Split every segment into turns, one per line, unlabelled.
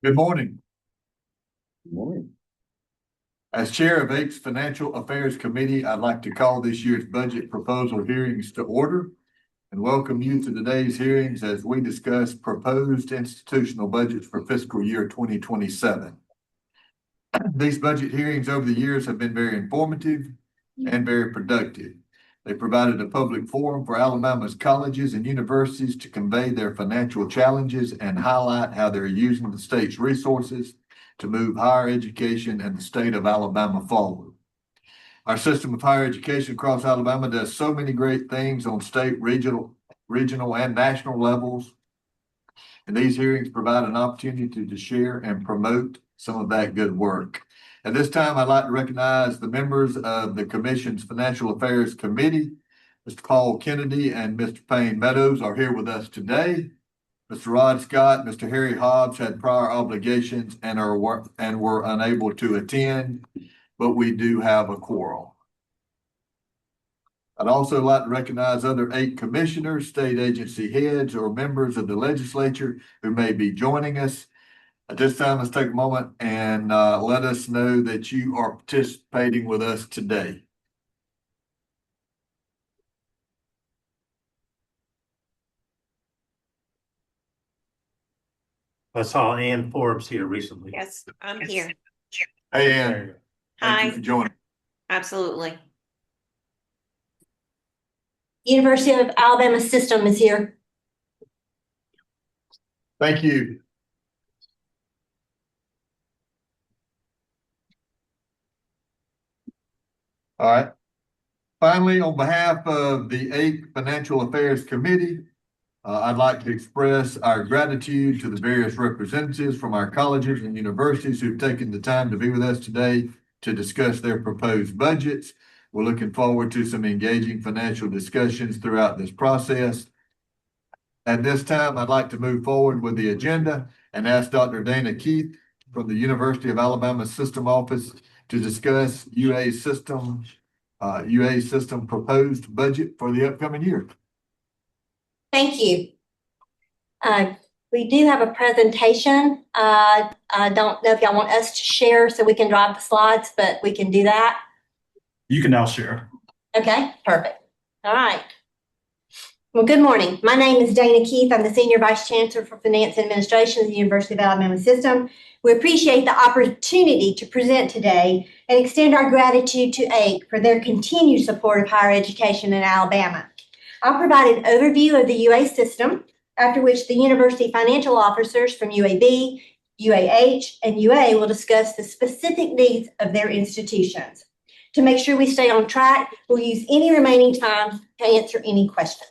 Good morning.
Good morning.
As Chair of AIC's Financial Affairs Committee, I'd like to call this year's budget proposal hearings to order and welcome you to today's hearings as we discuss proposed institutional budgets for fiscal year 2027. These budget hearings over the years have been very informative and very productive. They provided a public forum for Alabama's colleges and universities to convey their financial challenges and highlight how they're using the state's resources to move higher education and the state of Alabama forward. Our system of higher education across Alabama does so many great things on state, regional, and national levels. And these hearings provide an opportunity to share and promote some of that good work. At this time, I'd like to recognize the members of the Commission's Financial Affairs Committee. Mr. Paul Kennedy and Mr. Payne Meadows are here with us today. Mr. Rod Scott, Mr. Harry Hobbs had prior obligations and were unable to attend, but we do have a quorum. I'd also like to recognize other AIC commissioners, state agency heads, or members of the legislature who may be joining us. At this time, let's take a moment and let us know that you are participating with us today.
I saw Ann Forbes here recently.
Yes, I'm here.
Hey, Ann. Thank you
Hi,
for joining.
absolutely.
University of Alabama System is here.
Thank you. All right. Finally, on behalf of the AIC Financial Affairs Committee, I'd like to express our gratitude to the various representatives from our colleges and universities who've taken the time to be with us today to discuss their proposed budgets. We're looking forward to some engaging financial discussions throughout this process. At this time, I'd like to move forward with the agenda and ask Dr. Dana Keith from the University of Alabama System Office to discuss UA system proposed budget for the upcoming year.
Thank you. We do have a presentation. I don't know if y'all want us to share so we can drive the slides, but we can do that.
You can now share.
Okay, perfect. All right. Well, good morning. My name is Dana Keith. I'm the Senior Vice Chancellor for Finance and Administration of the University of Alabama System. We appreciate the opportunity to present today and extend our gratitude to AIC for their continued support of higher education in Alabama. I'll provide an overview of the UA system, after which the university financial officers from UAB, UAH, and UA will discuss the specific needs of their institutions. To make sure we stay on track, we'll use any remaining time to answer any questions.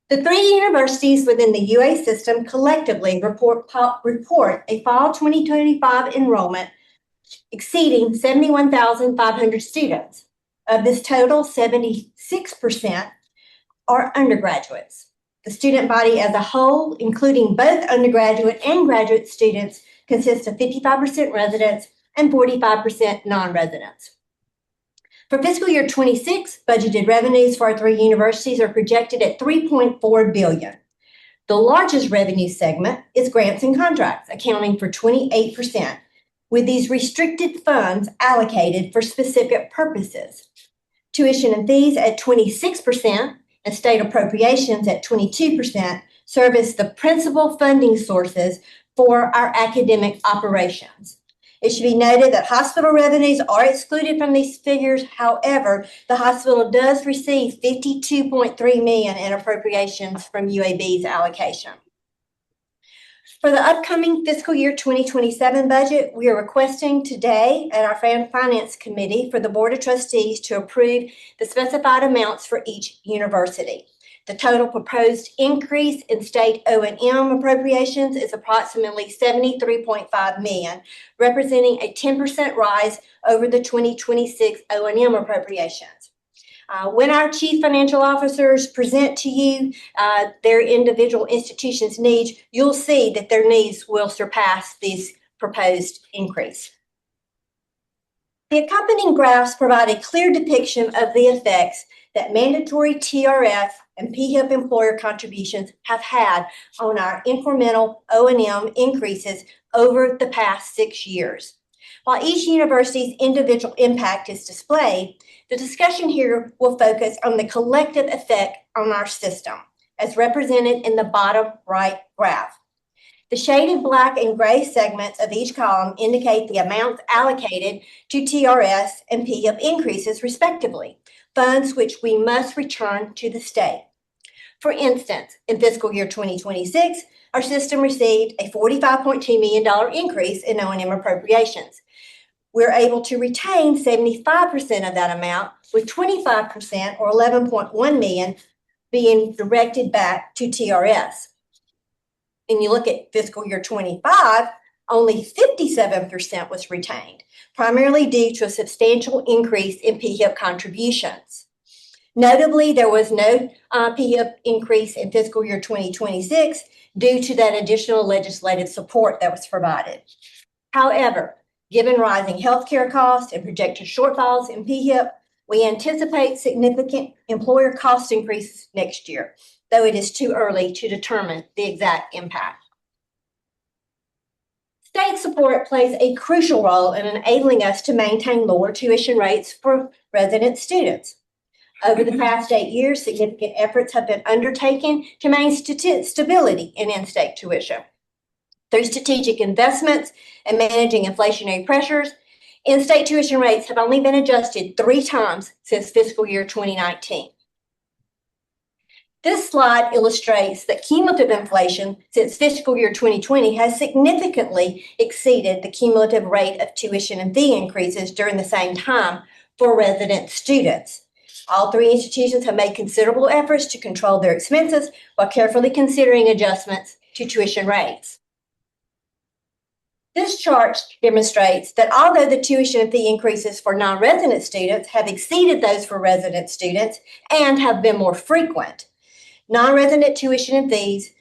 The three universities within the UA system collectively report a fall 2025 enrollment exceeding 71,500 students. Of this total, 76% are undergraduates. The student body as a whole, including both undergraduate and graduate students, consists of 55% residents and 45% non-residents. For fiscal year 26, budgeted revenues for our three universities are projected at $3.4 billion. The largest revenue segment is grants and contracts, accounting for 28%, with these restricted funds allocated for specific purposes. Tuition and fees at 26% and state appropriations at 22% serve as the principal funding sources for our academic operations. It should be noted that hospital revenues are excluded from these figures. However, the hospital does receive $52.3 million in appropriations from UAB's allocation. For the upcoming fiscal year 2027 budget, we are requesting today at our Finance Committee for the Board of Trustees to approve the specified amounts for each university. The total proposed increase in state O&M appropriations is approximately $73.5 million, representing a 10% rise over the 2026 O&M appropriations. When our chief financial officers present to you their individual institutions' needs, you'll see that their needs will surpass this proposed increase. The accompanying graphs provide a clear depiction of the effects that mandatory TRF and PHIP employer contributions have had on our incremental O&M increases over the past 6 years. While each university's individual impact is displayed, the discussion here will focus on the collective effect on our system, as represented in the bottom right graph. The shaded black and gray segments of each column indicate the amounts allocated to TRS and PHIP increases respectively, funds which we must return to the state. For instance, in fiscal year 2026, our system received a $45.2 million increase in O&M appropriations. We're able to retain 75% of that amount, with 25% or $11.1 million being directed back to TRS. And you look at fiscal year 25, only 57% was retained, primarily due to a substantial increase in PHIP contributions. Notably, there was no PHIP increase in fiscal year 2026 due to that additional legislative support that was provided. However, given rising healthcare costs and projected shortfalls in PHIP, we anticipate significant employer cost increases next year, though it is too early to determine the exact impact. State support plays a crucial role in enabling us to maintain lower tuition rates for resident students. Over the past 8 years, significant efforts have been undertaken to maintain stability in in-state tuition. Through strategic investments and managing inflationary pressures, in-state tuition rates have only been adjusted 3 times since fiscal year 2019. This slide illustrates that cumulative inflation since fiscal year 2020 has significantly exceeded the cumulative rate of tuition and fee increases during the same time for resident students. All 3 institutions have made considerable efforts to control their expenses while carefully considering adjustments to tuition rates. This chart demonstrates that although the tuition and fee increases for non-resident students have exceeded those for resident students and have been more frequent, non-resident tuition and fees,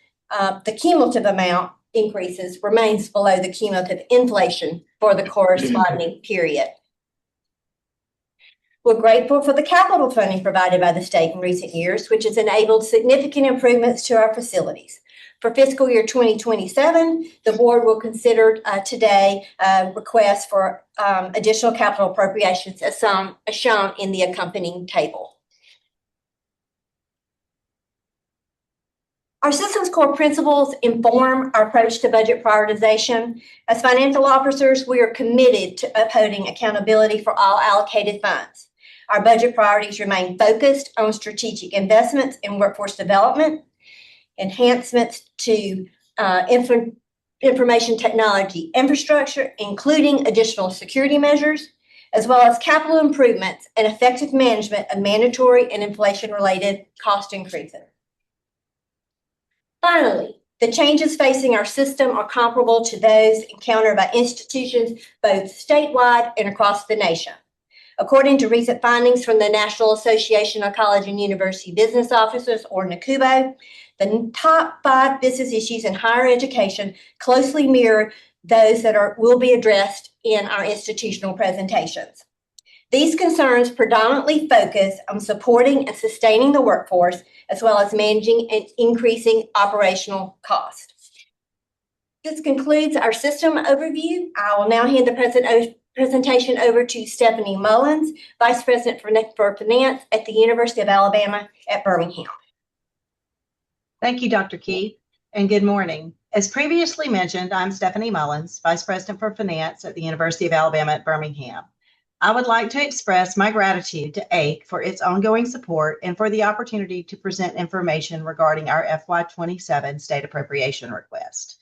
the cumulative amount increases remains below the cumulative inflation for the corresponding period. We're grateful for the capital funding provided by the state in recent years, which has enabled significant improvements to our facilities. For fiscal year 2027, the board will consider today requests for additional capital appropriations as shown in the accompanying table. Our system's core principles inform our approach to budget prioritization. As financial officers, we are committed to upholding accountability for all allocated funds. Our budget priorities remain focused on strategic investments in workforce development, enhancements to information technology infrastructure, including additional security measures, as well as capital improvements and effective management of mandatory and inflation-related cost increases. Finally, the changes facing our system are comparable to those encountered by institutions both statewide and across the nation. According to recent findings from the National Association of College and University Business Officers, or NACUBO, the top 5 business issues in higher education closely mirror those that will be addressed in our institutional presentations. These concerns predominantly focus on supporting and sustaining the workforce, as well as managing and increasing operational costs. This concludes our system overview. I will now hand the presentation over to Stephanie Mullins, Vice President for Finance at the University of Alabama at Birmingham.
Thank you, Dr. Keith, and good morning. As previously mentioned, I'm Stephanie Mullins, Vice President for Finance at the University of Alabama at Birmingham. I would like to express my gratitude to AIC for its ongoing support and for the opportunity to present information regarding our FY27 state appropriation request.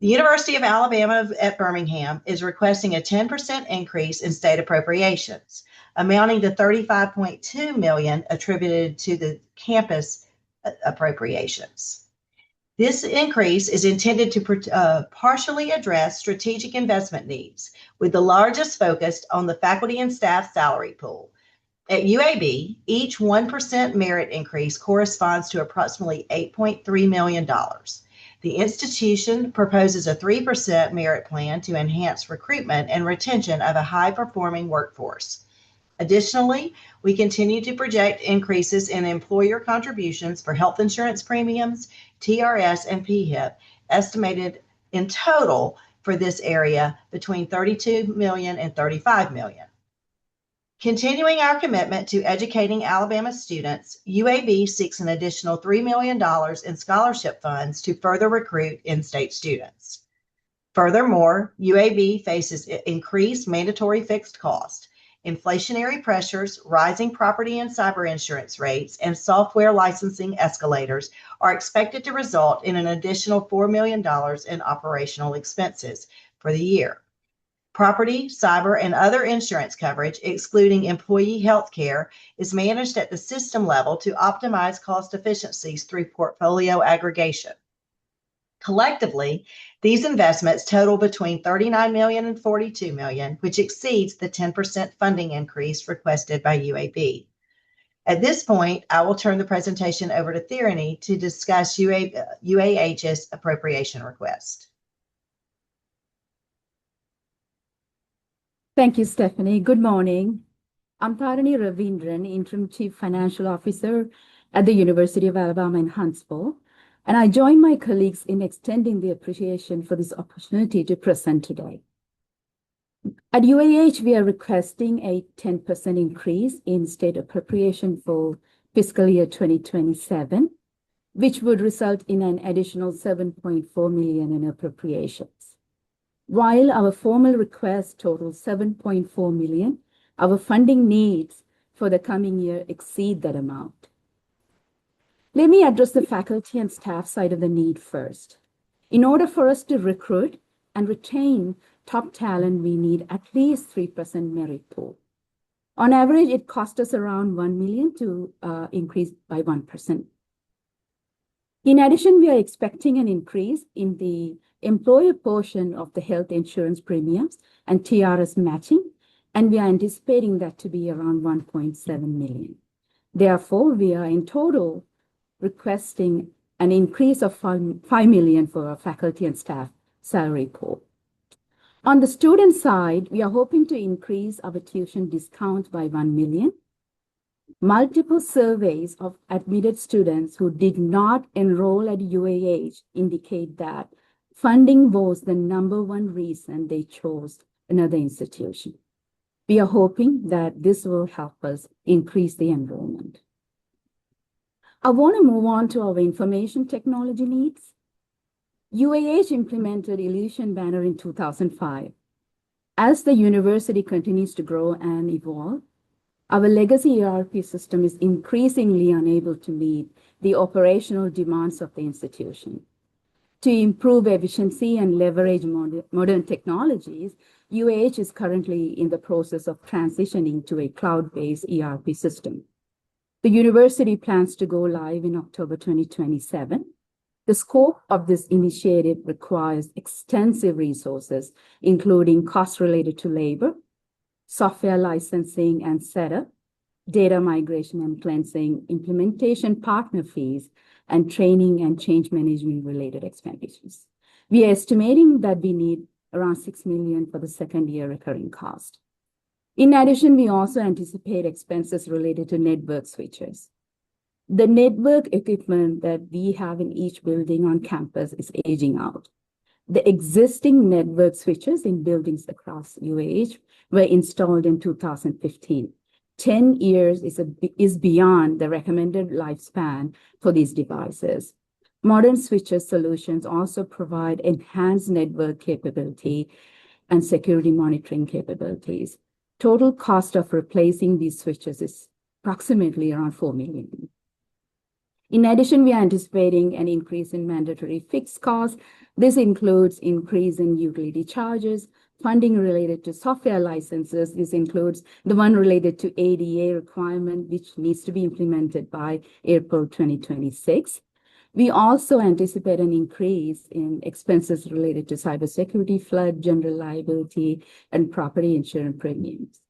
The University of Alabama at Birmingham is requesting a 10% increase in state appropriations, amounting to $35.2 million attributed to the campus appropriations. This increase is intended to partially address strategic investment needs, with the largest focused on the faculty and staff salary pool. At UAB, each 1% merit increase corresponds to approximately $8.3 million. The institution proposes a 3% merit plan to enhance recruitment and retention of a high-performing workforce. Additionally, we continue to project increases in employer contributions for health insurance premiums, TRS, and PHIP, estimated in total for this area between $32 million and $35 million. Continuing our commitment to educating Alabama students, UAB seeks an additional $3 million in scholarship funds to further recruit in-state students. Furthermore, UAB faces increased mandatory fixed costs. Inflationary pressures, rising property and cyber insurance rates, and software licensing escalators are expected to result in an additional $4 million in operational expenses for the year. Property, cyber, and other insurance coverage, excluding employee health care, is managed at the system level to optimize cost efficiencies through portfolio aggregation. Collectively, these investments total between $39 million and $42 million, which exceeds the 10% funding increase requested by UAB. At this point, I will turn the presentation over to Thierry to discuss UAH's appropriation request.
Thank you, Stephanie. Good morning. I'm Tharani Ravindran, Interim Chief Financial Officer at the University of Alabama in Huntsville, and I join my colleagues in extending the appreciation for this opportunity to present today. At UAH, we are requesting a 10% increase in state appropriation for fiscal year 2027, which would result in an additional $7.4 million in appropriations. While our formal request totals $7.4 million, our funding needs for the coming year exceed that amount. Let me address the faculty and staff side of the need first. In order for us to recruit and retain top talent, we need at least 3% merit pool. On average, it costs us around $1 million to increase by 1%. In addition, we are expecting an increase in the employer portion of the health insurance premiums and TRS matching, and we are anticipating that to be around $1.7 million. Therefore, we are in total requesting an increase of $5 million for our faculty and staff salary pool. On the student side, we are hoping to increase our tuition discount by $1 million. Multiple surveys of admitted students who did not enroll at UAH indicate that funding was the #1 reason they chose another institution. We are hoping that this will help us increase the enrollment. I want to move on to our information technology needs. UAH implemented Ellucian Banner in 2005. As the university continues to grow and evolve, our legacy ERP system is increasingly unable to meet the operational demands of the institution. To improve efficiency and leverage modern technologies, UAH is currently in the process of transitioning to a cloud-based ERP system. The university plans to go live in October 2027. The scope of this initiative requires extensive resources, including costs related to labor, software licensing and setup, data migration and cleansing, implementation partner fees, and training and change management related expenditures. We are estimating that we need around $6 million for the second year recurring cost. In addition, we also anticipate expenses related to network switches. The network equipment that we have in each building on campus is aging out. The existing network switches in buildings across UAH were installed in 2015. 10 years is beyond the recommended lifespan for these devices. Modern switches solutions also provide enhanced network capability and security monitoring capabilities. Total cost of replacing these switches is approximately around $4 million. In addition, we are anticipating an increase in mandatory fixed costs. This includes increase in utility charges, funding related to software licenses. This includes the one related to ADA requirement, which needs to be implemented by April 2026. We also anticipate an increase in expenses related to cybersecurity, flood, general liability, and property insurance premiums.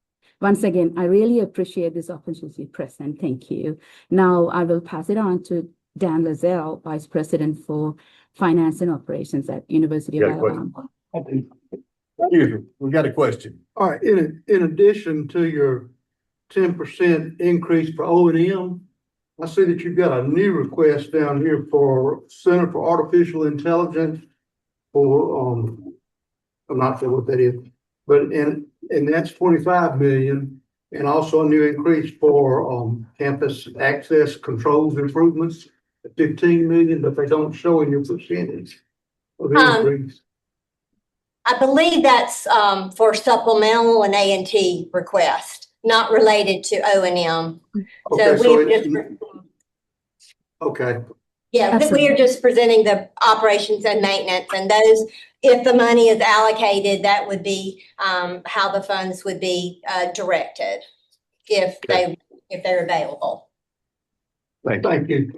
Once again, I really appreciate this opportunity to present. Thank you. Now I will pass it on to Dan Lazell, Vice President for finance and operations at University of
Got a question?
Alabama.
Here, we got a question.
All right, in addition to your 10% increase for O&M, I see that you've got a new request down here for Center for Artificial Intelligence for, I'm not sure what that is, but and that's 25 million, and also a new increase for campus access controls improvements at 15 million, but they don't show in your percentage of increase.
I believe that's for supplemental and A&T request, not related to O&M.
Okay,
So
so
we've
it's,
just,
okay.
yeah, but we are just presenting the operations and maintenance, and those, if the money is allocated, that would be how the funds would be directed if they're available.
Thank you.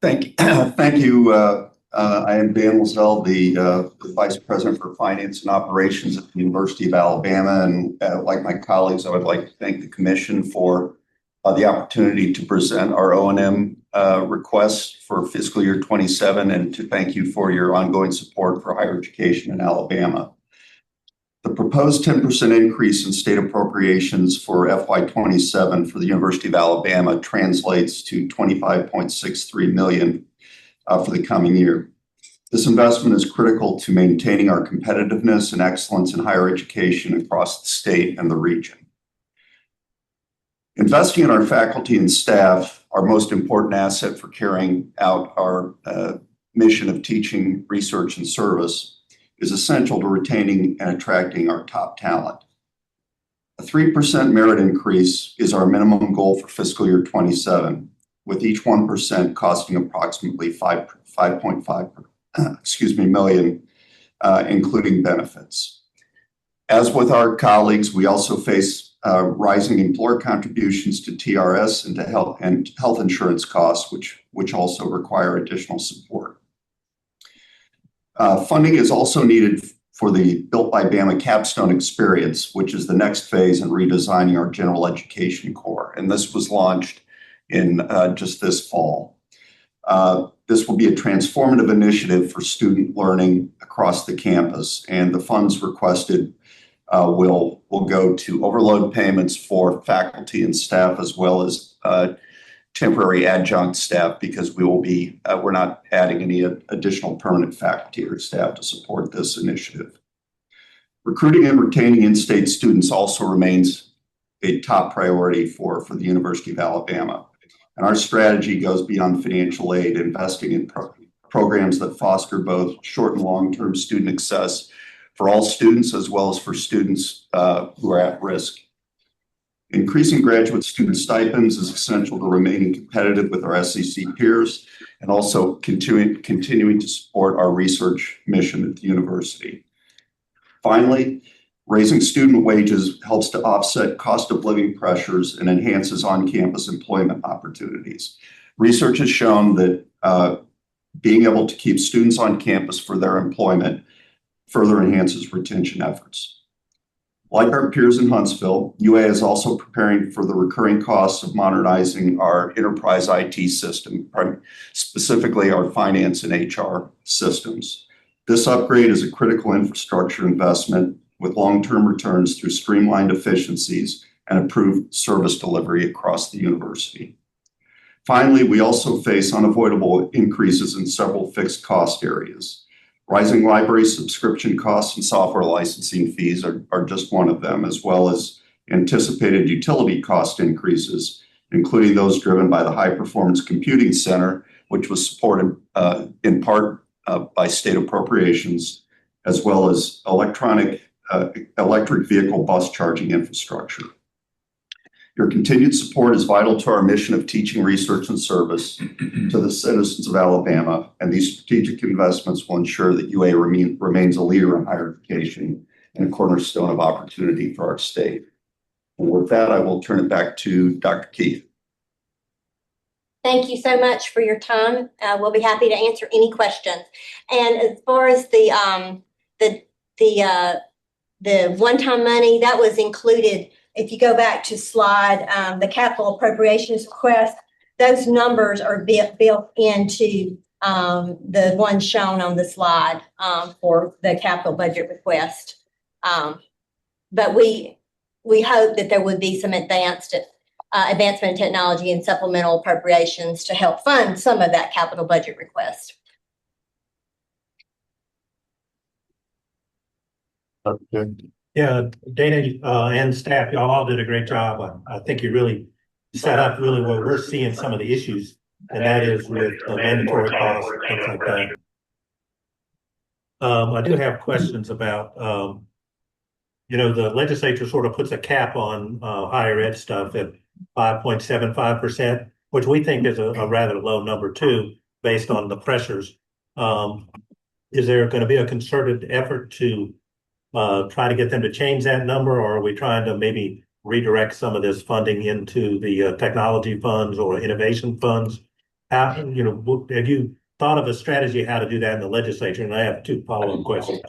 Thank you. I am Dan Lozelle, the Vice President for Finance and Operations at the University of Alabama. And like my colleagues, I would like to thank the Commission for the opportunity to present our O&M requests for fiscal year 27, and to thank you for your ongoing support for higher education in Alabama. The proposed 10% increase in state appropriations for FY27 for the University of Alabama translates to $25.63 million for the coming year. This investment is critical to maintaining our competitiveness and excellence in higher education across the state and the region. Investing in our faculty and staff, our most important asset for carrying out our mission of teaching, research, and service, is essential to retaining and attracting our top talent. A 3% merit increase is our minimum goal for fiscal year 27, with each 1% costing approximately $5.5 million, including benefits. As with our colleagues, we also face rising employer contributions to TRS and to health insurance costs, which also require additional support. Funding is also needed for the Built by Bama Capstone Experience, which is the next phase in redesigning our general education core. And this was launched in just this fall. This will be a transformative initiative for student learning across the campus, and the funds requested will go to overload payments for faculty and staff, as well as temporary adjunct staff, because we're not adding any additional permanent faculty or staff to support this initiative. Recruiting and retaining in-state students also remains a top priority for the University of Alabama. And our strategy goes beyond financial aid, investing in programs that foster both short and long-term student access for all students, as well as for students who are at risk. Increasing graduate student stipends is essential to remaining competitive with our SEC peers, and also continuing to support our research mission at the university. Finally, raising student wages helps to offset cost of living pressures and enhances on-campus employment opportunities. Research has shown that being able to keep students on campus for their employment further enhances retention efforts. Like our peers in Huntsville, UA is also preparing for the recurring costs of modernizing our enterprise IT system, specifically our finance and HR systems. This upgrade is a critical infrastructure investment with long-term returns through streamlined efficiencies and improved service delivery across the university. Finally, we also face unavoidable increases in several fixed cost areas. Rising library subscription costs and software licensing fees are just one of them, as well as anticipated utility cost increases, including those driven by the High Performance Computing Center, which was supported in part by state appropriations, as well as electric vehicle bus charging infrastructure. Your continued support is vital to our mission of teaching, research, and service to the citizens of Alabama, and these strategic investments will ensure that UA remains a leader in higher education and a cornerstone of opportunity for our state. And with that, I will turn it back to Dr. Keith.
Thank you so much for your time. We'll be happy to answer any questions. And as far as the one-time money, that was included if you go back to slide, the capital appropriations request, those numbers are built into the one shown on the slide for the capital budget request. But we hope that there would be some advancement in technology and supplemental appropriations to help fund some of that capital budget request.
Okay.
Yeah, Dana, and staff, y'all all did a great job. I think you really set up really where we're seeing some of the issues, and that is with the mandatory costs, things like that. I do have questions about, the legislature sort of puts a cap on higher ed stuff at 5.75%, which we think is a rather low number too, based on the pressures. Is there going to be a concerted effort to try to get them to change that number, or are we trying to maybe redirect some of this funding into the technology funds or innovation funds? How, have you thought of a strategy how to do that in the legislature? And I have two follow-up questions.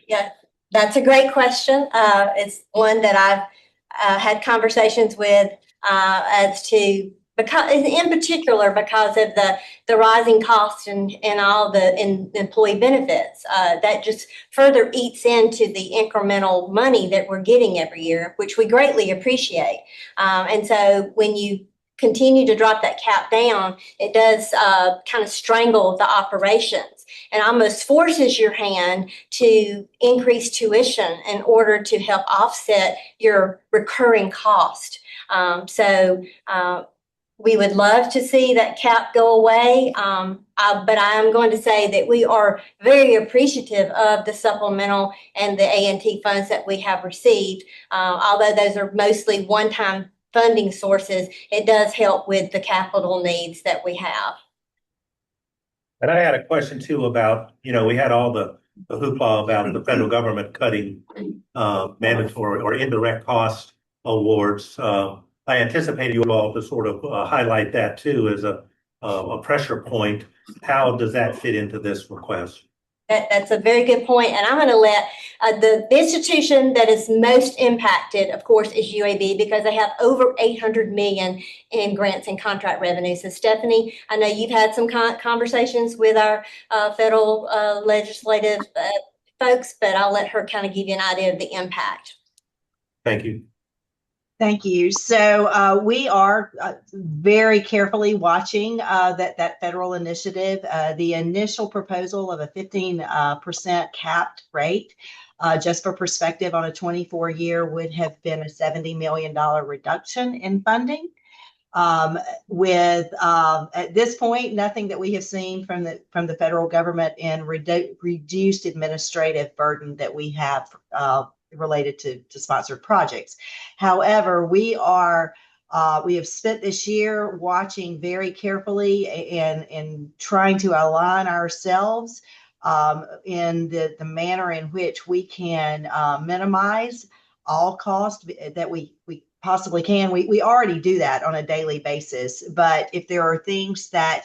Yeah, that's a great question. It's one that I've had conversations with as to, because in particular because of the rising costs and all the employee benefits, that just further eats into the incremental money that we're getting every year, which we greatly appreciate. And so when you continue to drop that cap down, it does kind of strangle the operations and almost forces your hand to increase tuition in order to help offset your recurring cost. We would love to see that cap go away, but I am going to say that we are very appreciative of the supplemental and the A&T funds that we have received. Although those are mostly one-time funding sources, it does help with the capital needs that we have.
And I had a question too about, we had all the hoopla about the federal government cutting mandatory or indirect cost awards. I anticipated you all to sort of highlight that too as a pressure point. How does that fit into this request?
That's a very good point. And I'm going to let the institution that is most impacted, of course, is UAB, because they have over $800 million in grants and contract revenue. So Stephanie, I know you've had some conversations with our federal legislative folks, but I'll let her kind of give you an idea of the impact.
Thank you.
Thank you. So we are very carefully watching that federal initiative. The initial proposal of a 15% capped rate, just for perspective, on a 24-year would have been a $70 million reduction in funding. With at this point, nothing that we have seen from the federal government in reduced administrative burden that we have related to sponsored projects. However, we have spent this year watching very carefully and trying to align ourselves in the manner in which we can minimize all costs that we possibly can. We already do that on a daily basis, but if there are things that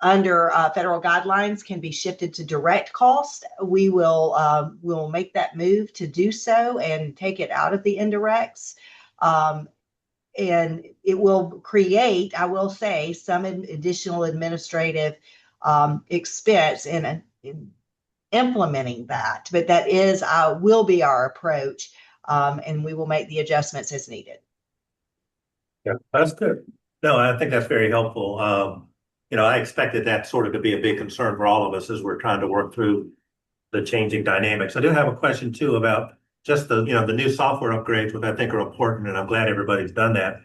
under federal guidelines can be shifted to direct cost, we will make that move to do so and take it out of the indirects. And it will create, I will say, some additional administrative expense in implementing that, but that will be our approach, and we will make the adjustments as needed.
Yeah, that's good. No, I think that's very helpful. I expected that sort of to be a big concern for all of us as we're trying to work through the changing dynamics. I do have a question too about just the new software upgrades, which I think are important, and I'm glad everybody's done that.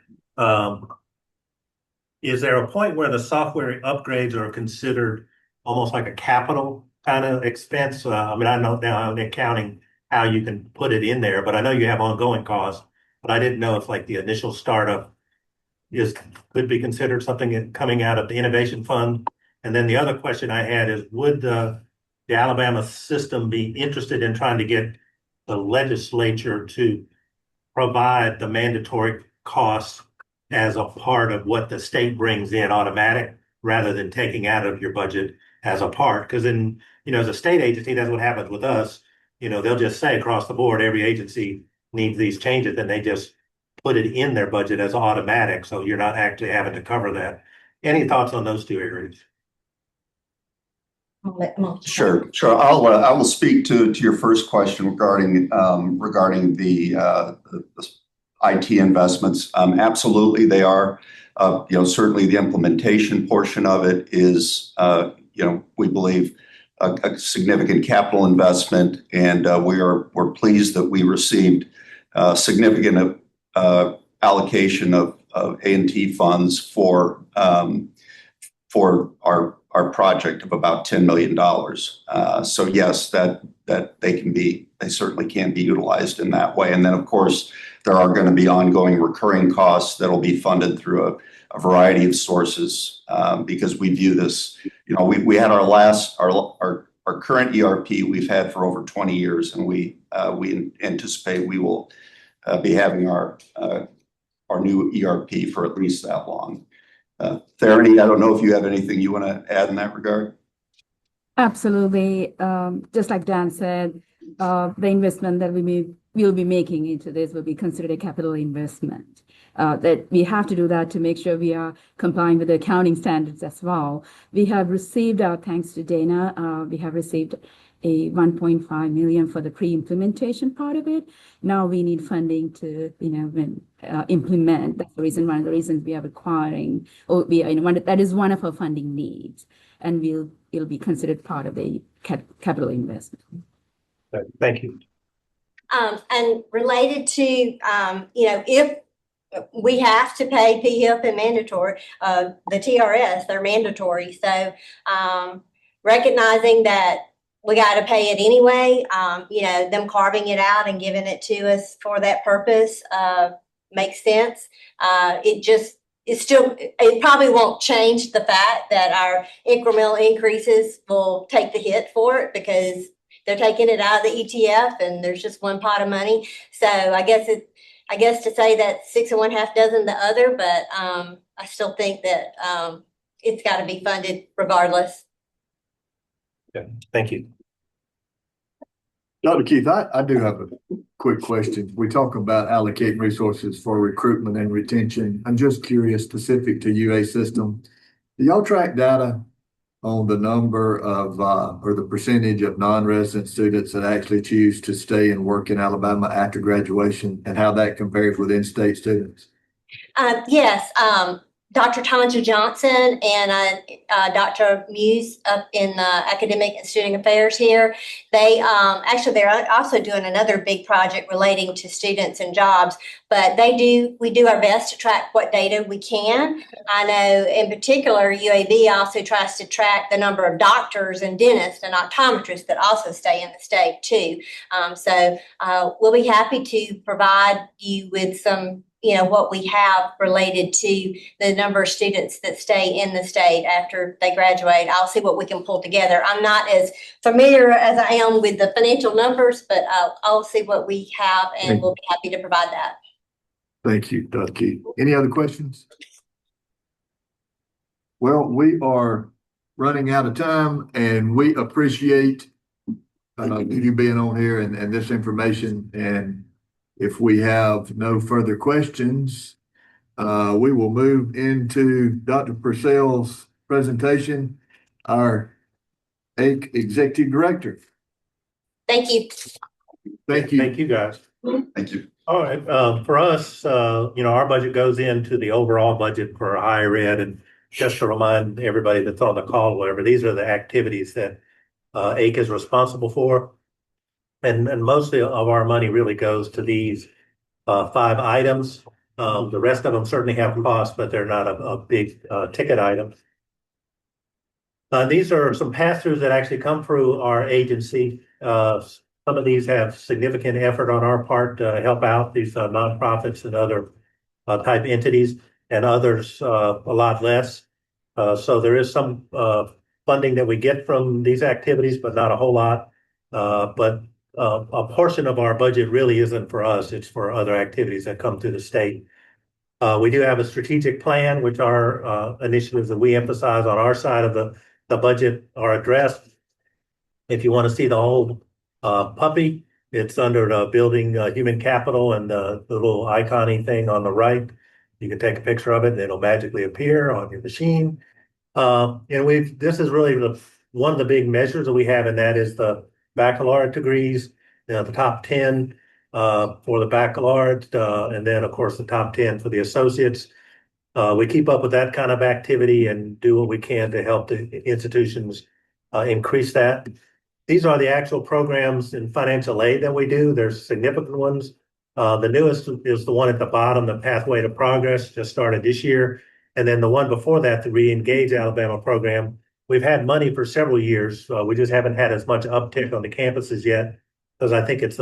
Is there a point where the software upgrades are considered almost like a capital kind of expense? I know now in accounting how you can put it in there, but I know you have ongoing costs, but I didn't know if like the initial startup could be considered something coming out of the innovation fund. And then the other question I had is, would the Alabama system be interested in trying to get the legislature to provide the mandatory costs as a part of what the state brings in automatic, rather than taking out of your budget as a part? Because then, as a state agency, that's what happens with us. They'll just say across the board, every agency needs these changes, and they just put it in their budget as automatic, so you're not actually having to cover that. Any thoughts on those two areas?
I'll let them on.
Sure. I will speak to your first question regarding the IT investments. Absolutely, they are. Certainly the implementation portion of it is, we believe a significant capital investment, and we're pleased that we received significant allocation of A&T funds for our project of about $10 million. So yes, that they certainly can be utilized in that way. And then of course, there are going to be ongoing recurring costs that'll be funded through a variety of sources, because we view this, we had our current ERP we've had for over 20 years, and we anticipate we will be having our new ERP for at least that long. Tharani, I don't know if you have anything you want to add in that regard.
Absolutely. Just like Dan said, the investment that we'll be making into this will be considered a capital investment. That we have to do that to make sure we are complying with the accounting standards as well. We have received, thanks to Dana, we have received a 1.5 million for the pre-implementation part of it. Now we need funding to, implement. That's the reason, one of the reasons we are requiring, that is one of our funding needs, and it'll be considered part of the capital investment.
Thank you.
And related to, if we have to pay PHIP and mandatory, the TRS, they're mandatory. So recognizing that we got to pay it anyway, them carving it out and giving it to us for that purpose makes sense. It probably won't change the fact that our incremental increases will take the hit for it, because they're taking it out of the ETF and there's just one pot of money. So I guess to say that 6 1/2 dozen the other, but I still think that it's got to be funded regardless.
Yeah, thank you.
Dr. Keith, I do have a quick question. We talk about allocating resources for recruitment and retention. I'm just curious, specific to UA system, do y'all track data on the number of or the percentage of non-resident students that actually choose to stay and work in Alabama after graduation, and how that compares with in-state students?
Yes, Dr. Tanja Johnson and Dr. Muse up in Academic and Student Affairs here. They're also doing another big project relating to students and jobs, but we do our best to track what data we can. I know in particular, UAB also tries to track the number of doctors and dentists and optometrists that also stay in the state too. So we'll be happy to provide you with some what we have related to the number of students that stay in the state after they graduate. I'll see what we can pull together. I'm not as familiar as I am with the financial numbers, but I'll see what we have, and we'll be happy to provide that.
Thank you, Dr. Keith. Any other questions? Well, we are running out of time, and we appreciate you being on here and this information. And if we have no further questions, we will move into Dr. Purcell's presentation, our AIC Executive Director.
Thank you.
Thank you.
Thank you, guys.
Thank you.
All right. For us, our budget goes into the overall budget for higher ed. And just to remind everybody that's on the call, or whatever, these are the activities that AIC is responsible for. And mostly of our money really goes to these 5 items. The rest of them certainly have costs, but they're not a big ticket item. These are some pass-throughs that actually come through our agency. Some of these have significant effort on our part to help out these nonprofits and other type entities, and others a lot less. So there is some funding that we get from these activities, but not a whole lot. But a portion of our budget really isn't for us, it's for other activities that come through the state. We do have a strategic plan, which are initiatives that we emphasize on our side of the budget are addressed. If you want to see the whole puppy, It's under the building human capital and the little icon-y thing on the right. You can take a picture of it and it'll magically appear on your machine. And this is really one of the big measures that we have, and that is the baccalaureate degrees, the top 10 for the baccalaureate, and then of course the top 10 for the associates. We keep up with that kind of activity and do what we can to help the institutions increase that. These are the actual programs in financial aid that we do. There's significant ones. The newest is the one at the bottom, the Pathway to Progress, just started this year. And then the one before that, the Reengage Alabama program, we've had money for several years. We just haven't had as much uptick on the campuses yet, because I think it's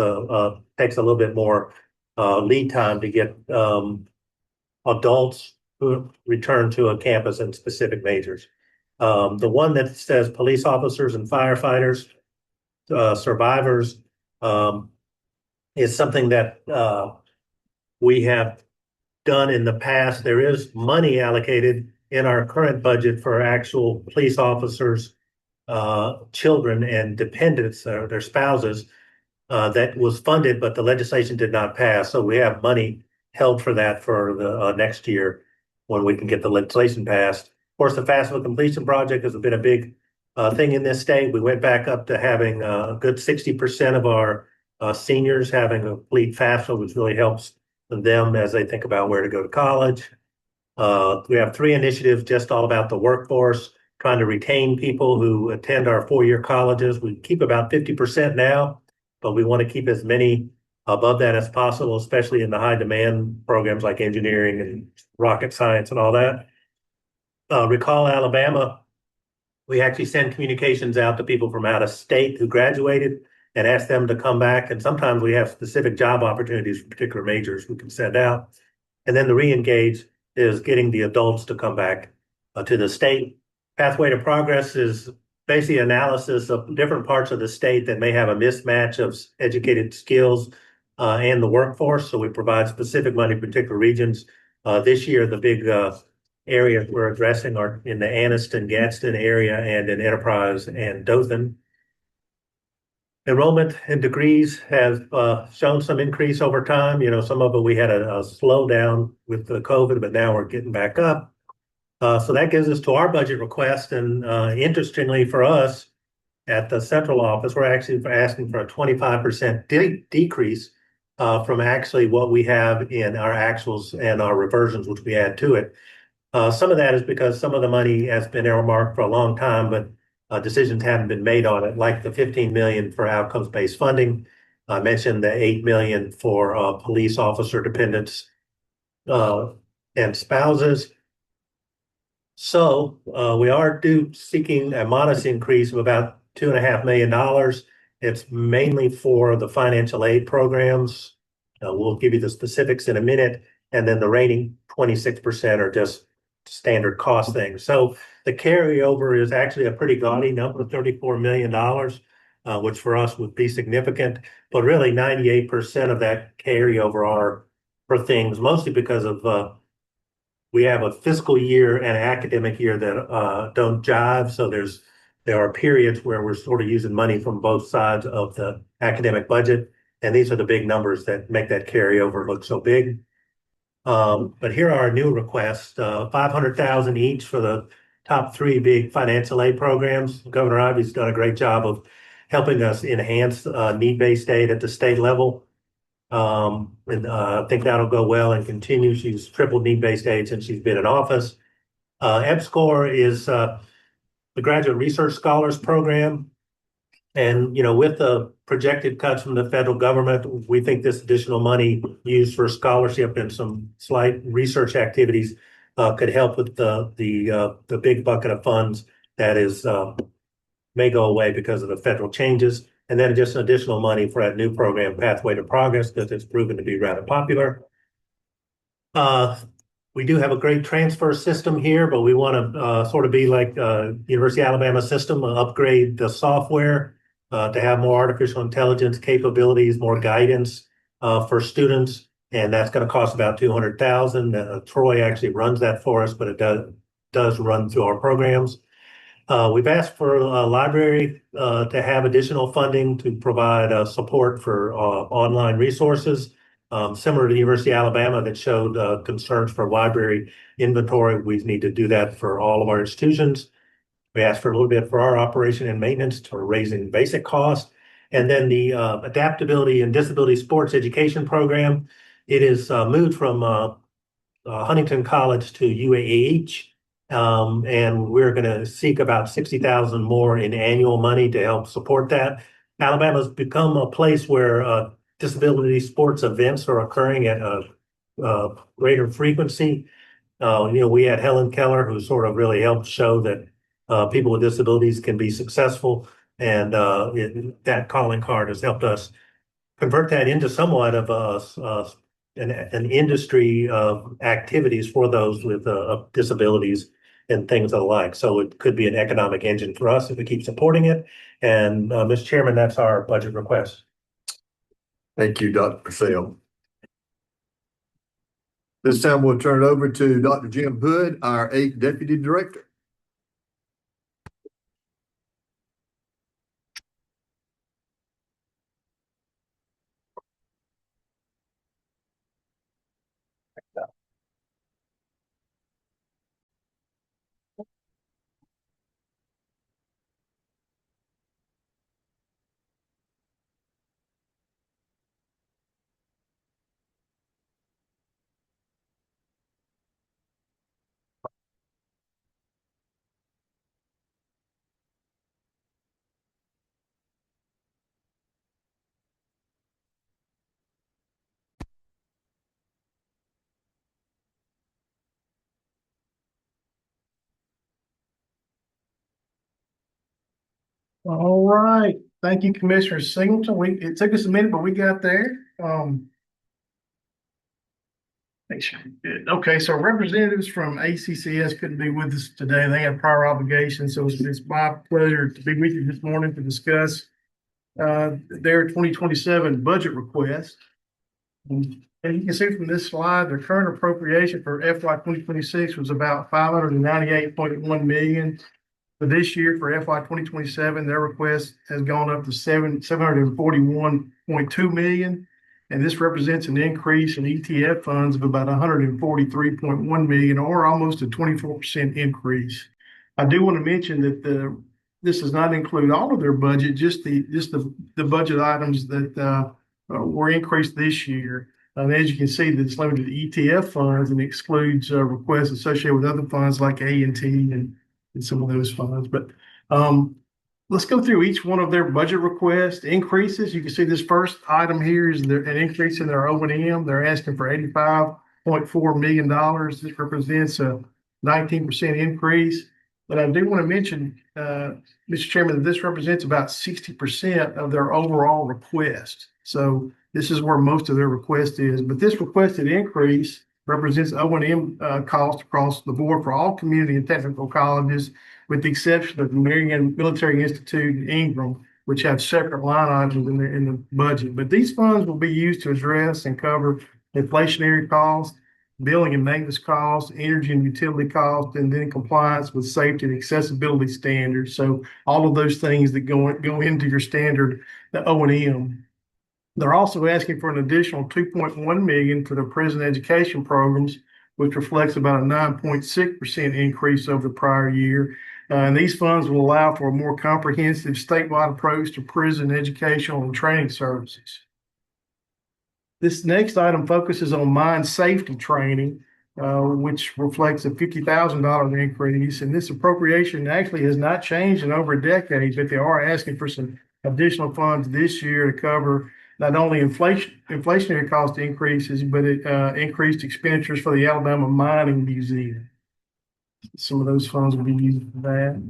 takes a little bit more lead time to get adults who return to a campus in specific majors. The one that says police officers and firefighters, survivors, is something that we have done in the past. There is money allocated in our current budget for actual police officers, children and dependents, or their spouses, that was funded, but the legislation did not pass. So we have money held for that for the next year when we can get the legislation passed. Of course, the FAFSA completion project has been a big thing in this state. We went back up to having a good 60% of our seniors having a complete FAFSA, which really helps them as they think about where to go to college. We have 3 initiatives just all about the workforce, trying to retain people who attend our 4-year colleges. We keep about 50% now, but we want to keep as many above that as possible, especially in the high demand programs like engineering and rocket science and all that. Recall Alabama, we actually send communications out to people from out of state who graduated and ask them to come back. And sometimes we have specific job opportunities for particular majors we can send out. And then the Reengage is getting the adults to come back to the state. Pathway to Progress is basically analysis of different parts of the state that may have a mismatch of educated skills and the workforce. So we provide specific money for particular regions. This year, the big areas we're addressing are in the Anniston, Gadsden area and in Enterprise and Dothan. Enrollment in degrees has shown some increase over time. You know, some of it we had a slowdown with the COVID, but now we're getting back up. So that gives us to our budget request. And interestingly for us at the central office, we're actually asking for a 25% decrease from actually what we have in our actuals and our reversions, which we add to it. Some of that is because some of the money has been earmarked for a long time, but decisions haven't been made on it, like the $15 million for outcomes-based funding. I mentioned the $8 million for police officer dependents and spouses. So we are seeking a modest increase of about $2.5 million. It's mainly for the financial aid programs. We'll give you the specifics in a minute. And then the remaining 26% are just standard cost things. So the carryover is actually a pretty gaudy number, $34 million, which for us would be significant. But really 98% of that carryover are for things, mostly because of we have a fiscal year and an academic year that don't jive. So there are periods where we're sort of using money from both sides of the academic budget. And these are the big numbers that make that carryover look so big. But here are our new requests, $500,000 each for the top 3 big financial aid programs. Governor Ivey's done a great job of helping us enhance need-based aid at the state level. And I think that'll go well and continue. She's tripled need-based aid since she's been in office. EPSCoR is the Graduate Research Scholars Program. And, you know, with the projected cuts from the federal government, we think this additional money used for scholarship and some slight research activities could help with the big bucket of funds that is may go away because of the federal changes. And then just additional money for that new program, Pathway to Progress, because it's proven to be rather popular. We do have a great transfer system here, but we want to sort of be like University of Alabama system, upgrade the software to have more artificial intelligence capabilities, more guidance for students. And that's going to cost about $200,000. Troy actually runs that for us, but it does run through our programs. We've asked for a library to have additional funding to provide support for online resources. Similar to the University of Alabama that showed concerns for library inventory. We need to do that for all of our institutions. We asked for a little bit for our operation and maintenance to raising basic costs. And then the adaptability and disability sports education program, it is moved from Huntington College to UAH. And we're going to seek about 60,000 more in annual money to help support that. Alabama's become a place where disability sports events are occurring at a greater frequency. We had Helen Keller, who sort of really helped show that people with disabilities can be successful, and that calling card has helped us convert that into somewhat of an industry of activities for those with disabilities and things of the like. So it could be an economic engine for us if we keep supporting it. And Mr. Chairman, that's our budget request.
Thank you, Dr. Purcell. This time we'll turn it over to Dr. Jim Hood, our 8th Deputy Director.
All right. Thank you, Commissioner Singleton. It took us a minute, but we got there. Make sure we did. Okay, so representatives from ACCS couldn't be with us today. They have prior obligations, so it's my pleasure to be with you this morning to discuss their 2027 budget request. And you can see from this slide, their current appropriation for FY 2026 was about $598.1 million. For this year, for FY 2027, their request has gone up to $741.2 million. And this represents an increase in ETF funds of about $143.1 million, or almost a 24% increase. I do want to mention that this does not include all of their budget, just the budget items that were increased this year. And as you can see, that's limited to ETF funds and excludes requests associated with other funds like A&T and some of those funds. But let's go through each one of their budget request increases. You can see this first item here is an increase in their O&M. They're asking for $85.4 million. This represents a 19% increase. But I do want to mention, Mr. Chairman, that this represents about 60% of their overall request. So this is where most of their request is. But this requested increase represents O&M cost across the board for all community and technical colleges, with the exception of Marion Military Institute and Ingram, which have separate line items in the budget. But these funds will be used to address and cover inflationary costs, billing and maintenance costs, energy and utility costs, and then compliance with safety and accessibility standards. So all of those things that go into your standard O&M. They're also asking for an additional $2.1 million for the prison education programs, which reflects about a 9.6% increase over the prior year. And these funds will allow for a more comprehensive statewide approach to prison educational and training services. This next item focuses on mine safety training, which reflects a $50,000 increase. And this appropriation actually has not changed in over a decade, but they are asking for some additional funds this year to cover not only inflationary cost increases, but increased expenditures for the Alabama Mining Museum. Some of those funds will be used for that.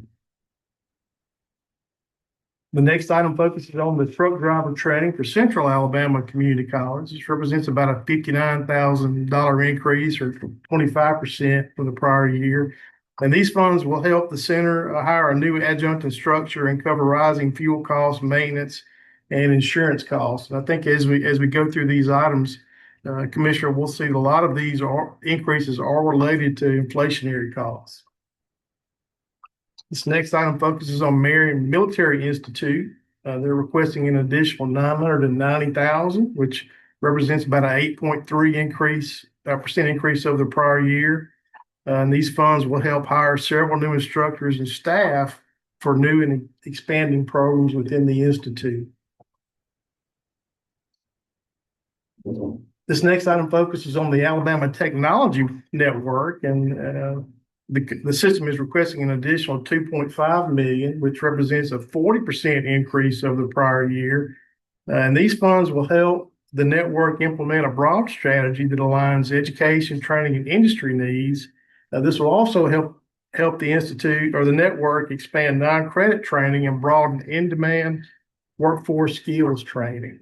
The next item focuses on the truck driver training for Central Alabama Community College. This represents about a $59,000 increase, or 25% from the prior year. And these funds will help the center hire a new adjunct instructor and cover rising fuel costs, maintenance, and insurance costs. And I think as we go through these items, Commissioner, we'll see a lot of these increases are related to inflationary costs. This next item focuses on Marion Military Institute. They're requesting an additional $990,000, which represents about an 8.3 percent increase over the prior year. And these funds will help hire several new instructors and staff for new and expanding programs within the institute. This next item focuses on the Alabama Technology Network, and the system is requesting an additional $2.5 million, which represents a 40% increase over the prior year. And these funds will help the network implement a broad strategy that aligns education, training, and industry needs. This will also help the institute or the network expand non-credit training and broaden in-demand workforce skills training.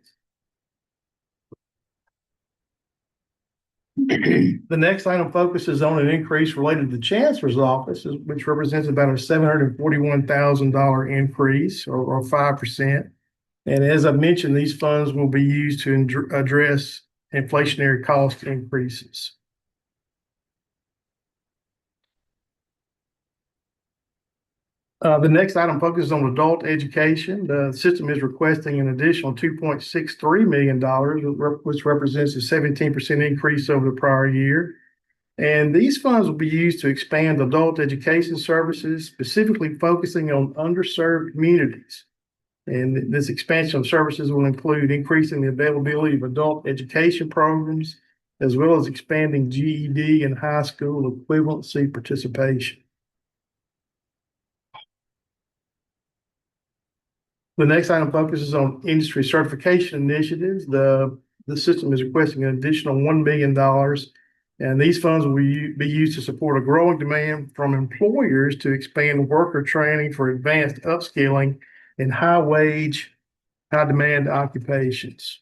The next item focuses on an increase related to the Chancellor's office, which represents about a $741,000 increase or 5%. And as I mentioned, these funds will be used to address inflationary cost increases. The next item focuses on adult education. The system is requesting an additional $2.63 million, which represents a 17% increase over the prior year. And these funds will be used to expand adult education services, specifically focusing on underserved communities. And this expansion of services will include increasing the availability of adult education programs, as well as expanding GED and high school equivalency participation. The next item focuses on industry certification initiatives. The system is requesting an additional $1 million, and these funds will be used to support a growing demand from employers to expand worker training for advanced upskilling in high-wage, high-demand occupations.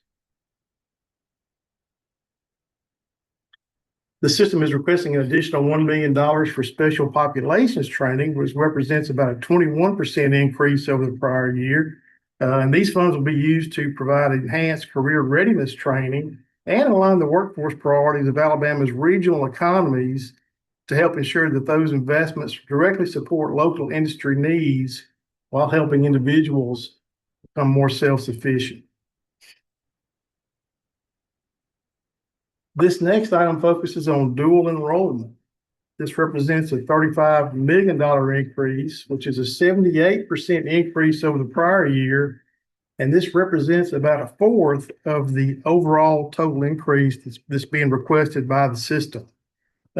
The system is requesting an additional $1 million for special populations training, which represents about a 21% increase over the prior year. And these funds will be used to provide enhanced career readiness training and align the workforce priorities of Alabama's regional economies to help ensure that those investments directly support local industry needs while helping individuals become more self-sufficient. This next item focuses on dual enrollment. This represents a $35 million increase, which is a 78% increase over the prior year. And this represents about a fourth of the overall total increase that's being requested by the system.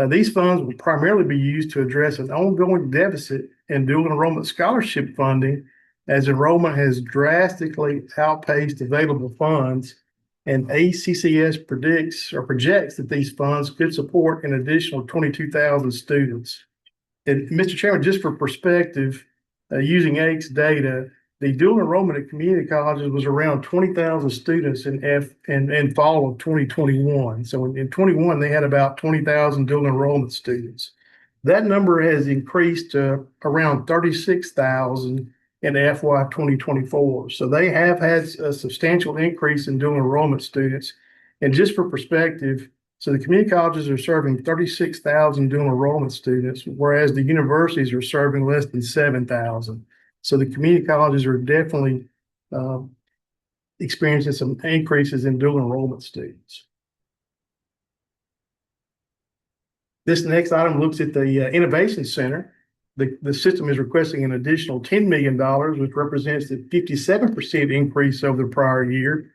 These funds will primarily be used to address an ongoing deficit in dual enrollment scholarship funding, as enrollment has drastically outpaced available funds. And ACCS projects that these funds could support an additional 22,000 students. And Mr. Chairman, just for perspective, using AICS data, the dual enrollment at community colleges was around 20,000 students in fall of 2021. So in 21, they had about 20,000 dual enrollment students. That number has increased to around 36,000 in FY 2024. So they have had a substantial increase in dual enrollment students. And just for perspective, so the community colleges are serving 36,000 dual enrollment students, whereas the universities are serving less than 7,000. So the community colleges are definitely experiencing some increases in dual enrollment students. This next item looks at the Innovation Center. The system is requesting an additional $10 million, which represents a 57% increase over the prior year.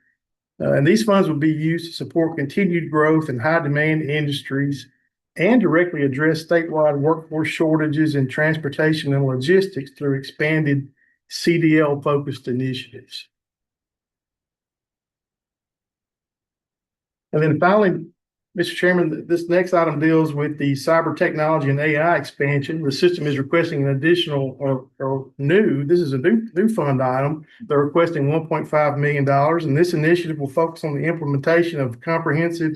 And these funds will be used to support continued growth in high demand industries and directly address statewide workforce shortages in transportation and logistics through expanded CDL focused initiatives. And then finally, Mr. Chairman, this next item deals with the cyber technology and AI expansion. The system is requesting an additional this is a new fund item. They're requesting $1.5 million, and this initiative will focus on the implementation of comprehensive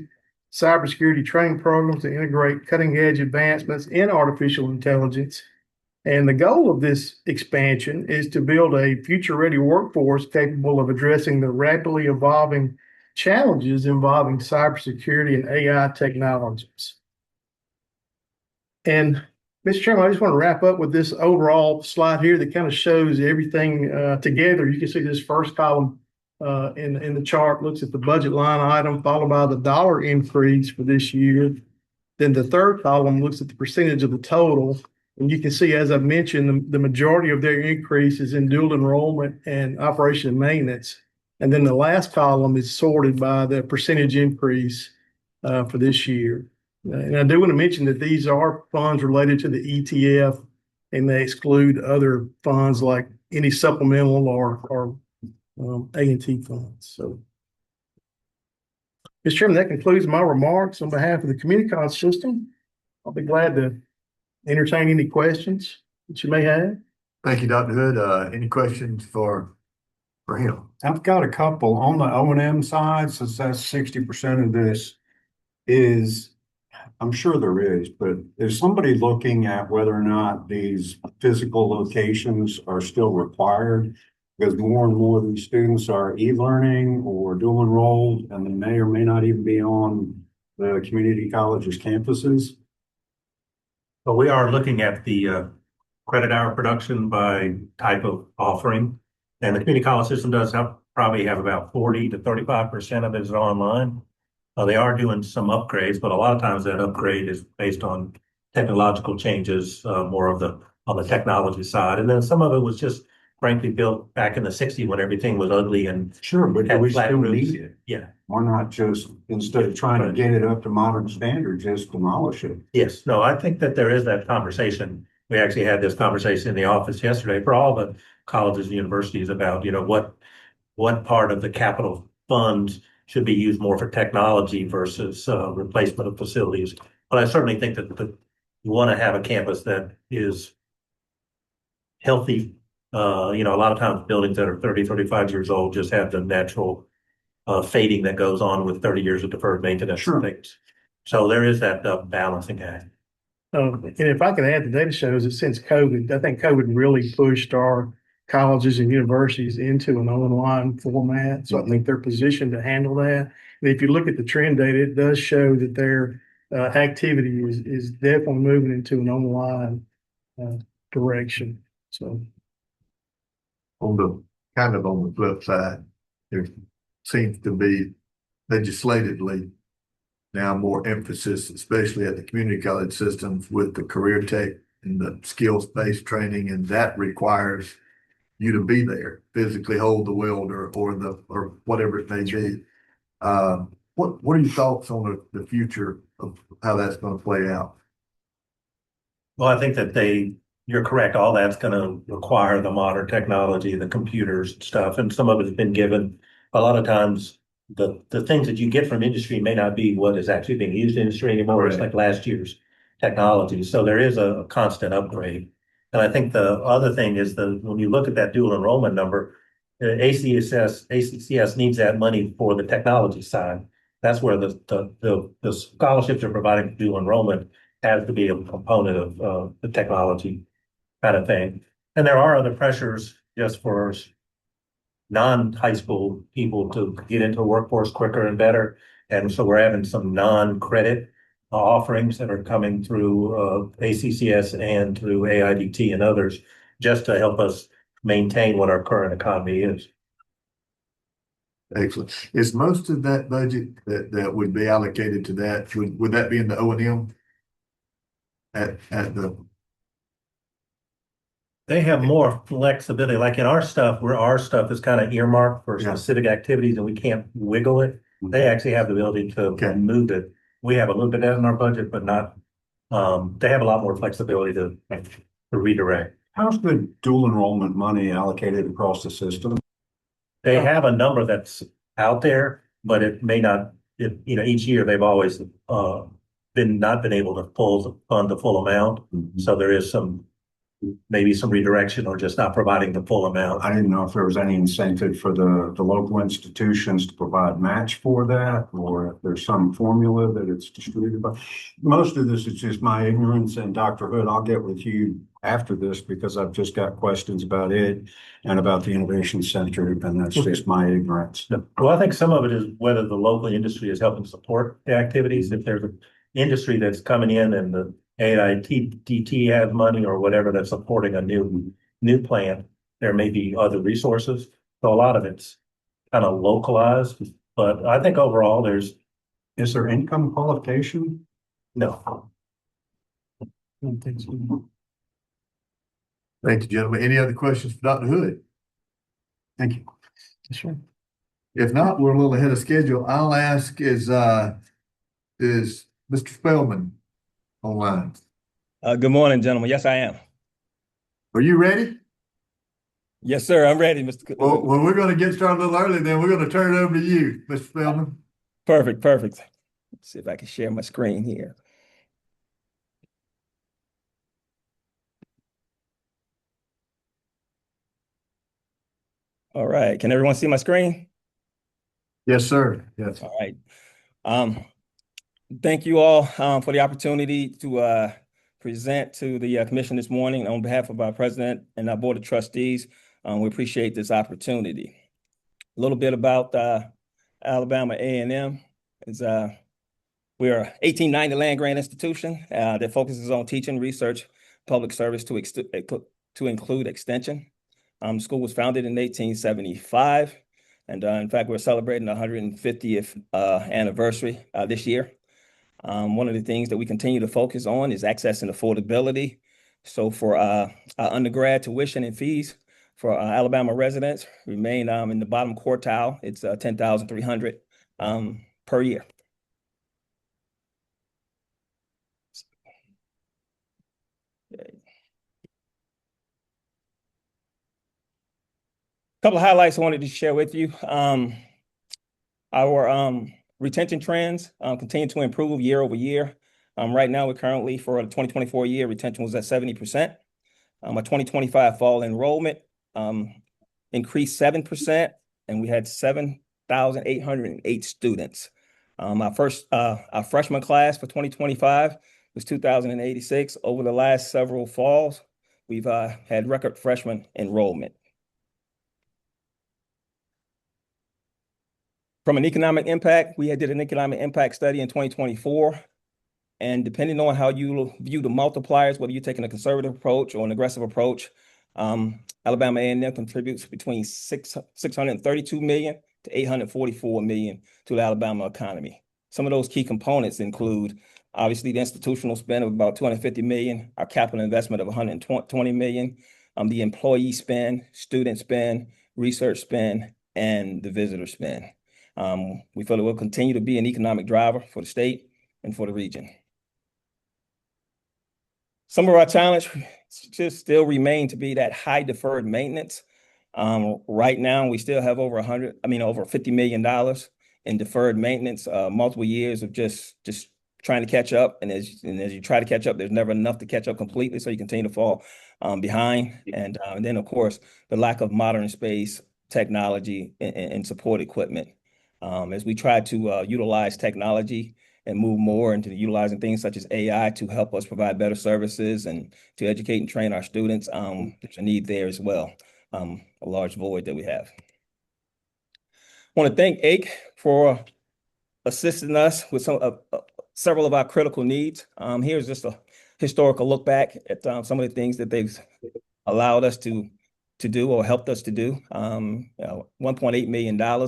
cybersecurity training programs to integrate cutting-edge advancements in artificial intelligence. And the goal of this expansion is to build a future-ready workforce capable of addressing the rapidly evolving challenges involving cybersecurity and AI technologies. And Mr. Chairman, I just want to wrap up with this overall slide here that kind of shows everything together. You can see this first column in the chart looks at the budget line item followed by the dollar increase for this year. Then the third column looks at the percentage of the total. And you can see, as I mentioned, the majority of their increase is in dual enrollment and operation and maintenance. And then the last column is sorted by the percentage increase for this year. And I do want to mention that these are funds related to the ETF, and they exclude other funds like any supplemental or A&T funds. So, Mr. Chairman, that concludes my remarks on behalf of the Communicon system. I'll be glad to entertain any questions that you may have.
Thank you, Dr. Hood. Any questions for him?
I've got a couple on the O&M side, since that's 60% of this is, I'm sure there is, but is somebody looking at whether or not these physical locations are still required? Because more and more of these students are e-learning or dual enrolled, and they may or may not even be on the community colleges campuses.
But we are looking at the credit hour production by type of offering. And the community college system does probably have about 40 to 35% of it is online. They are doing some upgrades, but a lot of times that upgrade is based on technological changes, more of on the technology side. And then some of it was just frankly built back in the 60s when everything was ugly and
Sure, but do
had
we
flat
still
roofs.
need it?
Yeah.
Why not just, instead of trying to get it up to modern standards, just demolish it?
Yes. No, I think that there is that conversation. We actually had this conversation in the office yesterday for all the colleges and universities about, what part of the capital funds should be used more for technology versus replacement of facilities. But I certainly think that you want to have a campus that is healthy. A lot of times buildings that are 30, 35 years old just have the natural fading that goes on with 30 years of deferred maintenance and things. So there is that balancing act.
And if I can add, the data shows that since COVID, I think COVID really pushed our colleges and universities into an online format. So I think they're positioned to handle that. And if you look at the trend data, it does show that their activity is definitely moving into an online direction. So
On the flip side, there seems to be legislatively now more emphasis, especially at the community college systems with the career tech and the skills-based training, and that requires you to be there, physically hold the welder or whatever it may be. What are your thoughts on the future of how that's going to play out?
Well, I think that you're correct. All that's going to require the modern technology, the computers and stuff, and some of it has been given. A lot of times, the things that you get from industry may not be what is actually being used in industry anymore. Right. It's like last year's technology. So there is a constant upgrade. And I think the other thing is when you look at that dual enrollment number, ACCS needs that money for the technology side. That's where the scholarships are providing for dual enrollment has to be a component of the technology kind of thing. And there are other pressures just for non-high school people to get into the workforce quicker and better. And so we're having some non-credit offerings that are coming through ACCS and through AIDT and others just to help us maintain what our current economy is.
Excellent. Is most of that budget that would be allocated to that, would that be in the O&M at the?
They have more flexibility. Like in our stuff is kind of earmarked for specific activities and we can't wiggle it. They actually have the ability to move it. We have a little bit of that in our budget, but not, they have a lot more flexibility to redirect.
How's the dual enrollment money allocated across the system?
They have a number that's out there, but it may not, each year they've always not been able to fund the full amount. Mm-hmm. So there is maybe some redirection or just not providing the full amount.
I didn't know if there was any incentive for the local institutions to provide match for that, or if there's some formula that it's distributed by. Most of this is just my ignorance, and Dr. Hood, I'll get with you after this because I've just got questions about it and about the Innovation Center, and that's just my ignorance.
Well, I think some of it is whether the local industry is helping support the activities. If there's an industry that's coming in and AITT has money or whatever that's supporting a new plan. There may be other resources. So a lot of it's kind of localized, but I think overall
Is there income qualification?
no.
I don't think so.
Thank you, gentlemen. Any other questions for Dr. Hood?
Thank you. Sure.
If not, we're a little ahead of schedule. I'll ask is Mr. Spellman online?
Good morning, gentlemen. Yes, I am.
Are you ready?
Yes, sir. I'm ready, Mr.
Well, we're going to get started a little early, then we're going to turn it over to you, Mr. Spellman.
Perfect. Let's see if I can share my screen here. All right. Can everyone see my screen?
Yes, sir. Yes.
All right. Thank you all for the opportunity to present to the commission this morning on behalf of our president and our board of trustees. We appreciate this opportunity. A little bit about Alabama A&M is we are 1890 land grant institution that focuses on teaching, research, public service to include extension. The school was founded in 1875, and in fact, we're celebrating the 150th anniversary this year. One of the things that we continue to focus on is access and affordability. So for undergrad tuition and fees for Alabama residents remain in the bottom quartile. It's $10,300 per year. Couple of highlights I wanted to share with you. Our retention trends continue to improve year over year. Right now, we're currently for the 2024 year, retention was at 70%. Our 2025 fall enrollment increased 7%, and we had 7,808 students. Our freshman class for 2025 was 2,086. Over the last several falls, we've had record freshman enrollment. From an economic impact, we did an economic impact study in 2024. And depending on how you view the multipliers, whether you're taking a conservative approach or an aggressive approach, Alabama A&M contributes between $632 million to $844 million to the Alabama economy. Some of those key components include, obviously, the institutional spend of about $250 million, our capital investment of $120 million, the employee spend, student spend, research spend, and the visitor spend. We feel it will continue to be an economic driver for the state and for the region. Some of our challenges just still remain to be that high deferred maintenance. Right now, we still have over $50 million in deferred maintenance, multiple years of just trying to catch up. And as you try to catch up, there's never enough to catch up completely, so you continue to fall behind. And then, of course, the lack of modern space, technology, and support equipment. As we try to utilize technology and move more into utilizing things such as AI to help us provide better services and to educate and train our students, there's a need there as well, a large void that we have. I want to thank AIC for assisting us with several of our critical needs. Here's just a historical look back at some of the things that they've allowed us to do or helped us to do. $1.8 million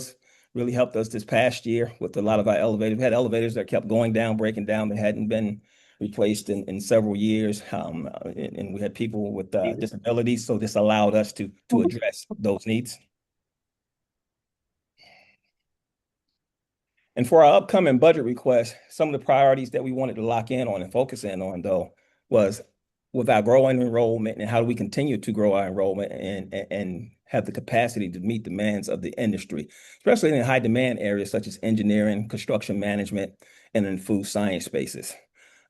really helped us this past year with a lot of our elevators. We had elevators that kept going down, breaking down, that hadn't been replaced in several years. And we had people with disabilities, so this allowed us to address those needs. And for our upcoming budget request, some of the priorities that we wanted to lock in on and focus in on, though, was with our growing enrollment and how do we continue to grow our enrollment and have the capacity to meet demands of the industry, especially in high demand areas such as engineering, construction management, and in food science spaces.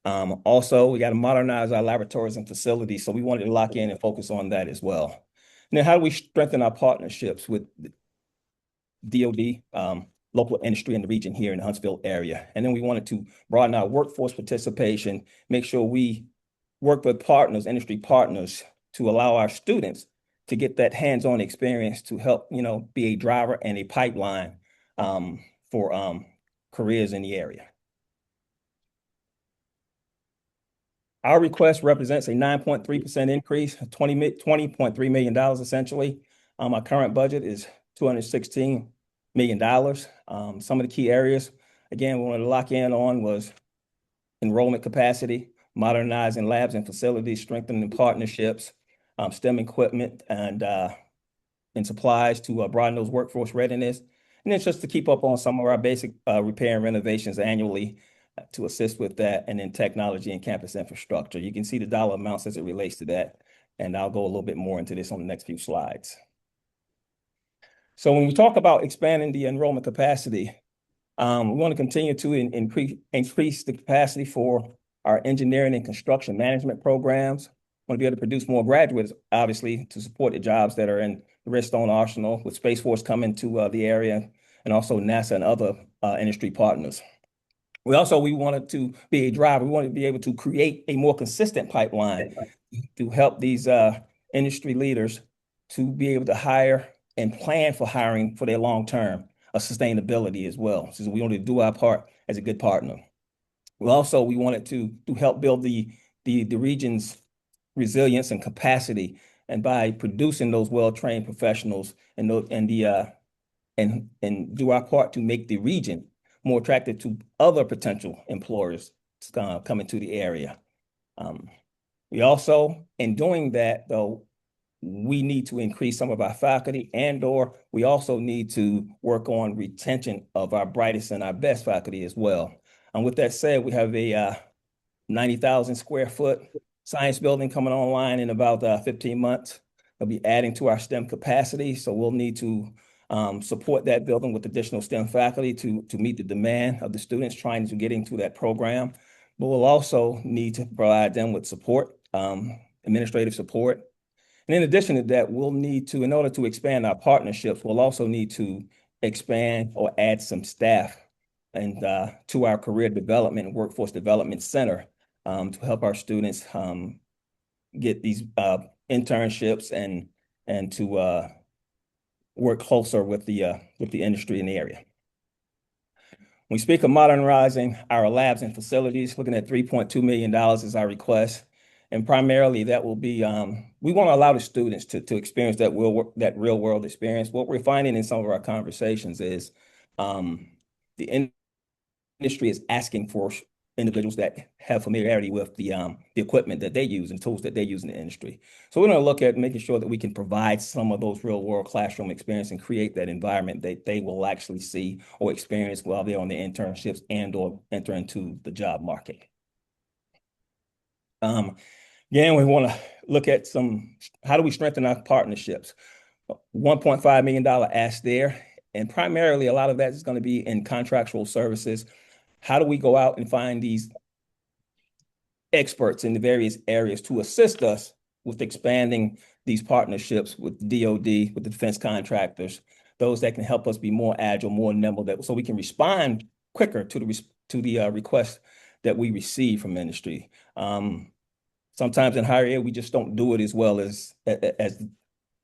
Also, we got to modernize our laboratories and facilities, so we wanted to lock in and focus on that as well. And then how do we strengthen our partnerships with DOD, local industry in the region here in the Huntsville area? And then we wanted to broaden our workforce participation, make sure we work with partners, industry partners, to allow our students to get that hands-on experience to help, be a driver and a pipeline for careers in the area. Our request represents a 9.3% increase, $20.3 million essentially. Our current budget is $216 million. Some of the key areas, again, we wanted to lock in on was enrollment capacity, modernizing labs and facilities, strengthening partnerships, STEM equipment and supplies to broaden those workforce readiness. And then just to keep up on some of our basic repair and renovations annually to assist with that, and then technology and campus infrastructure. You can see the dollar amounts as it relates to that, and I'll go a little bit more into this on the next few slides. So when we talk about expanding the enrollment capacity, we want to continue to increase the capacity for our engineering and construction management programs. We want to be able to produce more graduates, obviously, to support the jobs that are in the Redstone Arsenal, with Space Force coming to the area, and also NASA and other industry partners. We wanted to be a driver. We wanted to be able to create a more consistent pipeline to help these industry leaders to be able to hire and plan for hiring for their long-term sustainability as well. So we wanted to do our part as a good partner. We wanted to help build the region's resilience and capacity, and by producing those well-trained professionals and do our part to make the region more attractive to other potential employers coming to the area. We also, in doing that though, we need to increase some of our faculty, and/or we also need to work on retention of our brightest and our best faculty as well. And with that said, we have a 90,000 square foot science building coming online in about 15 months. We'll be adding to our STEM capacity, so we'll need to support that building with additional STEM faculty to meet the demand of the students trying to get into that program. But we'll also need to provide them with support, administrative support. And in addition to that, we'll need to, in order to expand our partnerships, we'll also need to expand or add some staff and to our career development and workforce development center to help our students get these internships and to work closer with the industry in the area. When we speak of modernizing our labs and facilities, looking at $3.2 million is our request. And primarily that will be, we want to allow the students to experience that real world experience. What we're finding in some of our conversations is the industry is asking for individuals that have familiarity with the equipment that they use and tools that they use in the industry. So we're going to look at making sure that we can provide some of those real world classroom experience and create that environment that they will actually see or experience while they're on their internships and or enter into the job market. Again, we want to look at how do we strengthen our partnerships? $1.5 million ask there, and primarily a lot of that is going to be in contractual services. How do we go out and find these experts in the various areas to assist us with expanding these partnerships with DoD, with the defense contractors, those that can help us be more agile, more nimble, so we can respond quicker to the requests that we receive from industry. Sometimes in higher ed, we just don't do it as well as the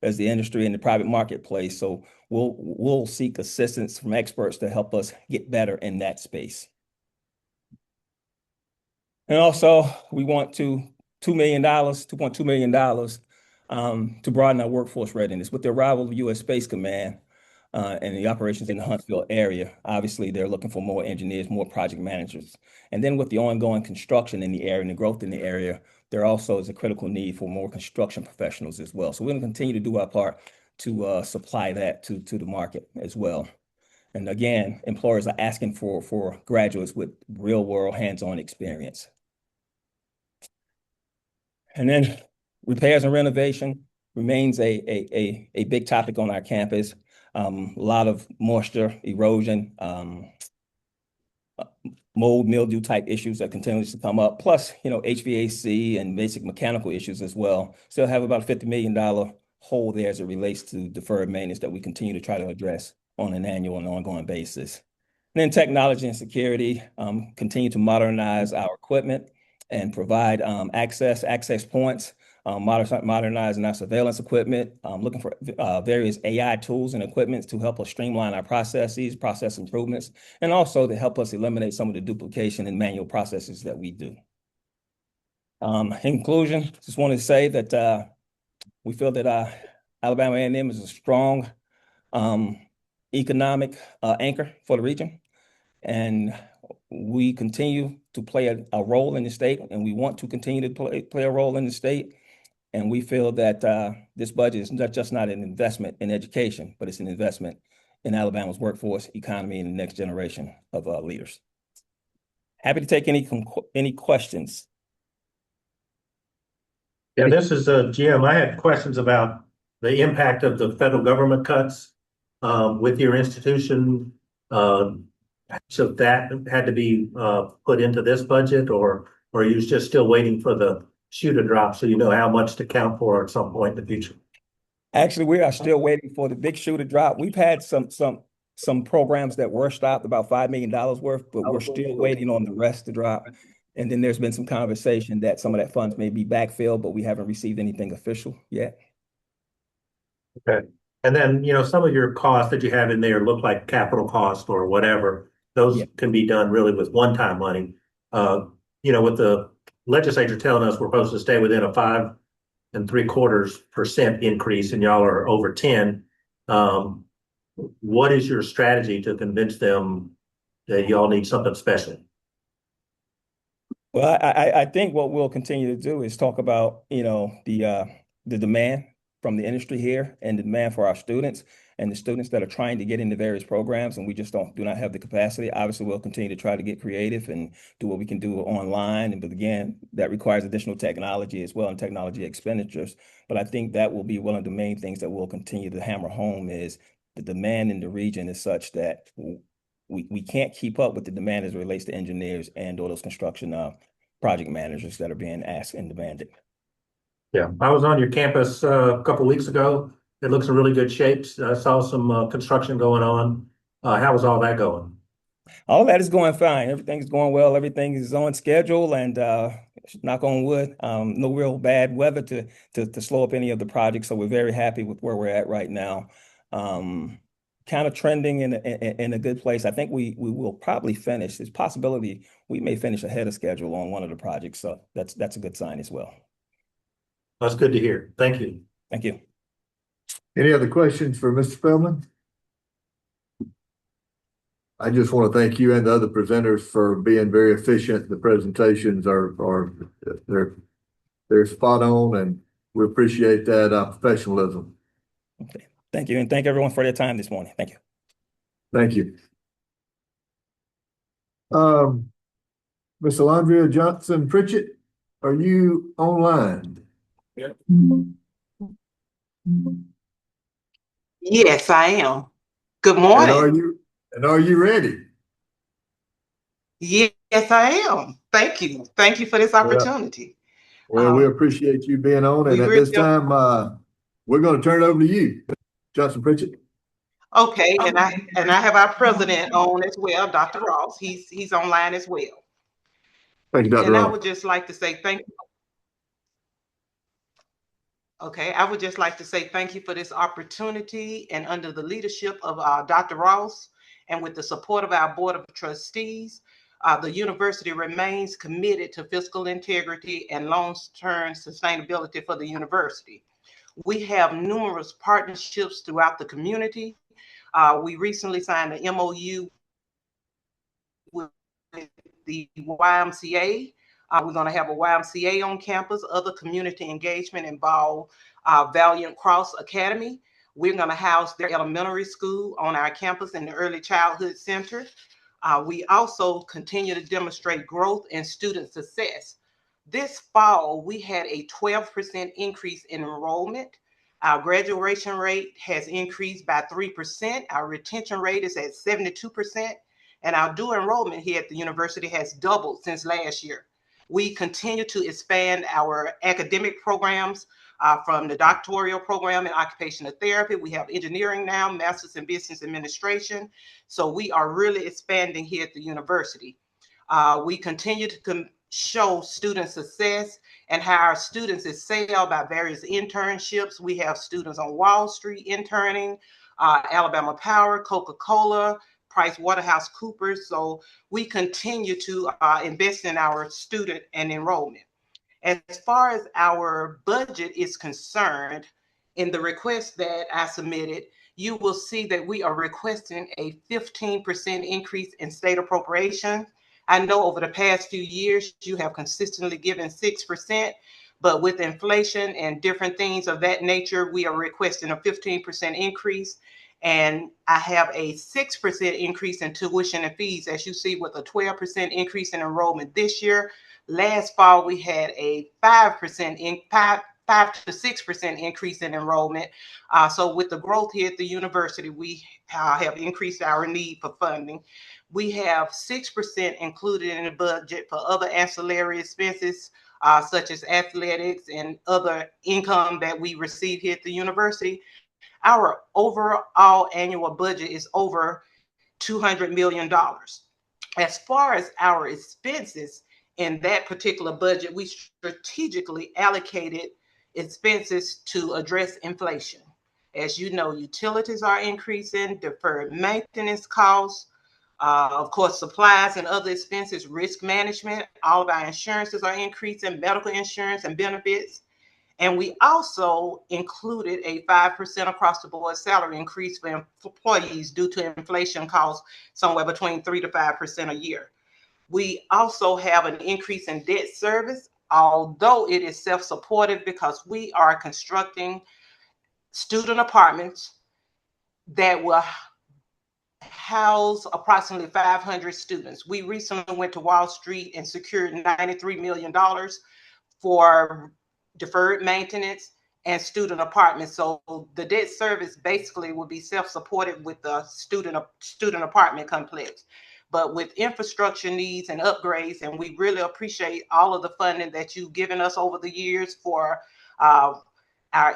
industry and the private marketplace. So we'll seek assistance from experts to help us get better in that space. And also, we want $2.2 million to broaden our workforce readiness. With the arrival of U.S. Space Command and the operations in the Huntsville area, obviously they're looking for more engineers, more project managers. And then with the ongoing construction in the area and the growth in the area, there also is a critical need for more construction professionals as well. So we're going to continue to do our part to supply that to the market as well. And again, employers are asking for graduates with real world hands-on experience. And then repairs and renovation remains a big topic on our campus. A lot of moisture, erosion, mold, mildew type issues that continues to come up, plus, HVAC and basic mechanical issues as well. Still have about a $50 million hole there as it relates to deferred maintenance that we continue to try to address on an annual and ongoing basis. And then technology and security, continue to modernize our equipment and provide access points, modernizing our surveillance equipment, looking for various AI tools and equipment to help us streamline our processes, process improvements, and also to help us eliminate some of the duplication and manual processes that we do. In conclusion, just want to say that we feel that Alabama A&M is a strong economic anchor for the region, and we continue to play a role in the state, and we want to continue to play a role in the state. And we feel that this budget is not an investment in education, but it's an investment in Alabama's workforce, economy, and the next generation of leaders. Happy to take any questions.
Yeah, this is Jim. I had questions about the impact of the federal government cuts with your institution. So that had to be put into this budget, or are you just still waiting for the shoe to drop so you know how much to count for at some point in the future?
Actually, we are still waiting for the big shoe to drop. We've had some programs that were stopped, about $5 million worth, but we're still waiting on the rest to drop. And then there's been some conversation that some of that funds may be backfilled, but we haven't received anything official yet.
Okay. And then, some of your costs that you have in there look like capital cost or whatever. Those can be done really with one-time money. With the legislature telling us we're supposed to stay within a 5 3/4% increase, and y'all are over 10. What is your strategy to convince them that y'all need something special?
Well, I think what we'll continue to do is talk about, the demand from the industry here and the demand for our students and the students that are trying to get into various programs, and we just do not have the capacity. Obviously, we'll continue to try to get creative and do what we can do online. But again, that requires additional technology as well and technology expenditures. But I think that will be one of the main things that we'll continue to hammer home is the demand in the region is such that we can't keep up with the demand as it relates to engineers and or those construction project managers that are being asked and demanded.
Yeah, I was on your campus a couple weeks ago. It looks in really good shape. I saw some construction going on. How was all that going?
All that is going fine. Everything's going well. Everything is on schedule, and knock on wood, no real bad weather to slow up any of the projects. So we're very happy with where we're at right now. Kind of trending in a good place. I think we will probably finish. There's a possibility we may finish ahead of schedule on one of the projects. So that's a good sign as well.
That's good to hear. Thank you.
Thank you.
Any other questions for Mr. Spellman? I just want to thank you and the other presenters for being very efficient. The presentations they're spot on, and we appreciate that professionalism.
Okay. Thank you, and thank everyone for their time this morning. Thank you.
Thank you. Miss Alondria Johnson Pritchett, are you online?
Yes, I am. Good morning.
Are you ready?
Yes, I am. Thank you. Thank you for this opportunity.
Well, we appreciate you being on, and at this time, we're going to turn it over to you, Johnson Pritchett.
Okay, and I have our president on as well, Dr. Ross. He's online as well.
Thank you, Dr.
And
Ross.
I would just like to say thank you. Okay, I would just like to say thank you for this opportunity, and under the leadership of Dr. Ross and with the support of our Board of Trustees, the university remains committed to fiscal integrity and long-term sustainability for the university. We have numerous partnerships throughout the community. We recently signed an MOU with the YMCA. We're going to have a YMCA on campus. Other community engagement involve Valiant Cross Academy. We're going to house their elementary school on our campus in the Early Childhood Center. We also continue to demonstrate growth and student success. This fall, we had a 12% increase in enrollment. Our graduation rate has increased by 3%. Our retention rate is at 72%. And our due enrollment here at the university has doubled since last year. We continue to expand our academic programs from the doctoral program in occupational therapy. We have engineering now, master's in business administration. So we are really expanding here at the university. We continue to show student success and how our students excel by various internships. We have students on Wall Street interning, Alabama Power, Coca-Cola, PricewaterhouseCoopers. So we continue to invest in our student and enrollment. As far as our budget is concerned, in the request that I submitted, you will see that we are requesting a 15% increase in state appropriation. I know over the past few years, you have consistently given 6%, but with inflation and different things of that nature, we are requesting a 15% increase. And I have a 6% increase in tuition and fees, as you see, with a 12% increase in enrollment this year. Last fall, we had a 5 to 6% increase in enrollment. So with the growth here at the university, we have increased our need for funding. We have 6% included in the budget for other ancillary expenses, such as athletics and other income that we receive here at the university. Our overall annual budget is over $200 million. As far as our expenses in that particular budget, we strategically allocated expenses to address inflation. As you know, utilities are increasing, deferred maintenance costs, of course, supplies and other expenses, risk management, all of our insurances are increasing, medical insurance and benefits. And we also included a 5% across the board salary increase for employees due to inflation costs somewhere between 3 to 5% a year. We also have an increase in debt service, although it is self-supportive because we are constructing student apartments that will house approximately 500 students. We recently went to Wall Street and secured $93 million for deferred maintenance and student apartments. So the debt service basically will be self-supported with the student apartment complex. But with infrastructure needs and upgrades, and we really appreciate all of the funding that you've given us over the years for our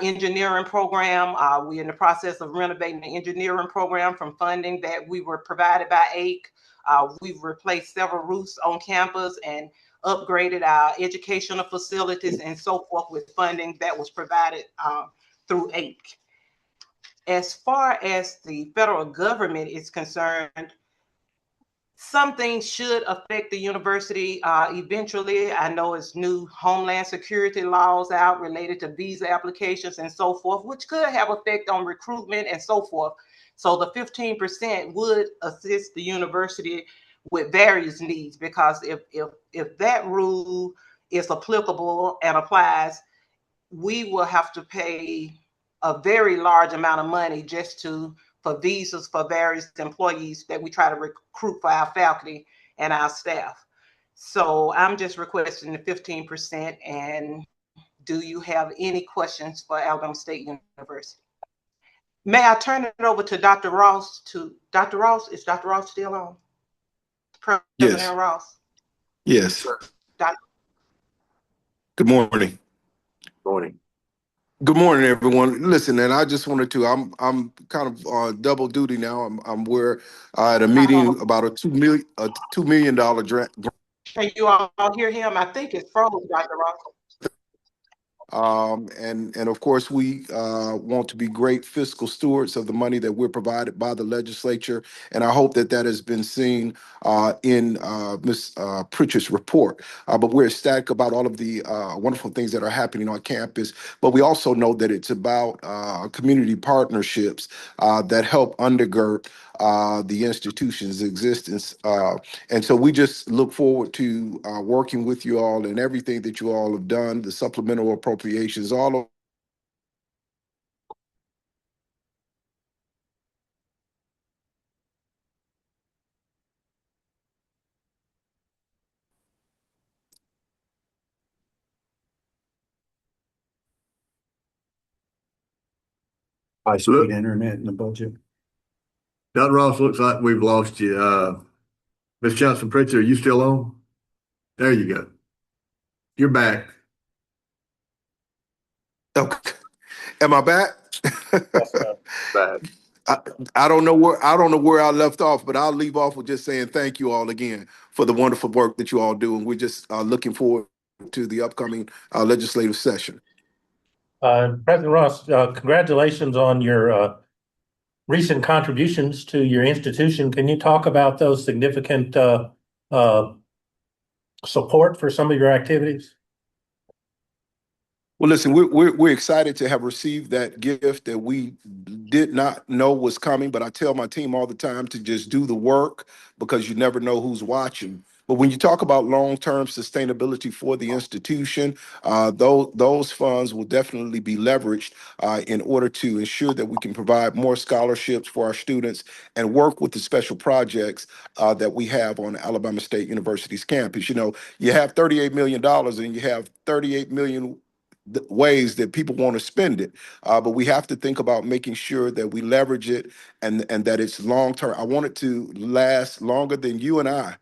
engineering program. We're in the process of renovating the engineering program from funding that we were provided by AIC. We've replaced several roofs on campus and upgraded our educational facilities and so forth with funding that was provided through AIC. As far as the federal government is concerned, some things should affect the university eventually. I know it's new Homeland Security laws out related to visa applications and so forth, which could have effect on recruitment and so forth. So the 15% would assist the university with various needs, because if that rule is applicable and applies, we will have to pay a very large amount of money just for visas for various employees that we try to recruit for our faculty and our staff. So I'm just requesting the 15%. And do you have any questions for Alabama State University? May I turn it over to Dr. Ross? Dr. Ross, is Dr. Ross still on? President Ross?
Yes.
Dr.
Good morning.
Morning.
Good morning, everyone. Listen, and I just wanted to, I'm kind of on double duty now. I'm where at a meeting about a $2 million grant.
Can you all hear him? I think it's froze, Dr. Ross.
And of course, we want to be great fiscal stewards of the money that we're provided by the legislature. And I hope that has been seen in Ms. Pritchard's report. But we're ecstatic about all of the wonderful things that are happening on campus. But we also know that it's about community partnerships that help undergird the institution's existence. And so we just look forward to working with you all and everything that you all have done, the supplemental appropriations, all of
high-speed internet in the budget.
Dr. Ross, looks like we've lost you. Ms. Johnson Pritchard, are you still on? There you go. You're back.
okay. Am I back?
Back.
I don't know where I left off, but I'll leave off with just saying thank you all again for the wonderful work that you all do. And we're just looking forward to the upcoming legislative session.
President Ross, congratulations on your recent contributions to your institution. Can you talk about those significant support for some of your activities?
Well, listen, we're excited to have received that gift that we did not know was coming, but I tell my team all the time to just do the work because you never know who's watching. But when you talk about long-term sustainability for the institution, those funds will definitely be leveraged in order to ensure that we can provide more scholarships for our students and work with the special projects that we have on Alabama State University's campus. You know, you have $38 million and you have 38 million ways that people want to spend it. But we have to think about making sure that we leverage it and that it's long term. I want it to last longer than you and I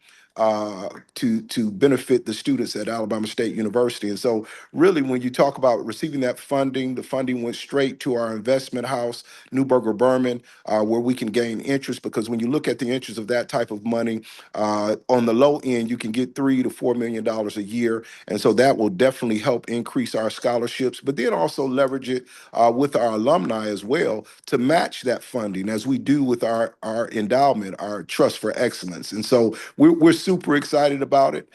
to benefit the students at Alabama State University. And so really when you talk about receiving that funding, the funding went straight to our investment house, Newberger Berman, where we can gain interest, because when you look at the interest of that type of money, on the low end, you can get $3 to $4 million a year. And so that will definitely help increase our scholarships, but then also leverage it with our alumni as well to match that funding as we do with our endowment, our trust for excellence. And so we're super excited about it.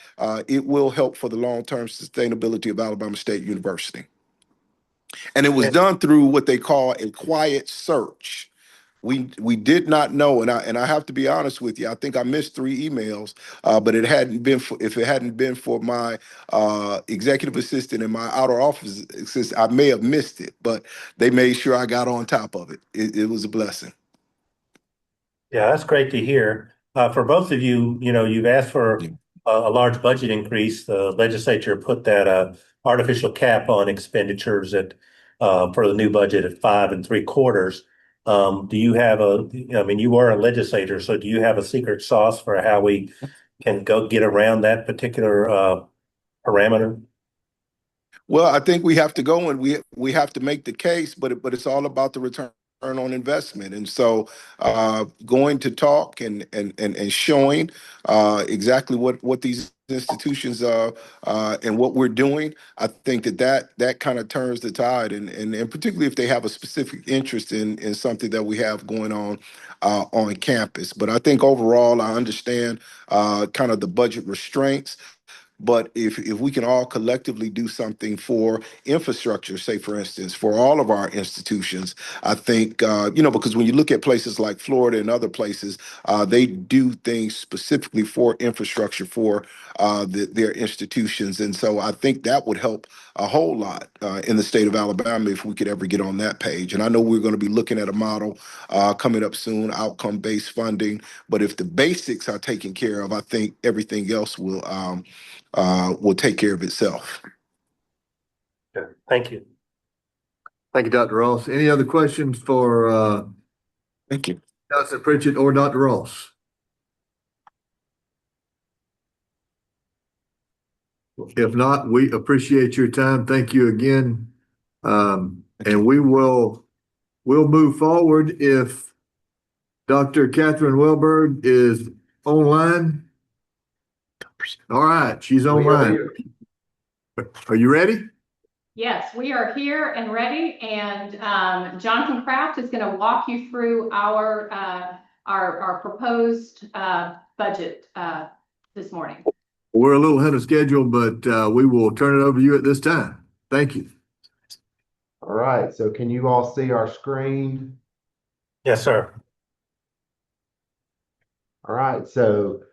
It will help for the long-term sustainability of Alabama State University. And it was done through what they call a quiet search. We did not know, and I have to be honest with you. I think I missed 3 emails, but it hadn't been for, if it hadn't been for my executive assistant and my outer office assistant, I may have missed it. But they made sure I got on top of it. It was a blessing.
Yeah, that's great to hear. For both of you, you know, you've asked for a large budget increase. The legislature put that artificial cap on expenditures at for the new budget at 5 3/4. Do you have I mean, you are a legislator, so do you have a secret sauce for how we can go get around that particular parameter?
Well, I think we have to go and we have to make the case, but it's all about the return on investment. And so going to talk and showing exactly what these institutions are and what we're doing, I think that kind of turns the tide, and particularly if they have a specific interest in something that we have going on campus. But I think overall, I understand kind of the budget restraints. But if we can all collectively do something for infrastructure, say for instance, for all of our institutions, I think because when you look at places like Florida and other places, they do things specifically for infrastructure for their institutions, and so I think that would help a whole lot in the state of Alabama if we could ever get on that page. And I know we're going to be looking at a model coming up soon, outcome-based funding. But if the basics are taken care of, I think everything else will take care of itself.
Okay. Thank you.
Thank you, Dr. Ross. Any other questions for
Thank you,
Dr. Pritchett or Dr. Ross? If not, we appreciate your time. Thank you again. And we'll move forward if Dr. Catherine Welberg is online. All right, she's online. Are you ready?
Yes, we are here and ready, and Jonathan Kraft is going to walk you through our proposed budget this morning.
We're a little ahead of schedule, but we will turn it over to you at this time. Thank you.
All right, so can you all see our screen?
Yes, sir.
All right, so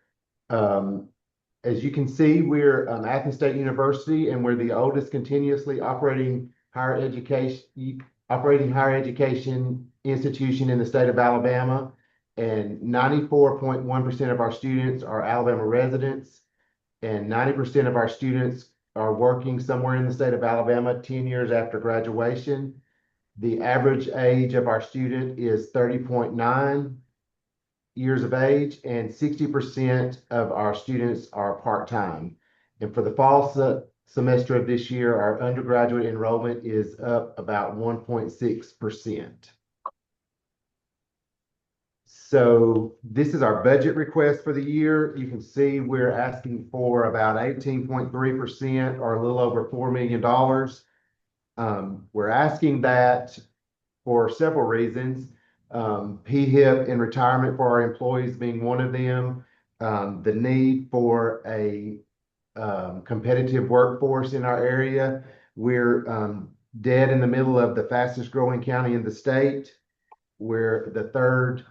as you can see, we're Athens State University, and we're the oldest continuously operating higher education institution in the state of Alabama, and 94.1% of our students are Alabama residents, and 90% of our students are working somewhere in the state of Alabama 10 years after graduation. The average age of our student is 30.9 years of age, and 60% of our students are part-time. And for the fall semester of this year, our undergraduate enrollment is up about 1.6%. So this is our budget request for the year. You can see we're asking for about 18.3%, or a little over $4 million. We're asking that for several reasons. PHIP and retirement for our employees being one of them, the need for a competitive workforce in our area. We're dead in the middle of the fastest growing county in the state. We're the third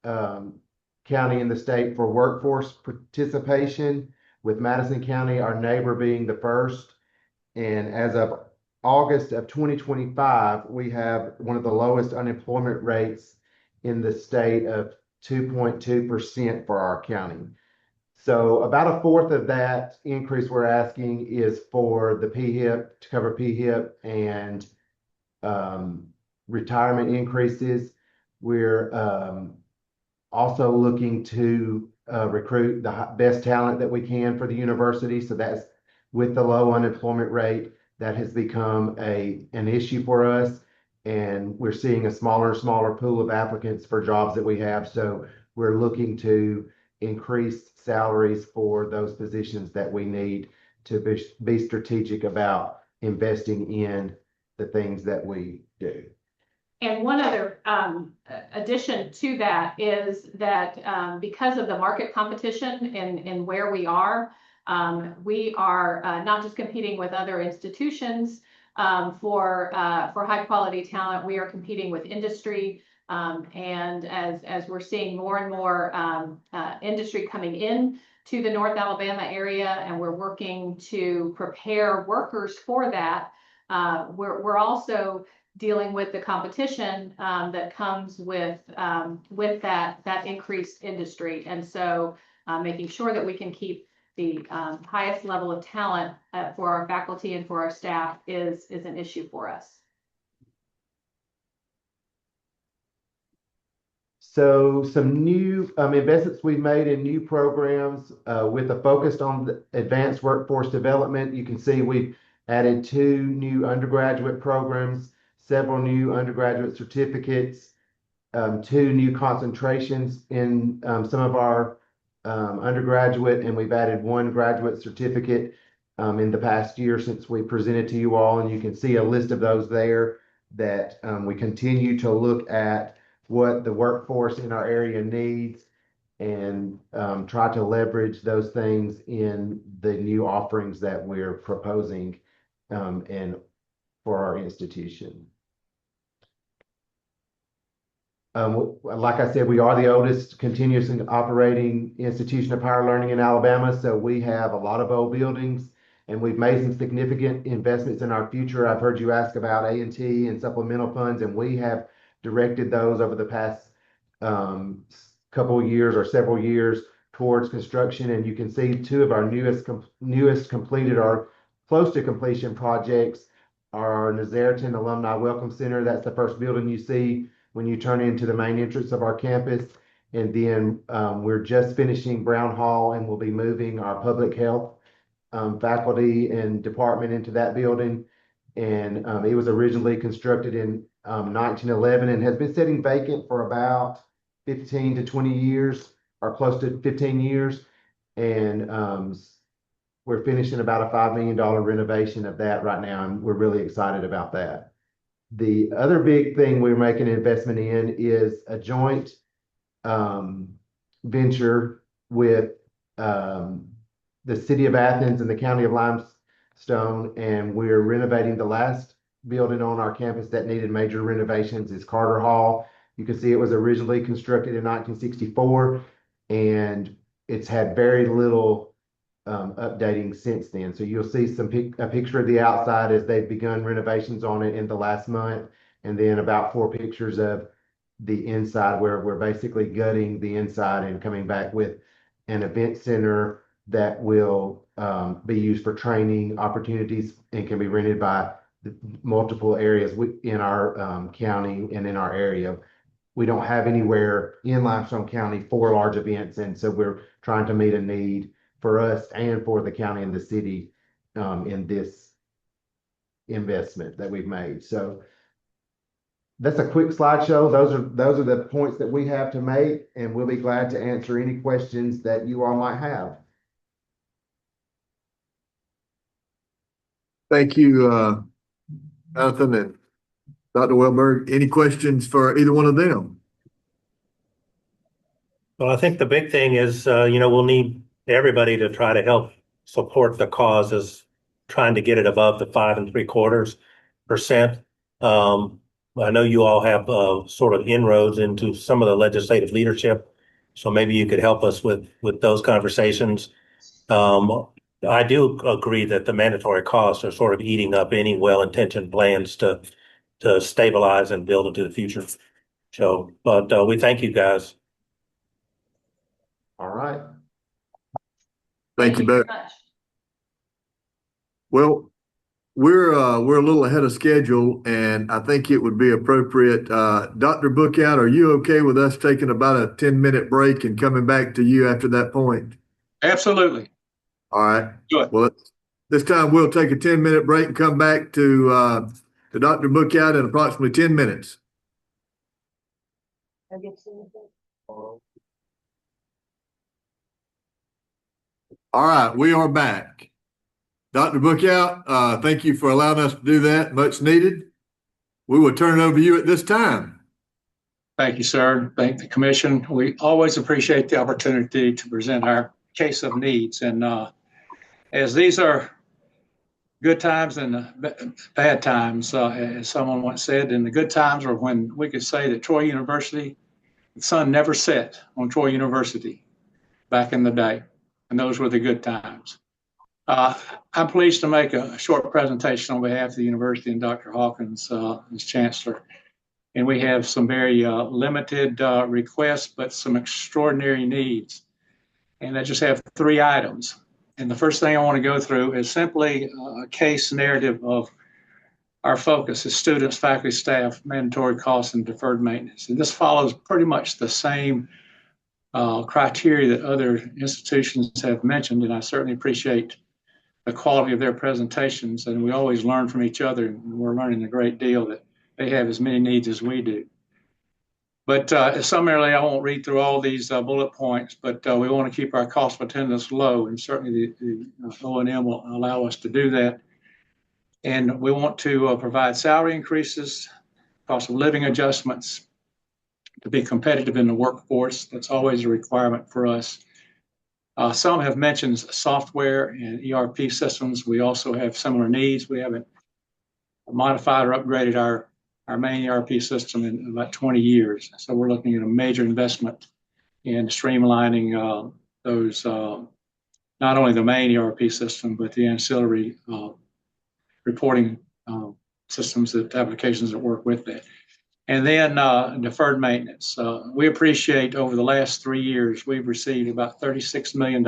county in the state for workforce participation, with Madison County, our neighbor, being the first. And as of August of 2025, we have one of the lowest unemployment rates in the state of 2.2% for our county. So about a fourth of that increase we're asking is for the PHIP, to cover PHIP and retirement increases. We're also looking to recruit the best talent that we can for the university. So that's with the low unemployment rate, that has become an issue for us. And we're seeing a smaller and smaller pool of applicants for jobs that we have. So we're looking to increase salaries for those positions that we need to be strategic about investing in the things that we do.
And one other addition to that is that because of the market competition and where we are not just competing with other institutions for high quality talent. We are competing with industry, and as we're seeing more and more industry coming in to the North Alabama area, and we're working to prepare workers for that. We're also dealing with the competition that comes with that increased industry, and so making sure that we can keep the highest level of talent for our faculty and for our staff is an issue for us.
So some new investments we've made in new programs with a focus on the advanced workforce development. You can see we've added 2 new undergraduate programs, several new undergraduate certificates, 2 new concentrations in some of our undergraduate, and we've added 1 graduate certificate in the past year since we presented to you all. And you can see a list of those there that we continue to look at what the workforce in our area needs and try to leverage those things in the new offerings that we're proposing and for our institution. Like I said, we are the oldest continuous operating institution of higher learning in Alabama. So we have a lot of old buildings, and we've made some significant investments in our future. I've heard you ask about A&T and supplemental funds, and we have directed those over the past couple of years or several years towards construction. And you can see 2 of our newest completed or close to completion projects are Nazaritan Alumni Welcome Center. That's the first building you see when you turn into the main entrance of our campus. And then we're just finishing Brown Hall, and we'll be moving our public health faculty and department into that building. And it was originally constructed in 1911 and has been sitting vacant for about 15 to 20 years, or close to 15 years. And we're finishing about a $5 million renovation of that right now, and we're really excited about that. The other big thing we're making an investment in is a joint venture with the City of Athens and the County of Limestone, and we're renovating the last building on our campus that needed major renovations is Carter Hall. You can see it was originally constructed in 1964, and it's had very little updating since then. So you'll see a picture of the outside as they've begun renovations on it in the last month, and then about 4 pictures of the inside, where we're basically gutting the inside and coming back with an event center that will be used for training opportunities and can be rented by multiple areas in our county and in our area. We don't have anywhere in Limestone County for large events, and so we're trying to meet a need for us and for the county and the city in this investment that we've made. So that's a quick slideshow. Those are the points that we have to make, and we'll be glad to answer any questions that you all might have.
Thank you, Jonathan and Dr. Welberg. Any questions for either one of them?
Well, I think the big thing is, we'll need everybody to try to help support the cause trying to get it above the 5.75%. I know you all have sort of inroads into some of the legislative leadership, so maybe you could help us with those conversations. I do agree that the mandatory costs are sort of eating up any well-intentioned plans to stabilize and build into the future. So, but we thank you guys.
All right.
Thank you
very
both.
much.
Well, we're a little ahead of schedule, and I think it would be appropriate. Dr. Bookout, are you okay with us taking about a 10-minute break and coming back to you after that point?
Absolutely.
All right.
Good.
Well, this time we'll take a 10-minute break and come back to Dr. Bookout in approximately 10 minutes. All right, we are back. Dr. Bookout, thank you for allowing us to do that. Much needed. We will turn it over to you at this time.
Thank you, sir. Thank the commission. We always appreciate the opportunity to present our case of needs. And as these are good times and bad times, as someone once said, and the good times are when we could say that Troy University, the sun never set on Troy University back in the day. And those were the good times. I'm pleased to make a short presentation on behalf of the university and Dr. Hawkins as chancellor. And we have some very limited requests, but some extraordinary needs. And I just have 3 items. And the first thing I want to go through is simply a case narrative of our focus as students, faculty, staff, mandatory costs, and deferred maintenance. And this follows pretty much the same criteria that other institutions have mentioned. And I certainly appreciate the quality of their presentations. And we always learn from each other. And we're learning a great deal that they have as many needs as we do. But summarily, I won't read through all these bullet points, but we want to keep our cost of attendance low, and certainly the O&M will allow us to do that. And we want to provide salary increases, cost of living adjustments, to be competitive in the workforce. That's always a requirement for us. Some have mentioned software and ERP systems. We also have similar needs. We haven't modified or upgraded our main ERP system in about 20 years. So we're looking at a major investment in streamlining those, not only the main ERP system, but the ancillary reporting systems, applications that work with that. And then deferred maintenance. We appreciate over the last 3 years, we've received about $36 million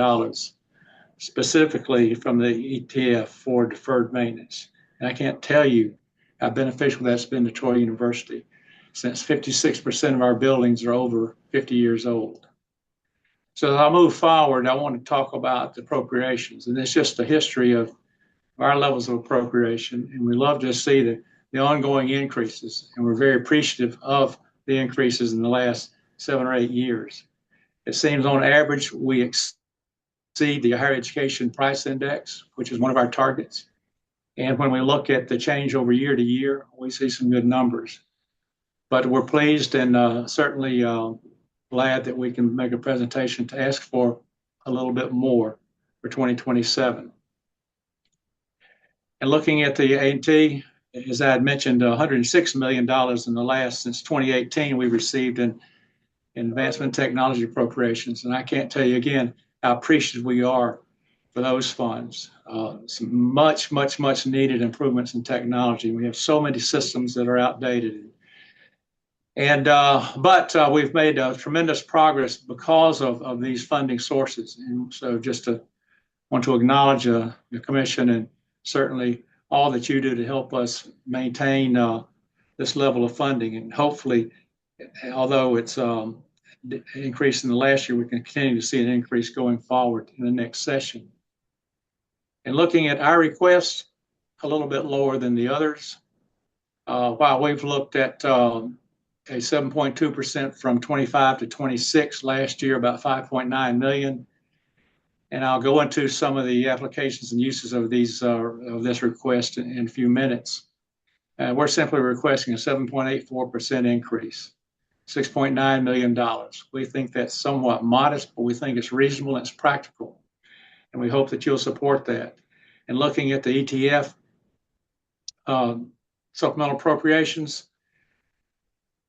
specifically from the ETF for deferred maintenance. And I can't tell you how beneficial that's been to Troy University, since 56% of our buildings are over 50 years old. So as I move forward, I want to talk about the appropriations. And it's just a history of our levels of appropriation. And we love to see the ongoing increases. And we're very appreciative of the increases in the last 7 or 8 years. It seems on average, we exceed the higher education price index, which is one of our targets. And when we look at the change over year to year, we see some good numbers. But we're pleased and certainly glad that we can make a presentation to ask for a little bit more for 2027. And looking at the A&T, as I had mentioned, $106 million in the last, since 2018, we received in advancement technology appropriations. And I can't tell you again how appreciative we are for those funds. Some much needed improvements in technology. We have so many systems that are outdated. And but we've made tremendous progress because of these funding sources. And so just want to acknowledge the commission and certainly all that you do to help us maintain this level of funding. And hopefully, although it's increased in the last year, we can continue to see an increase going forward in the next session. And looking at our requests, a little bit lower than the others. While we've looked at a 7.2% from 25 to 26 last year, about 5.9 million. And I'll go into some of the applications and uses of these of this request in a few minutes. We're simply requesting a 7.84% increase, $6.9 million. We think that's somewhat modest, but we think it's reasonable and it's practical. And we hope that you'll support that. And looking at the ETF supplemental appropriations,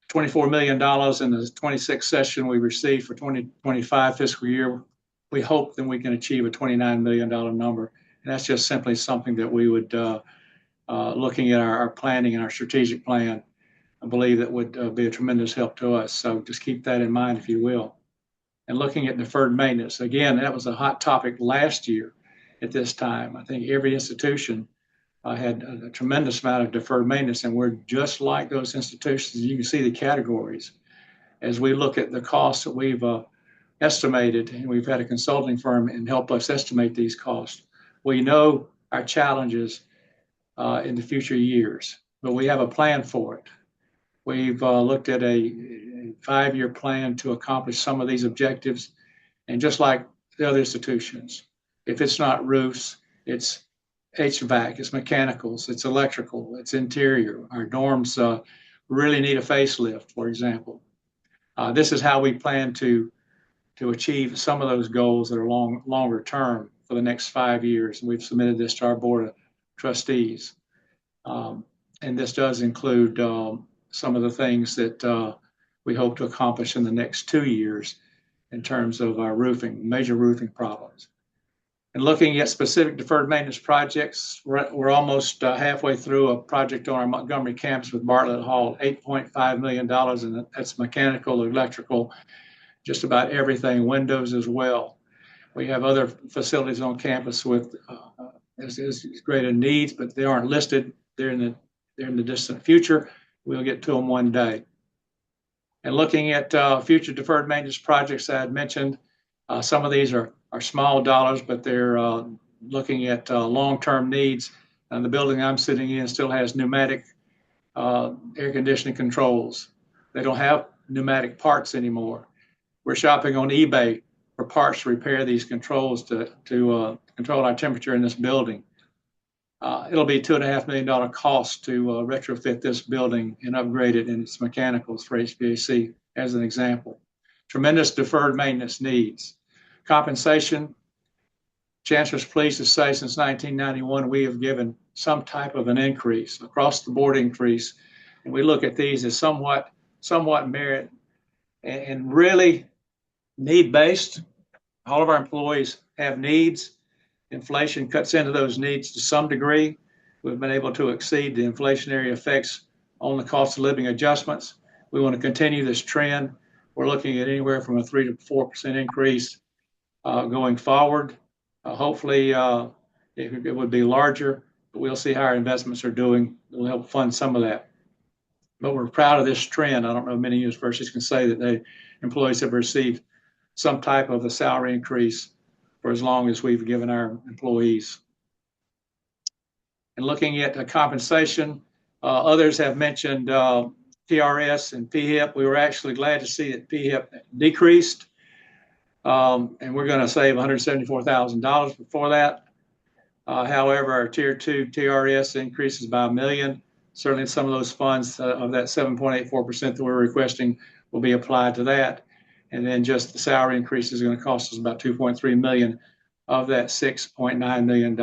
$24 million in the 26th session we received for 2025 fiscal year. We hope that we can achieve a $29 million number. And that's just simply something that we would, looking at our planning and our strategic plan, I believe that would be a tremendous help to us. So just keep that in mind, if you will. And looking at deferred maintenance, again, that was a hot topic last year at this time. I think every institution had a tremendous amount of deferred maintenance, and we're just like those institutions. You can see the categories as we look at the costs that we've estimated, and we've had a consulting firm and help us estimate these costs. We know our challenges in the future years, but we have a plan for it. We've looked at a 5-year plan to accomplish some of these objectives, and just like the other institutions, if it's not roofs, it's HVAC, it's mechanicals, it's electrical, it's interior. Our dorms really need a facelift, for example. This is how we plan to achieve some of those goals that are longer term for the next 5 years. And we've submitted this to our Board of Trustees. And this does include some of the things that we hope to accomplish in the next 2 years in terms of our major roofing problems. And looking at specific deferred maintenance projects, we're almost halfway through a project on our Montgomery campus with Bartlett Hall, $8.5 million, and that's mechanical, electrical, just about everything, windows as well. We have other facilities on campus with greater needs, but they aren't listed. They're in the distant future. We'll get to them one day. And looking at future deferred maintenance projects I had mentioned, some of these are small dollars, but they're looking at long-term needs. And the building I'm sitting in still has pneumatic air conditioning controls. They don't have pneumatic parts anymore. We're shopping on eBay for parts to repair these controls to control our temperature in this building. It'll be $2.5 million cost to retrofit this building and upgrade it in its mechanicals for HVAC, as an example. Tremendous deferred maintenance needs. Compensation, Chancellor's pleased to say since 1991, we have given some type of an increase, across the board increase. And we look at these as somewhat merit and really need-based. All of our employees have needs. Inflation cuts into those needs to some degree. We've been able to exceed the inflationary effects on the cost of living adjustments. We want to continue this trend. We're looking at anywhere from a 3 to 4% increase going forward. Hopefully, it would be larger, but we'll see how our investments are doing. It'll help fund some of that. But we're proud of this trend. I don't know if many universities can say that employees have received some type of a salary increase for as long as we've given our employees. And looking at the compensation, others have mentioned TRS and PHIP. We were actually glad to see that PHIP decreased. And we're going to save $174,000 before that. However, our Tier 2 TRS increases by $1 million. Certainly some of those funds of that 7.84% that we're requesting will be applied to that. And then just the salary increase is going to cost us about $2.3 million of that $6.9 million.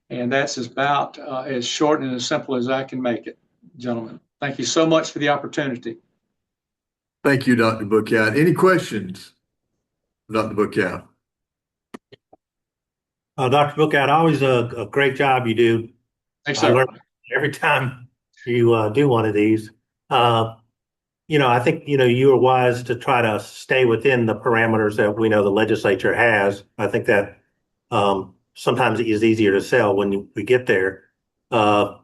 And that's about as short and as simple as I can make it, gentlemen. Thank you so much for the opportunity.
Thank you, Dr. Bookout. Any questions, Dr. Bookout?
Dr. Bookout, always a great job you do.
Thanks, sir.
I learn every time you do one of these. I think, you were wise to try to stay within the parameters that we know the legislature has. I think that sometimes it is easier to sell when we get there. I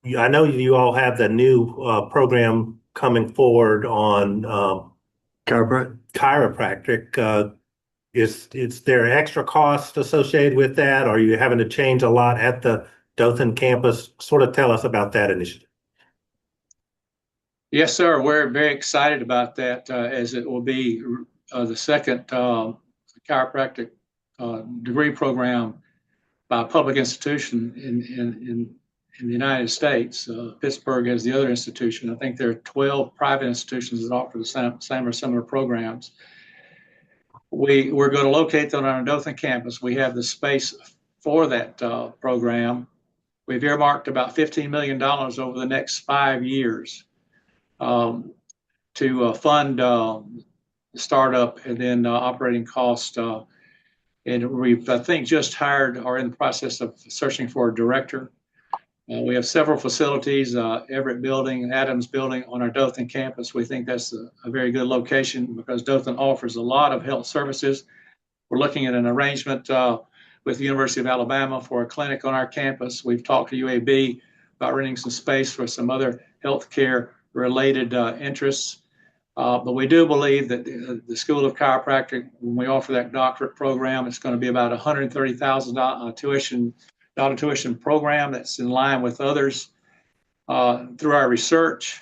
know you all have the new program coming forward on chiropractic. Is there extra cost associated with that? Are you having to change a lot at the Dothan campus? Sort of tell us about that initiative.
Yes, sir. We're very excited about that, as it will be the second chiropractic degree program by a public institution in the United States. Pittsburgh has the other institution. I think there are 12 private institutions that offer the same or similar programs. We're going to locate them on our Dothan campus. We have the space for that program. We've earmarked about $15 million over the next 5 years to fund startup and then operating cost. And we've, I think, just hired or in the process of searching for a director. We have several facilities, Everett Building, Adams Building on our Dothan campus. We think that's a very good location because Dothan offers a lot of health services. We're looking at an arrangement with the University of Alabama for a clinic on our campus. We've talked to UAB about renting some space for some other healthcare related interests. But we do believe that the School of Chiropractic, when we offer that doctorate program, it's going to be about $130,000 tuition program that's in line with others through our research.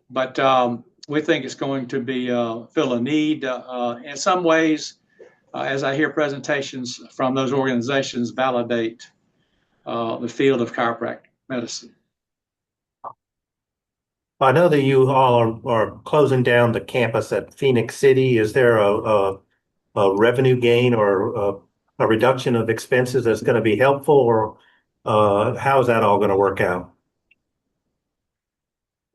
But we think it's going to be fill a need. In some ways, as I hear presentations from those organizations, validate the field of chiropractic medicine.
I know that you all are closing down the campus at Phoenix City. Is there a revenue gain or a reduction of expenses that's going to be helpful, or how is that all going to work out?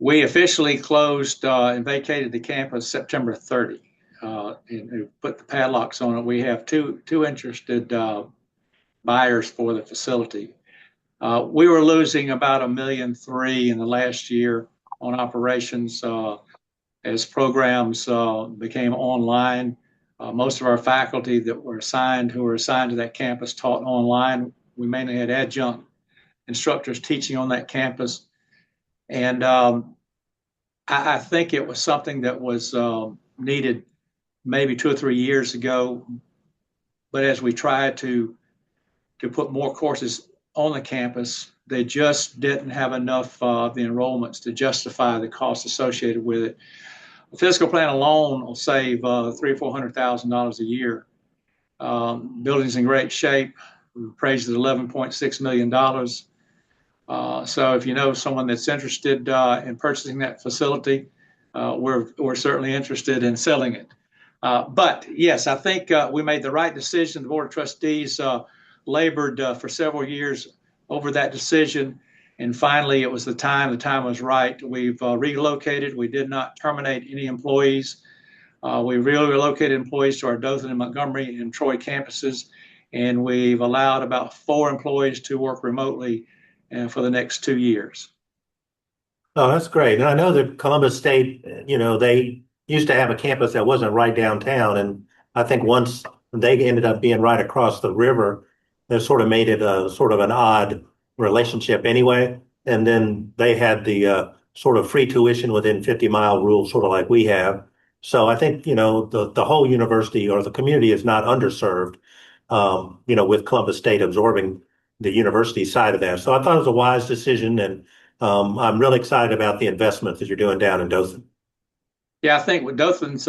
We officially closed and vacated the campus September 30 and put the padlocks on it. We have two interested buyers for the facility. We were losing about $1.3 million in the last year on operations as programs became online. Most of our faculty that were assigned, who were assigned to that campus, taught online. We mainly had adjunct instructors teaching on that campus. And I think it was something that was needed maybe 2 or 3 years ago. But as we tried to put more courses on the campus, they just didn't have enough of the enrollments to justify the cost associated with it. The physical plan alone will save $300,000 or $400,000 a year. Building's in great shape. We appraised at $11.6 million. So if you know someone that's interested in purchasing that facility, we're certainly interested in selling it. But yes, I think we made the right decision. The Board of Trustees labored for several years over that decision. And finally, it was the time was right. We've relocated. We did not terminate any employees. We relocated employees to our Dothan and Montgomery and Troy campuses. And we've allowed about 4 employees to work remotely for the next 2 years.
Oh, that's great. And I know that Columbus State, they used to have a campus that wasn't right downtown. And I think once they ended up being right across the river, they sort of made it a sort of an odd relationship anyway. And then they had the sort of free tuition within 50-mile rule, sort of like we have. So I think, the whole university or the community is not underserved, with Columbus State absorbing the university side of that. So I thought it was a wise decision, and I'm really excited about the investment that you're doing down in Dothan.
Yeah, I think Dothan's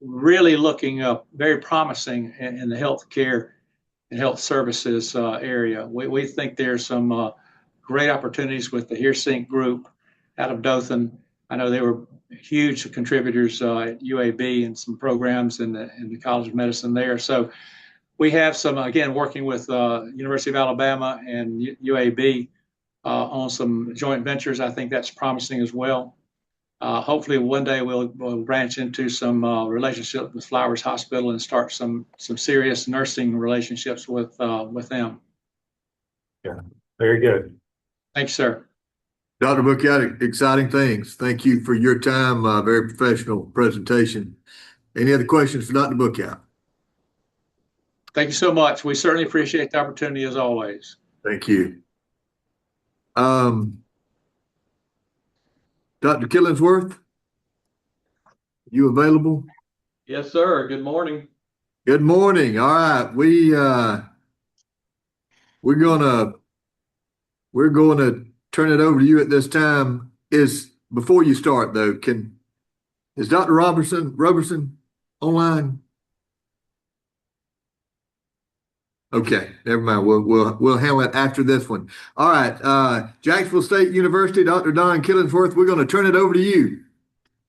really looking very promising in the healthcare and health services area. We think there's some great opportunities with the HearSync group out of Dothan. I know they were huge contributors at UAB and some programs in the College of Medicine there. So we have some, again, working with University of Alabama and UAB on some joint ventures. I think that's promising as well. Hopefully one day we'll branch into some relationship with Flowers Hospital and start some serious nursing relationships with them.
Yeah, very good.
Thanks, sir.
Dr. Bookout, exciting things. Thank you for your time. Very professional presentation. Any other questions for Dr. Bookout?
Thank you so much. We certainly appreciate the opportunity as always.
Thank you. Dr. Killingsworth, you available?
Yes, sir. Good morning.
Good morning. All right. We're gonna turn it over to you at this time. Before you start though, is Dr. Robertson online? Okay, never mind. We'll handle it after this one. All right, Jacksonville State University, Dr. Don Killingsworth, we're going to turn it over to you.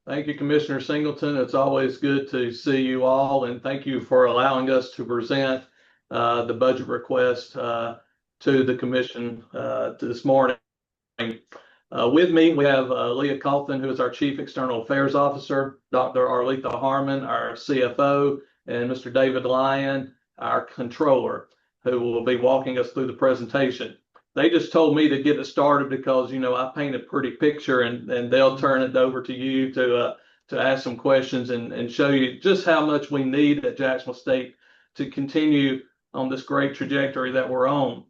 Thank you, Commissioner Singleton. It's always good to see you all, and thank you for allowing us to present the budget request to the commission this morning. With me, we have Leah Kaufman, who is our Chief External Affairs Officer, Dr. Arletha Harmon, our CFO, and Mr. David Lyon, our Controller, who will be walking us through the presentation. They just told me to get it started because, you know, I paint a pretty picture, and they'll turn it over to you to ask some questions and show you just how much we need at Jacksonville State to continue on this great trajectory that we're on.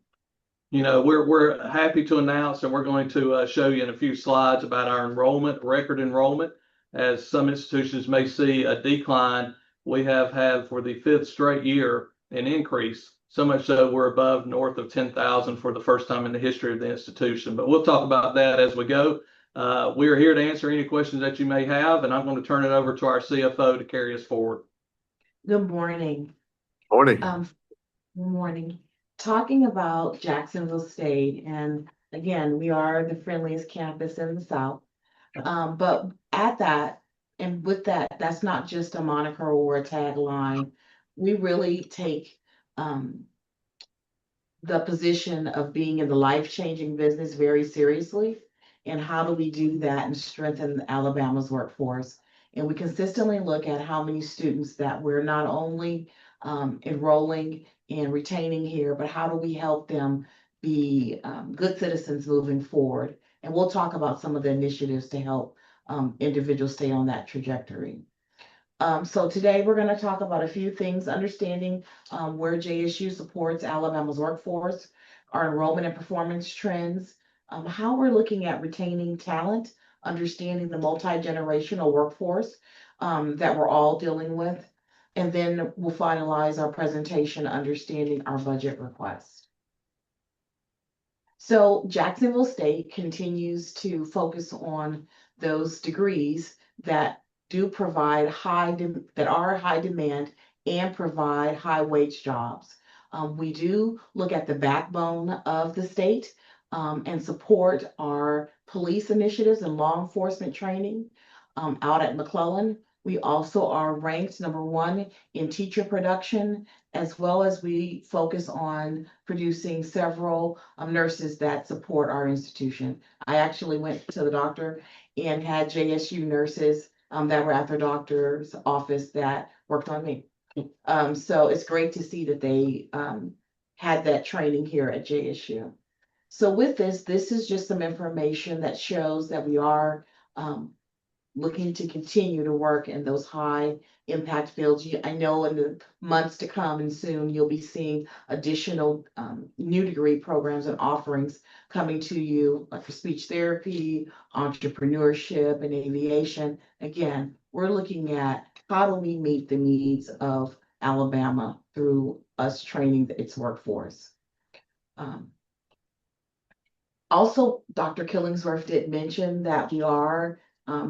You know, we're happy to announce, and we're going to show you in a few slides about our enrollment, record enrollment. As some institutions may see a decline, we have had for the 5th straight year an increase, so much so we're above north of 10,000 for the first time in the history of the institution. But we'll talk about that as we go. We are here to answer any questions that you may have, and I'm going to turn it over to our CFO to carry us forward.
Good morning.
Morning.
Good morning. Talking about Jacksonville State, and again, we are the friendliest campus in the South. But at that, and with that, that's not just a moniker or a tagline. We really take the position of being in the life-changing business very seriously. And how do we do that and strengthen Alabama's workforce? And we consistently look at how many students that we're not only enrolling and retaining here, but how do we help them be good citizens moving forward? And we'll talk about some of the initiatives to help individuals stay on that trajectory. So today we're going to talk about a few things, understanding where JSU supports Alabama's workforce, our enrollment and performance trends, how we're looking at retaining talent, understanding the multi-generational workforce that we're all dealing with, and then we'll finalize our presentation, understanding our budget request. So Jacksonville State continues to focus on those degrees that do provide that are high demand and provide high wage jobs. We do look at the backbone of the state and support our police initiatives and law enforcement training out at McClellan. We also are ranked #1 in teacher production, as well as we focus on producing several nurses that support our institution. I actually went to the doctor and had JSU nurses that were at their doctor's office that worked on me. So it's great to see that they had that training here at JSU. So with this is just some information that shows that we are looking to continue to work in those high impact fields. I know in the months to come and soon, you'll be seeing additional new degree programs and offerings coming to you, like for speech therapy, entrepreneurship, and aviation. Again, we're looking at how do we meet the needs of Alabama through us training its workforce. Also, Dr. Killingsworth did mention that we are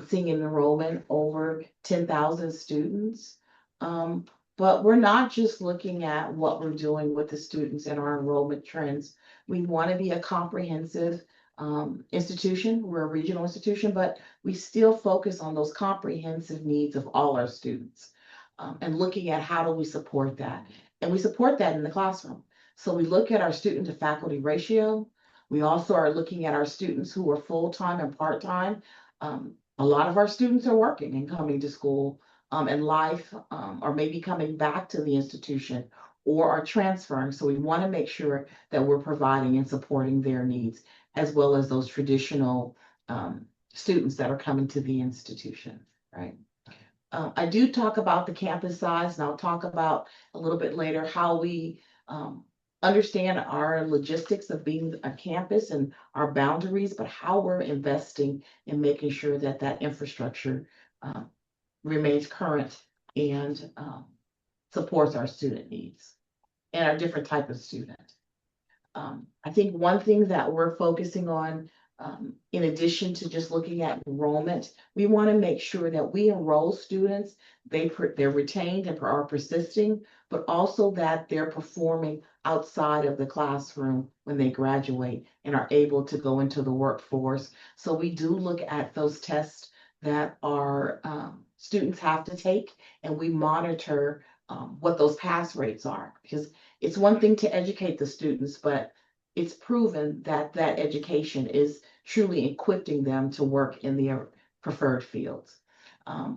seeing an enrollment over 10,000 students. But we're not just looking at what we're doing with the students and our enrollment trends. We want to be a comprehensive institution. We're a regional institution, but we still focus on those comprehensive needs of all our students and looking at how do we support that. And we support that in the classroom. So we look at our student to faculty ratio. We also are looking at our students who are full-time and part-time. A lot of our students are working and coming to school and life, or maybe coming back to the institution or are transferring. So we want to make sure that we're providing and supporting their needs, as well as those traditional students that are coming to the institution, right? I do talk about the campus size, and I'll talk about a little bit later how we understand our logistics of being a campus and our boundaries, but how we're investing in making sure that that infrastructure remains current and supports our student needs and our different type of student. I think one thing that we're focusing on, in addition to just looking at enrollment, we want to make sure that we enroll students, they're retained and are persisting, but also that they're performing outside of the classroom when they graduate and are able to go into the workforce. So we do look at those tests that our students have to take, and we monitor what those pass rates are, because it's one thing to educate the students, but it's proven that that education is truly equipping them to work in their preferred fields.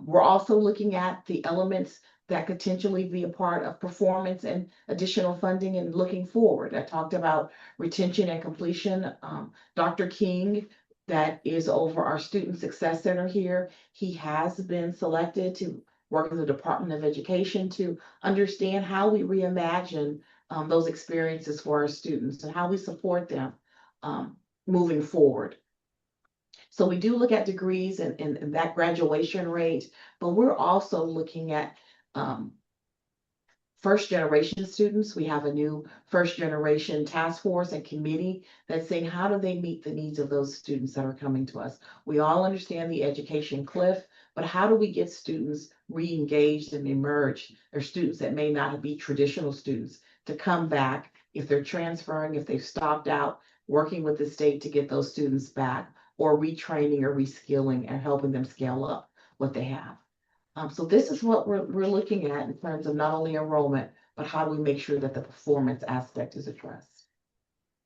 We're also looking at the elements that could potentially be a part of performance and additional funding and looking forward. I talked about retention and completion. Dr. King, that is over our Student Success Center here, he has been selected to work with the Department of Education to understand how we reimagine those experiences for our students and how we support them moving forward. So we do look at degrees and that graduation rate, but we're also looking at first generation students. We have a new first generation task force and committee that's saying, how do they meet the needs of those students that are coming to us? We all understand the education cliff, but how do we get students re-engaged and emerge? Or students that may not be traditional students to come back if they're transferring, if they've stopped out, working with the state to get those students back, or retraining or reskilling and helping them scale up what they have. So this is what we're looking at in terms of not only enrollment, but how do we make sure that the performance aspect is addressed.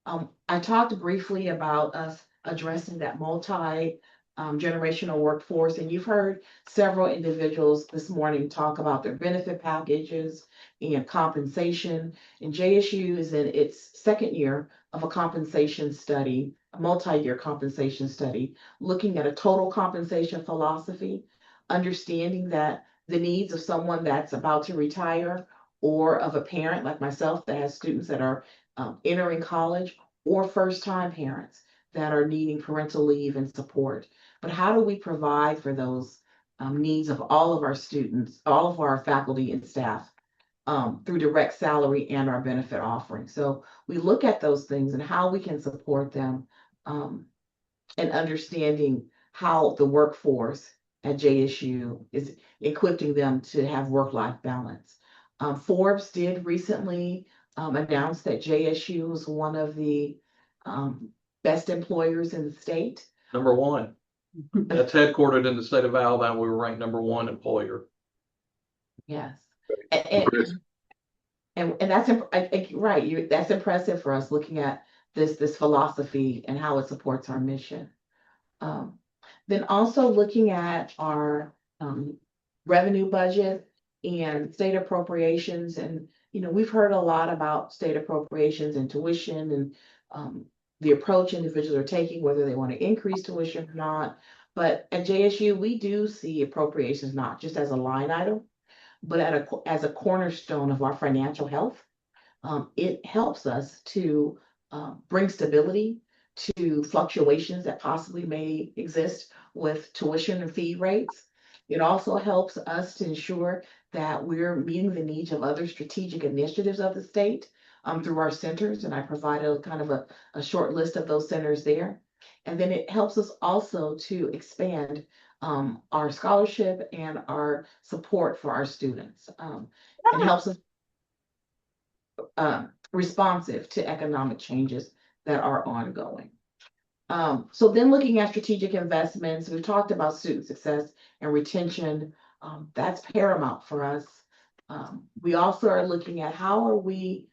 I talked briefly about us addressing that multi-generational workforce, and you've heard several individuals this morning talk about their benefit packages and compensation. And JSU is in its second year of a compensation study, a multi-year compensation study, looking at a total compensation philosophy, understanding that the needs of someone that's about to retire, or of a parent like myself that has students that are entering college, or first-time parents that are needing parental leave and support. But how do we provide for those needs of all of our students, all of our faculty and staff through direct salary and our benefit offering? So we look at those things and how we can support them, and understanding how the workforce at JSU is equipping them to have work-life balance. Forbes did recently announce that JSU was one of the best employers in the state.
Number one. That's headquartered in the state of Alabama. We were ranked number one employer.
Yes. And that's right. That's impressive for us, looking at this philosophy and how it supports our mission. Then also looking at our revenue budget and state appropriations. And, we've heard a lot about state appropriations and tuition and the approach individuals are taking, whether they want to increase tuition or not. But at JSU, we do see appropriations not just as a line item, but as a cornerstone of our financial health. It helps us to bring stability to fluctuations that possibly may exist with tuition and fee rates. It also helps us to ensure that we're meeting the needs of other strategic initiatives of the state through our centers. And I provided a kind of a short list of those centers there. And then it helps us also to expand our scholarship and our support for our students. It helps us responsive to economic changes that are ongoing. So then looking at strategic investments, we've talked about student success and retention. That's paramount for us. We also are looking at how are we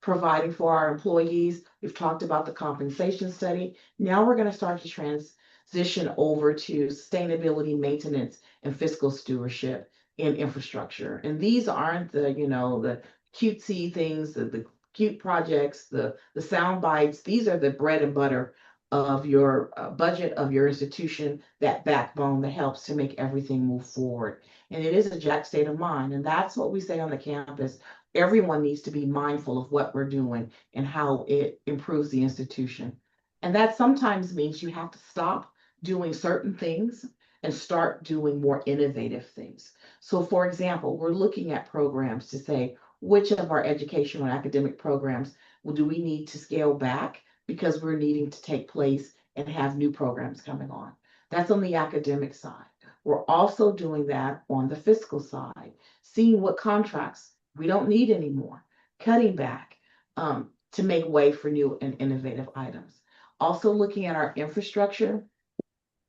providing for our employees. We've talked about the compensation study. Now we're going to start to transition over to sustainability, maintenance, and fiscal stewardship in infrastructure. And these aren't the, the cutesy things, the cute projects, the sound bites. These are the bread and butter of your budget of your institution, that backbone that helps to make everything move forward. And it is a Jack state of mind. And that's what we say on the campus. Everyone needs to be mindful of what we're doing and how it improves the institution. And that sometimes means you have to stop doing certain things and start doing more innovative things. So for example, we're looking at programs to say, which of our educational and academic programs do we need to scale back because we're needing to take place and have new programs coming on? That's on the academic side. We're also doing that on the fiscal side, seeing what contracts we don't need anymore, cutting back to make way for new and innovative items. Also looking at our infrastructure.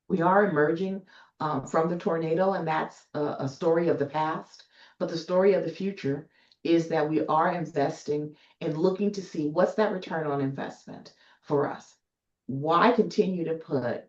We are emerging from the tornado, and that's a story of the past. But the story of the future is that we are investing and looking to see what's that return on investment for us. Why continue to put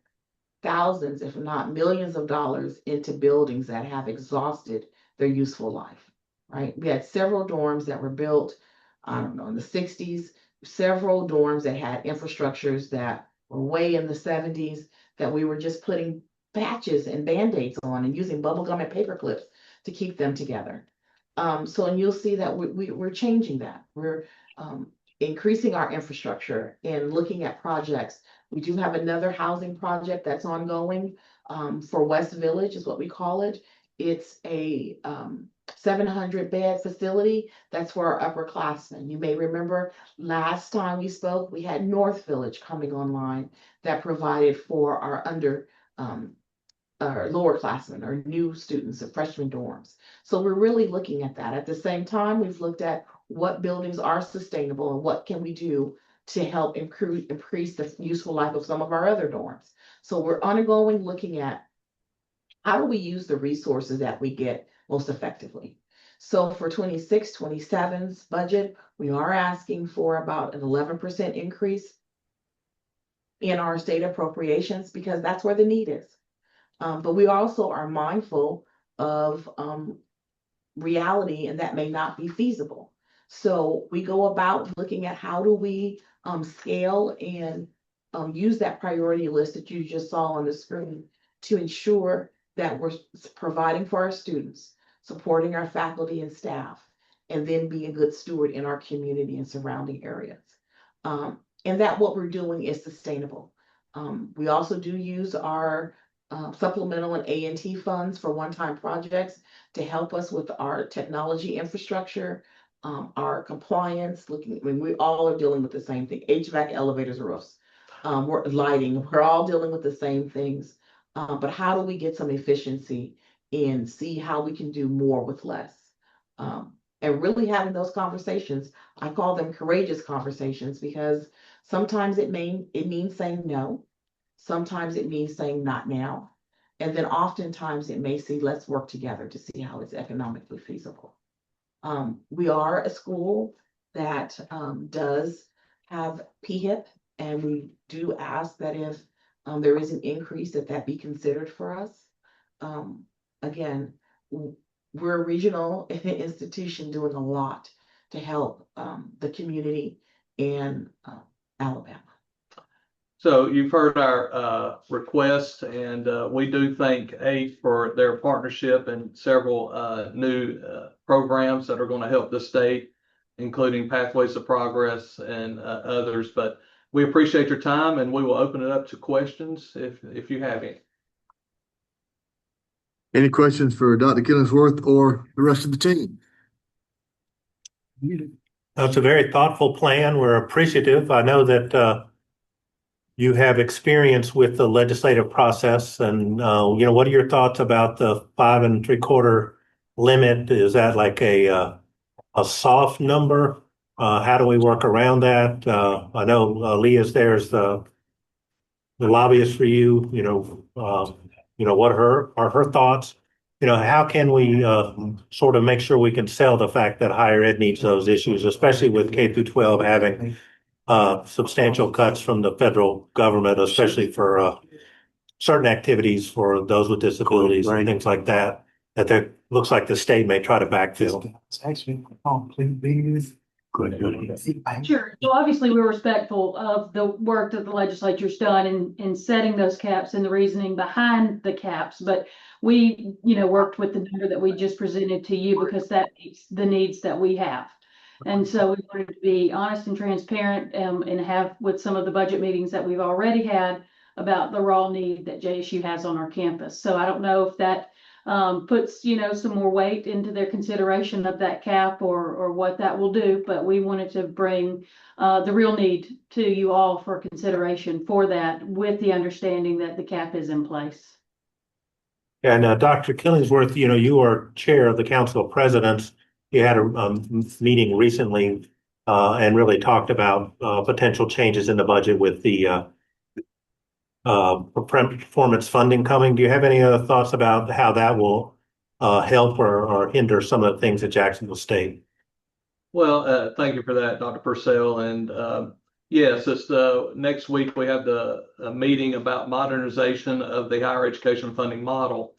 thousands, if not millions of dollars into buildings that have exhausted their useful life, right? We had several dorms that were built, I don't know, in the 60s, several dorms that had infrastructures that were way in the 70s that we were just putting patches and Band-Aids on and using bubble gum and paper clips to keep them together. And you'll see that we're changing that. We're increasing our infrastructure and looking at projects. We do have another housing project that's ongoing for West Village is what we call it. It's a 700-bed facility that's for our upperclassmen. You may remember last time we spoke, we had North Village coming online that provided for our our lowerclassmen or new students of freshman dorms. So we're really looking at that. At the same time, we've looked at what buildings are sustainable and what can we do to help increase the useful life of some of our other dorms. So we're ongoing looking at how do we use the resources that we get most effectively. So for 26-27's budget, we are asking for about an 11% increase in our state appropriations because that's where the need is. But we also are mindful of reality, and that may not be feasible. So we go about looking at how do we scale and use that priority list that you just saw on the screen to ensure that we're providing for our students, supporting our faculty and staff, and then being a good steward in our community and surrounding areas. And that what we're doing is sustainable. We also do use our supplemental and A&T funds for one-time projects to help us with our technology infrastructure, our compliance, we all are dealing with the same thing, HVAC, elevators, roofs, we're lighting, we're all dealing with the same things. But how do we get some efficiency and see how we can do more with less? And really having those conversations, I call them courageous conversations because sometimes it means saying no. Sometimes it means saying not now. And then oftentimes it may say, let's work together to see how it's economically feasible. We are a school that does have PHIP, and we do ask that if there is an increase that be considered for us. Again, we're a regional institution doing a lot to help the community in Alabama.
So you've heard our request, and we do thank AID for their partnership and several new programs that are going to help the state, including Pathways to Progress and others. But we appreciate your time, and we will open it up to questions if you have any.
Any questions for Dr. Killingsworth or the rest of the team?
That's a very thoughtful plan. We're appreciative. I know that you have experience with the legislative process, and what are your thoughts about the 5 3/4 limit? Is that like a soft number? How do we work around that? I know Leah's there's the lobbyist for you. What are her thoughts? How can we sort of make sure we can sell the fact that higher ed needs those issues, especially with K through 12 having substantial cuts from the federal government, especially for certain activities for those with disabilities and things like that, there looks like the state may try to backfill.
It's actually completely good.
Sure. So obviously we're respectful of the work that the legislature's done in setting those caps and the reasoning behind the caps. But we, worked with the number that we just presented to you because that meets the needs that we have. And so we wanted to be honest and transparent and have with some of the budget meetings that we've already had about the raw need that JSU has on our campus. So I don't know if that puts, some more weight into their consideration of that cap or what that will do. But we wanted to bring the real need to you all for consideration for that with the understanding that the cap is in place.
And Dr. Killingsworth, you are chair of the Council of Presidents. You had a meeting recently and really talked about potential changes in the budget with the performance funding coming. Do you have any other thoughts about how that will help or hinder some of the things at Jacksonville State?
Well, thank you for that, Dr. Purcell. And yes, it's next week we have the meeting about modernization of the higher education funding model.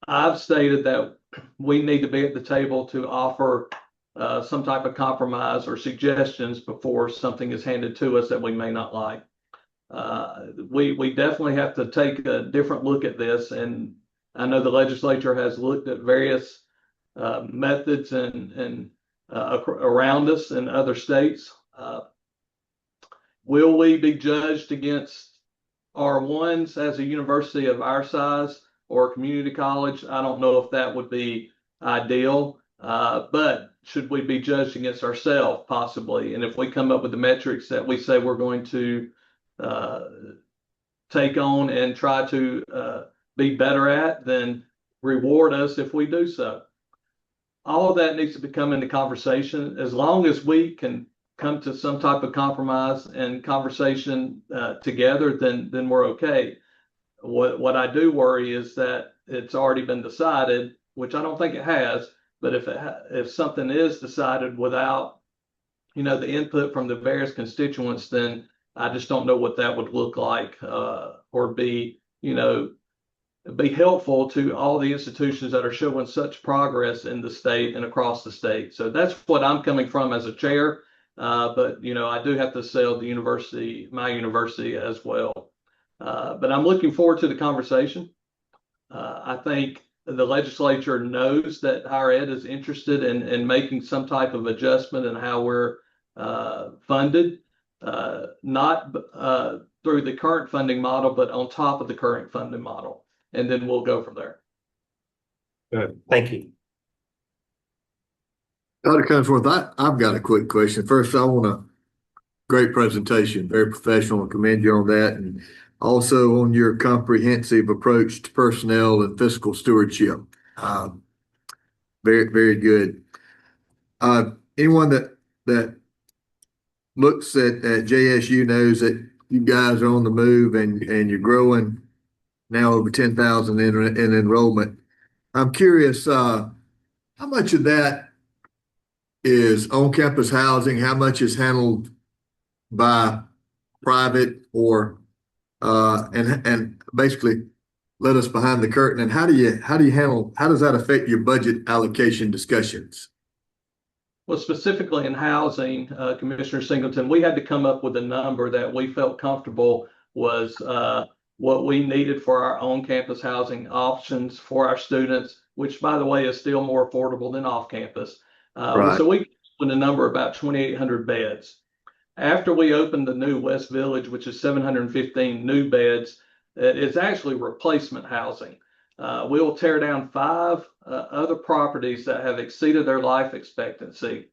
I've stated that we need to be at the table to offer some type of compromise or suggestions before something is handed to us that we may not like. We definitely have to take a different look at this, and I know the legislature has looked at various methods and around us in other states. Will we be judged against R1s as a university of our size or a community college? I don't know if that would be ideal, but should we be judged against ourselves possibly? And if we come up with the metrics that we say we're going to take on and try to be better at, then reward us if we do so. All of that needs to become into conversation. As long as we can come to some type of compromise and conversation together, then we're okay. What I do worry is that it's already been decided, which I don't think it has, but if something is decided without, the input from the various constituents, then I just don't know what that would look like or be helpful to all the institutions that are showing such progress in the state and across the state. So that's what I'm coming from as a chair. But I do have to sell the university, my university as well. But I'm looking forward to the conversation. I think the legislature knows that higher ed is interested in making some type of adjustment in how we're funded, not through the current funding model, but on top of the current funding model. And then we'll go from there.
Good. Thank you.
Dr. Cunsworth, I've got a quick question. First, I want a great presentation, very professional, and commend you on that. And also on your comprehensive approach to personnel and fiscal stewardship. Very, very good. Anyone that looks at JSU knows that you guys are on the move and you're growing now over 10,000 in enrollment. I'm curious, how much of that is on-campus housing? How much is handled by private or and basically let us behind the curtain? And how does that affect your budget allocation discussions?
Well, specifically in housing, Commissioner Singleton, we had to come up with a number that we felt comfortable was what we needed for our on-campus housing options for our students, which, by the way, is still more affordable than off-campus.
Right.
So we put a number about 2,800 beds. After we opened the new West Village, which is 715 new beds, it's actually replacement housing. We will tear down 5 other properties that have exceeded their life expectancy,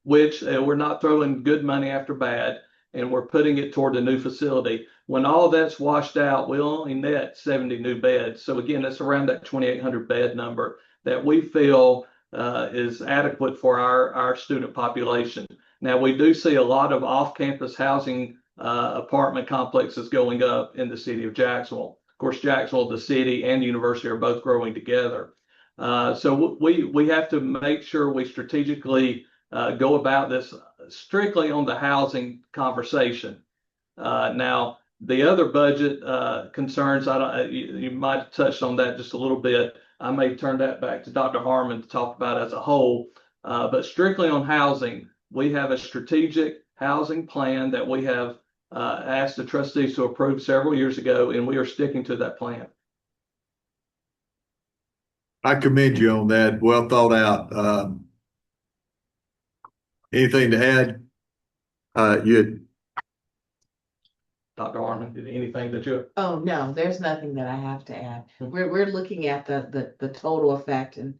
which we're not throwing good money after bad, and we're putting it toward the new facility. When all of that's washed out, we'll only net 70 new beds. So again, that's around that 2,800 bed number that we feel is adequate for our student population. Now, we do see a lot of off-campus housing apartment complexes going up in the city of Jacksonville. Of course, Jacksonville, the city, and the university are both growing together. So we have to make sure we strategically go about this strictly on the housing conversation. Now, the other budget concerns, you might have touched on that just a little bit. I may turn that back to Dr. Harmon to talk about as a whole. But strictly on housing, we have a strategic housing plan that we have asked the trustees to approve several years ago, and we are sticking to that plan.
I commend you on that. Well thought out. Anything to add?
Dr. Harmon, anything that you?
Oh, no, there's nothing that I have to add. We're looking at the total effect, and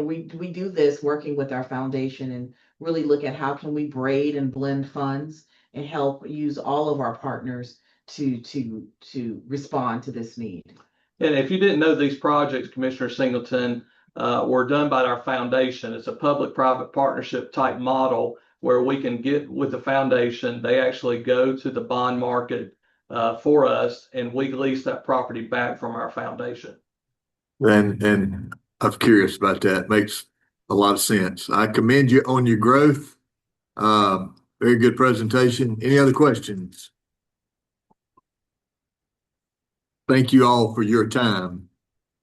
we do this working with our foundation and really look at how can we braid and blend funds and help use all of our partners to respond to this need.
And if you didn't know, these projects, Commissioner Singleton, were done by our foundation. It's a public-private partnership type model where we can get with the foundation. They actually go to the bond market for us, and we lease that property back from our foundation.
And I was curious about that. Makes a lot of sense. I commend you on your growth. Very good presentation. Any other questions? Thank you all for your time.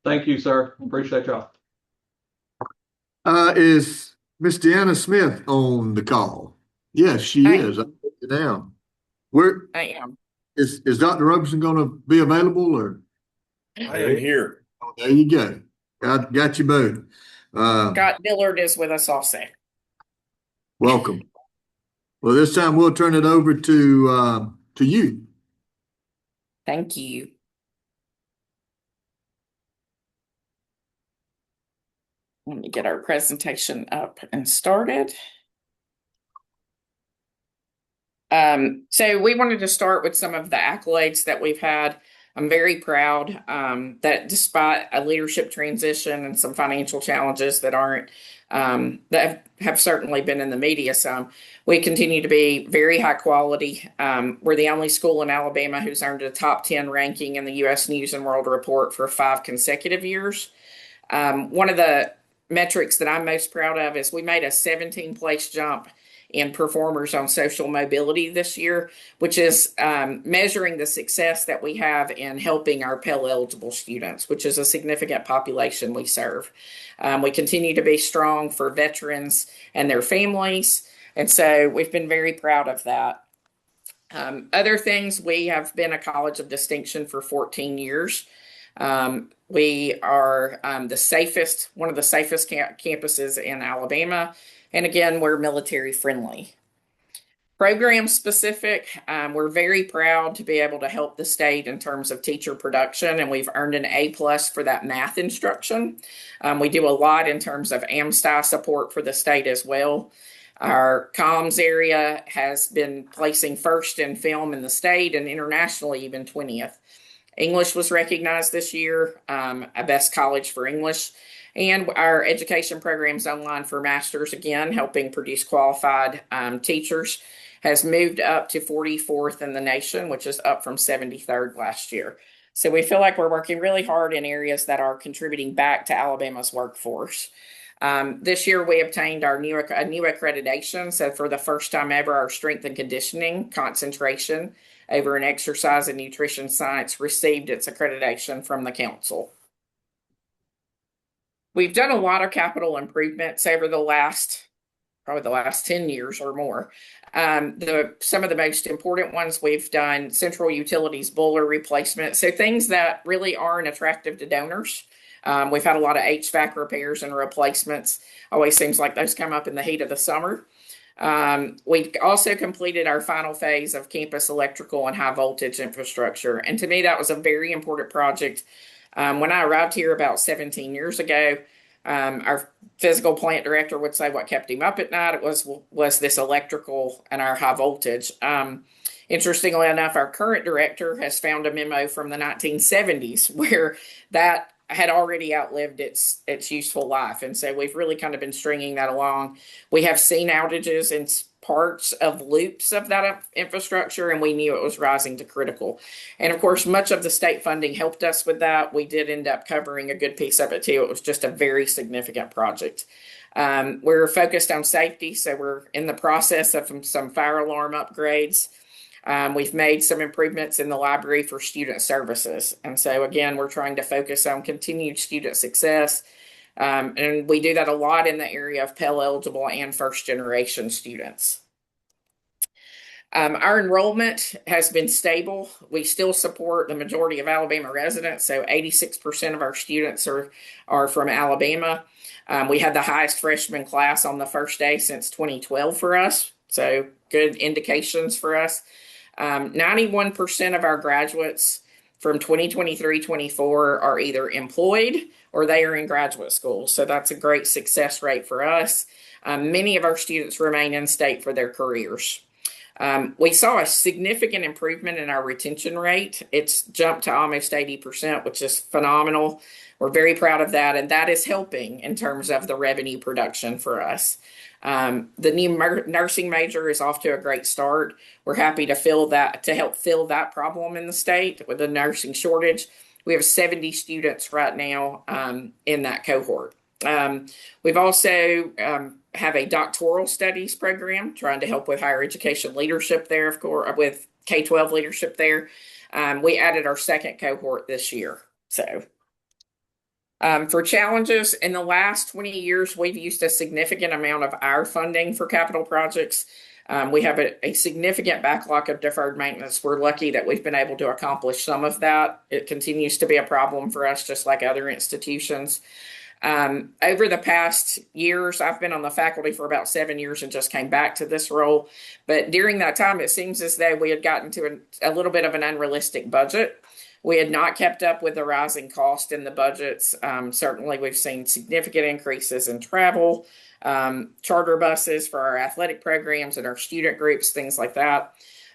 Thank you, sir. Appreciate y'all.
Is Miss Deanna Smith on the call? Yes, she is. I put it down. Where
I am.
is Dr. Roberson going to be available or?
I am
here. Oh, there you go. Got you both.
Scott Dillard is with us also.
Welcome. Well, this time we'll turn it over to you.
Thank you. Let me get our presentation up and started. So we wanted to start with some of the accolades that we've had. I'm very proud that despite a leadership transition and some financial challenges that aren't that have certainly been in the media some, we continue to be very high quality. We're the only school in Alabama who's earned a top 10 ranking in the U.S. News and World Report for 5 consecutive years. One of the metrics that I'm most proud of is we made a 17-place jump in performers on social mobility this year, which is measuring the success that we have in helping our Pell eligible students, which is a significant population we serve. We continue to be strong for veterans and their families, and so we've been very proud of that. Other things, we have been a college of distinction for 14 years. We are one of the safest campuses in Alabama. And again, we're military friendly. Program specific, we're very proud to be able to help the state in terms of teacher production, and we've earned an A+ for that math instruction. We do a lot in terms of AmSty support for the state as well. Our comms area has been placing first in film in the state and internationally even 20th. English was recognized this year, a best college for English. And our education programs online for masters, again, helping produce qualified teachers, has moved up to 44th in the nation, which is up from 73rd last year. So we feel like we're working really hard in areas that are contributing back to Alabama's workforce. This year, we obtained a new accreditation. So for the first time ever, our strength and conditioning concentration over in exercise and nutrition science received its accreditation from the council. We've done a lot of capital improvements over probably the last 10 years or more. Some of the most important ones we've done: central utilities boiler replacement. So things that really aren't attractive to donors. We've had a lot of HVAC repairs and replacements. Always seems like those come up in the heat of the summer. We also completed our final phase of campus electrical and high voltage infrastructure. And to me, that was a very important project. When I arrived here about 17 years ago, our physical plant director would say what kept him up at night it was this electrical and our high voltage. Interestingly enough, our current director has found a memo from the 1970s where that had already outlived its useful life. And so we've really kind of been stringing that along. We have seen outages in parts of loops of that infrastructure, and we knew it was rising to critical. And of course, much of the state funding helped us with that. We did end up covering a good piece of it too. It was just a very significant project. We're focused on safety, so we're in the process of some fire alarm upgrades. We've made some improvements in the library for student services. And so again, we're trying to focus on continued student success. And we do that a lot in the area of Pell eligible and first generation students. Our enrollment has been stable. We still support the majority of Alabama residents. So 86% of our students are from Alabama. We had the highest freshman class on the first day since 2012 for us. So good indications for us. 91% of our graduates from 2023-24 are either employed or they are in graduate school. So that's a great success rate for us. Many of our students remain in state for their careers. We saw a significant improvement in our retention rate. It's jumped to almost 80%, which is phenomenal. We're very proud of that, and that is helping in terms of the revenue production for us. The new nursing major is off to a great start. We're happy to help fill that problem in the state with the nursing shortage. We have 70 students right now in that cohort. We've also have a doctoral studies program trying to help with higher education leadership there, of course, with K-12 leadership there. We added our second cohort this year. So for challenges, in the last 20 years, we've used a significant amount of our funding for capital projects. We have a significant backlog of deferred maintenance. We're lucky that we've been able to accomplish some of that. It continues to be a problem for us, just like other institutions. Over the past years, I've been on the faculty for about 7 years and just came back to this role. But during that time, it seems as though we had gotten to a little bit of an unrealistic budget. We had not kept up with the rising cost in the budgets. Certainly, we've seen significant increases in travel, charter buses for our athletic programs and our student groups, things like that.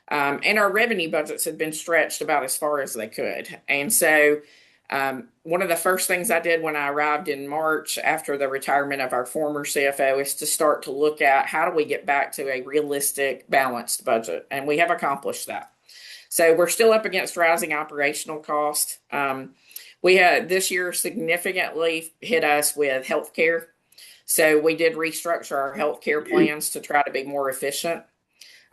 And our revenue budgets had been stretched about as far as they could. And so one of the first things I did when I arrived in March after the retirement of our former CFO is to start to look at how do we get back to a realistic, balanced budget. And we have accomplished that. So we're still up against rising operational costs. We had this year significantly hit us with healthcare. So we did restructure our healthcare plans to try to be more efficient.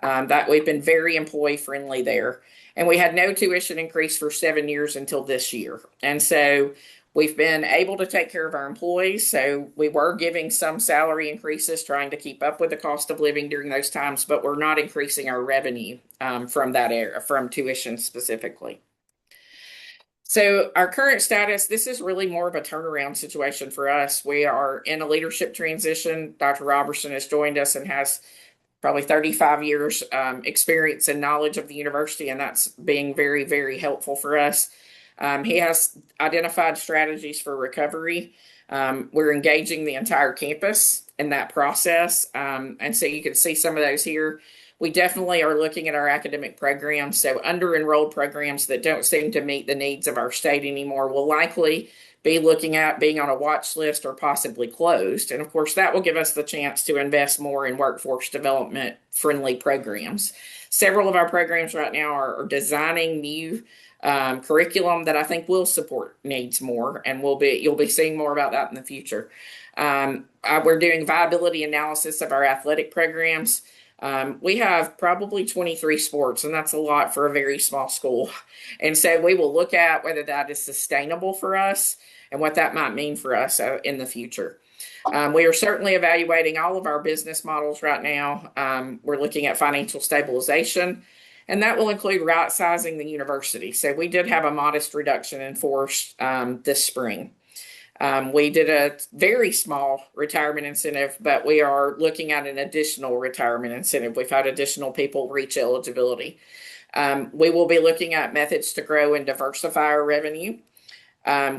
That we've been very employee friendly there. And we had no tuition increase for 7 years until this year. And so we've been able to take care of our employees. So we were giving some salary increases, trying to keep up with the cost of living during those times, but we're not increasing our revenue from that area, from tuition specifically. So our current status, this is really more of a turnaround situation for us. We are in a leadership transition. Dr. Robertson has joined us and has probably 35 years experience and knowledge of the university, and that's being very, very helpful for us. He has identified strategies for recovery. We're engaging the entire campus in that process. And so you can see some of those here. We definitely are looking at our academic programs. So under-enrolled programs that don't seem to meet the needs of our state anymore will likely be looking at being on a watch list or possibly closed. And of course, that will give us the chance to invest more in workforce development friendly programs. Several of our programs right now are designing new curriculum that I think will support needs more, and you'll be seeing more about that in the future. We're doing viability analysis of our athletic programs. We have probably 23 sports, and that's a lot for a very small school. And so we will look at whether that is sustainable for us and what that might mean for us in the future. We are certainly evaluating all of our business models right now. We're looking at financial stabilization, and that will include right-sizing the university. So we did have a modest reduction in force this spring. We did a very small retirement incentive, but we are looking at an additional retirement incentive. We've had additional people reach eligibility. We will be looking at methods to grow and diversify our revenue.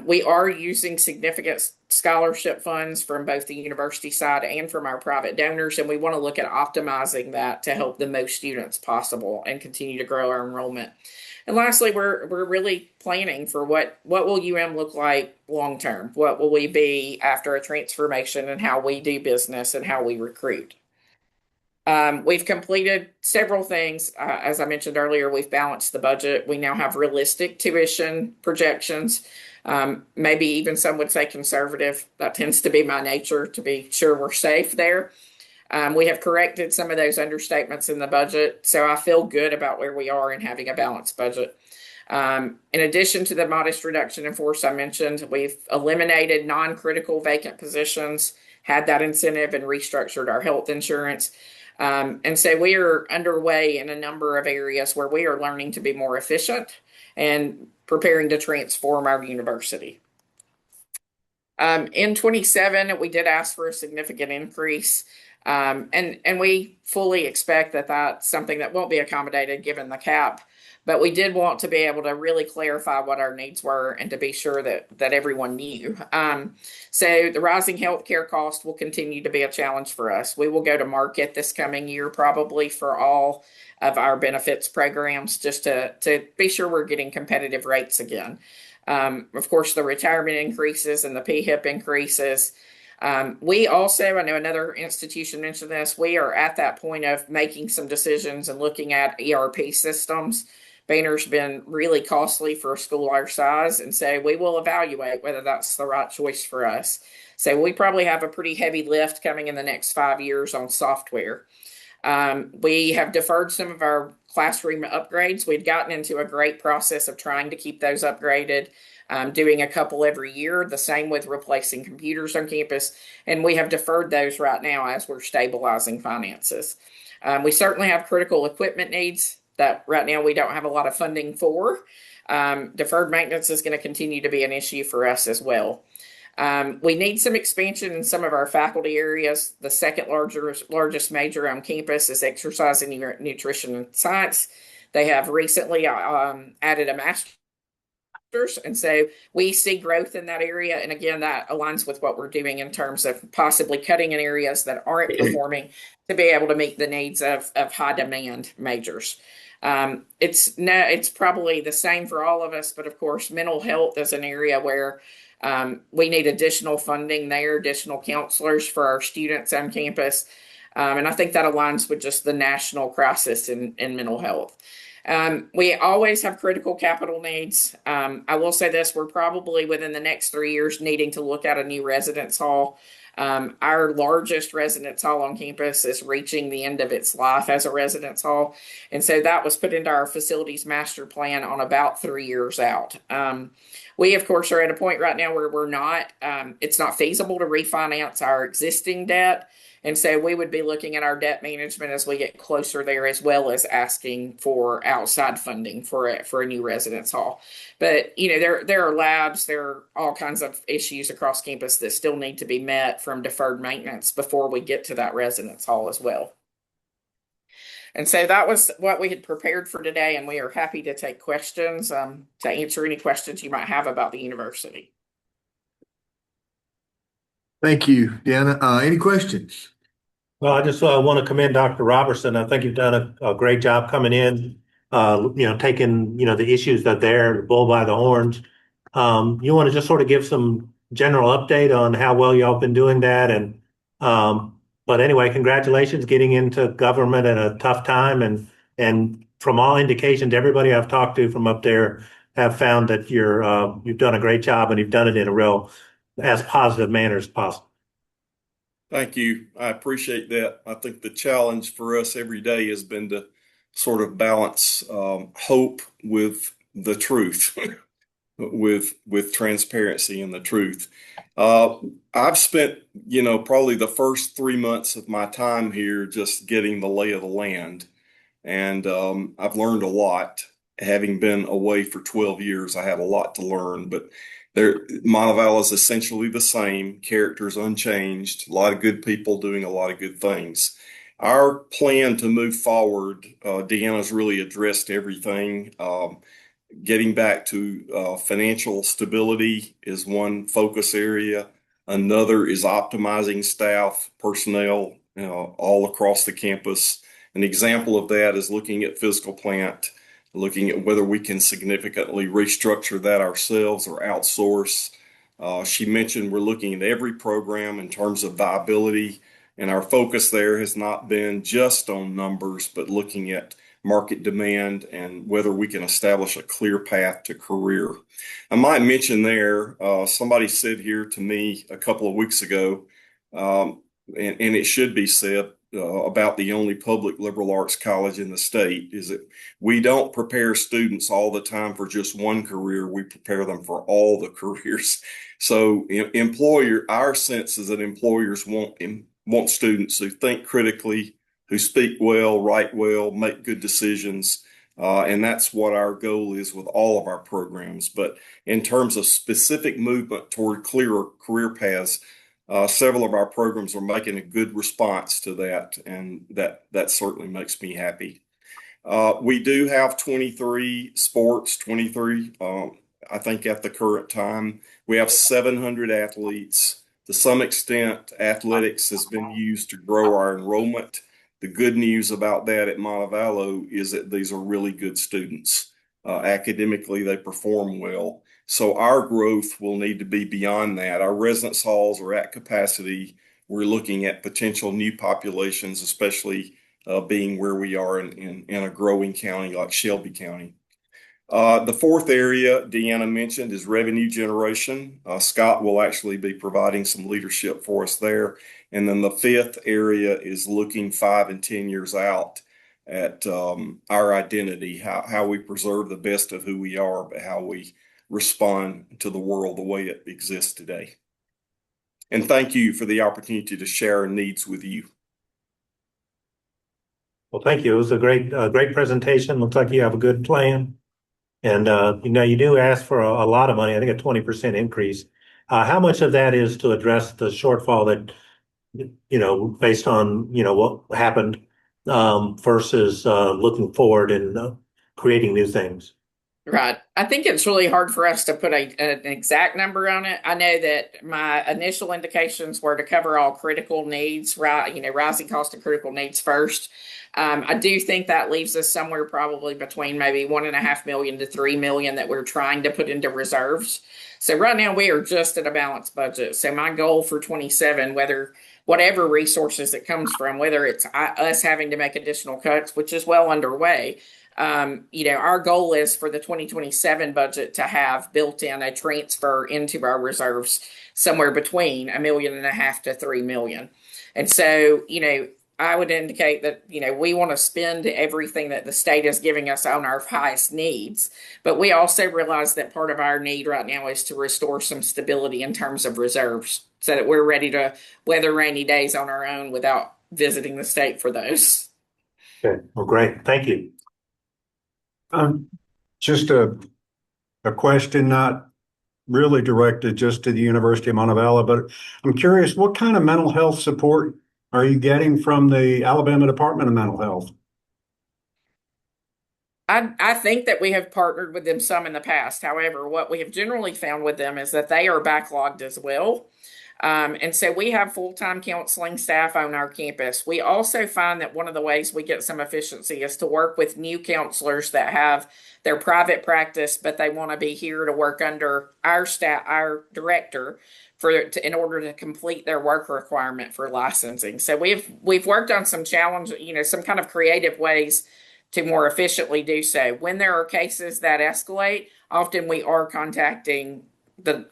We are using significant scholarship funds from both the university side and from our private donors, and we want to look at optimizing that to help the most students possible and continue to grow our enrollment. And lastly, we're really planning for what will UM look like long term? What will we be after a transformation, and how we do business and how we recruit? We've completed several things. As I mentioned earlier, we've balanced the budget. We now have realistic tuition projections. Maybe even some would say conservative. That tends to be my nature, to be sure we're safe there. We have corrected some of those understatements in the budget, so I feel good about where we are in having a balanced budget. In addition to the modest reduction in force I mentioned, we've eliminated non-critical vacant positions, had that incentive, and restructured our health insurance. And so we are underway in a number of areas where we are learning to be more efficient and preparing to transform our university. In 27, we did ask for a significant increase. And we fully expect that that's something that won't be accommodated given the cap, but we did want to be able to really clarify what our needs were and to be sure that everyone knew. So the rising healthcare cost will continue to be a challenge for us. We will go to market this coming year probably for all of our benefits programs just to be sure we're getting competitive rates again. Of course, the retirement increases and the PHIP increases. We also, I know another institution mentioned this, we are at that point of making some decisions and looking at ERP systems Banner's been really costly for a school our size, and so we will evaluate whether that's the right choice for us. So we probably have a pretty heavy lift coming in the next 5 years on software. We have deferred some of our classroom upgrades. We'd gotten into a great process of trying to keep those upgraded, doing a couple every year, the same with replacing computers on campus. And we have deferred those right now as we're stabilizing finances. We certainly have critical equipment needs that right now we don't have a lot of funding for. Deferred maintenance is going to continue to be an issue for us as well. We need some expansion in some of our faculty areas. The second largest major on campus is exercise and nutrition and science. They have recently added a master's, and so we see growth in that area. And again, that aligns with what we're doing in terms of possibly cutting in areas that aren't performing to be able to meet the needs of high demand majors. It's probably the same for all of us, but of course, mental health is an area where we need additional funding there, additional counselors for our students on campus. And I think that aligns with just the national crisis in mental health. We always have critical capital needs. I will say this, we're probably within the next 3 years needing to look at a new residence hall. Our largest residence hall on campus is reaching the end of its life as a residence hall. And so that was put into our facilities master plan on about 3 years out. We, of course, are at a point right now where it's not feasible to refinance our existing debt. And so we would be looking at our debt management as we get closer there, as well as asking for outside funding for a new residence hall. But, there are labs, there are all kinds of issues across campus that still need to be met from deferred maintenance before we get to that residence hall as well. And so that was what we had prepared for today, and we are happy to take questions, to answer any questions you might have about the university.
Thank you, Deanna. Any questions?
Well, I just want to commend Dr. Robertson. I think you've done a great job coming in, taking, the issues that there, the bull by the horns. You want to just sort of give some general update on how well y'all been doing that. And, but anyway, congratulations getting into government at a tough time. And from all indications, everybody I've talked to from up there have found that you've done a great job, and you've done it in as positive manner as possible.
Thank you. I appreciate that. I think the challenge for us every day has been to sort of balance hope with the truth, with transparency and the truth. I've spent, probably the first 3 months of my time here just getting the lay of the land. And I've learned a lot. Having been away for 12 years, I had a lot to learn, but Montevallo is essentially the same, characters unchanged, a lot of good people doing a lot of good things. Our plan to move forward, Deanna's really addressed everything. Getting back to financial stability is one focus area. Another is optimizing staff, personnel, all across the campus. An example of that is looking at physical plant, looking at whether we can significantly restructure that ourselves or outsource. She mentioned we're looking at every program in terms of viability, and our focus there has not been just on numbers, but looking at market demand and whether we can establish a clear path to career. I might mention there, somebody said here to me a couple of weeks ago, and it should be said, about the only public liberal arts college in the state, is that we don't prepare students all the time for just one career. We prepare them for all the careers. So our sense is that employers want students who think critically, who speak well, write well, make good decisions. And that's what our goal is with all of our programs. But in terms of specific movement toward clearer career paths, several of our programs are making a good response to that, and that certainly makes me happy. We do have 23 sports, I think at the current time. We have 700 athletes. To some extent, athletics has been used to grow our enrollment. The good news about that at Montevallo is that these are really good students. Academically, they perform well. So our growth will need to be beyond that. Our residence halls are at capacity. We're looking at potential new populations, especially being where we are in a growing county like Shelby County. The fourth area Deanna mentioned is revenue generation. Scott will actually be providing some leadership for us there. And then the fifth area is looking 5 and 10 years out at our identity, how we preserve the best of who we are, but how we respond to the world the way it exists today. And thank you for the opportunity to share our needs with you.
Well, thank you. It was a great presentation. Looks like you have a good plan. And, you do ask for a lot of money, I think a 20% increase. How much of that is to address the shortfall that, based on, what happened, versus, looking forward and creating new things?
Right. I think it's really hard for us to put an exact number on it. I know that my initial indications were to cover all critical needs, right? Rising cost of critical needs first. I do think that leaves us somewhere probably between maybe 1.5 million to 3 million that we're trying to put into reserves. So right now we are just at a balanced budget. So my goal for 27, whatever resources it comes from, whether it's us having to make additional cuts, which is well underway, our goal is for the 2027 budget to have built in a transfer into our reserves somewhere between 1.5 million to 3 million. And so, I would indicate that, we want to spend everything that the state is giving us on our highest needs. But we also realize that part of our need right now is to restore some stability in terms of reserves so that we're ready to weather rainy days on our own without visiting the state for those.
Okay. Well, great. Thank you.
Just a question, not really directed just to the University of Montevallo, but I'm curious, what kind of mental health support are you getting from the Alabama Department of Mental Health?
I think that we have partnered with them some in the past. However, what we have generally found with them is that they are backlogged as well. And so we have full-time counseling staff on our campus. We also find that one of the ways we get some efficiency is to work with new counselors that have their private practice, but they want to be here to work under our staff, our director, in order to complete their work requirement for licensing. So we've worked on some challenge, some kind of creative ways to more efficiently do so. When there are cases that escalate, often we are contacting the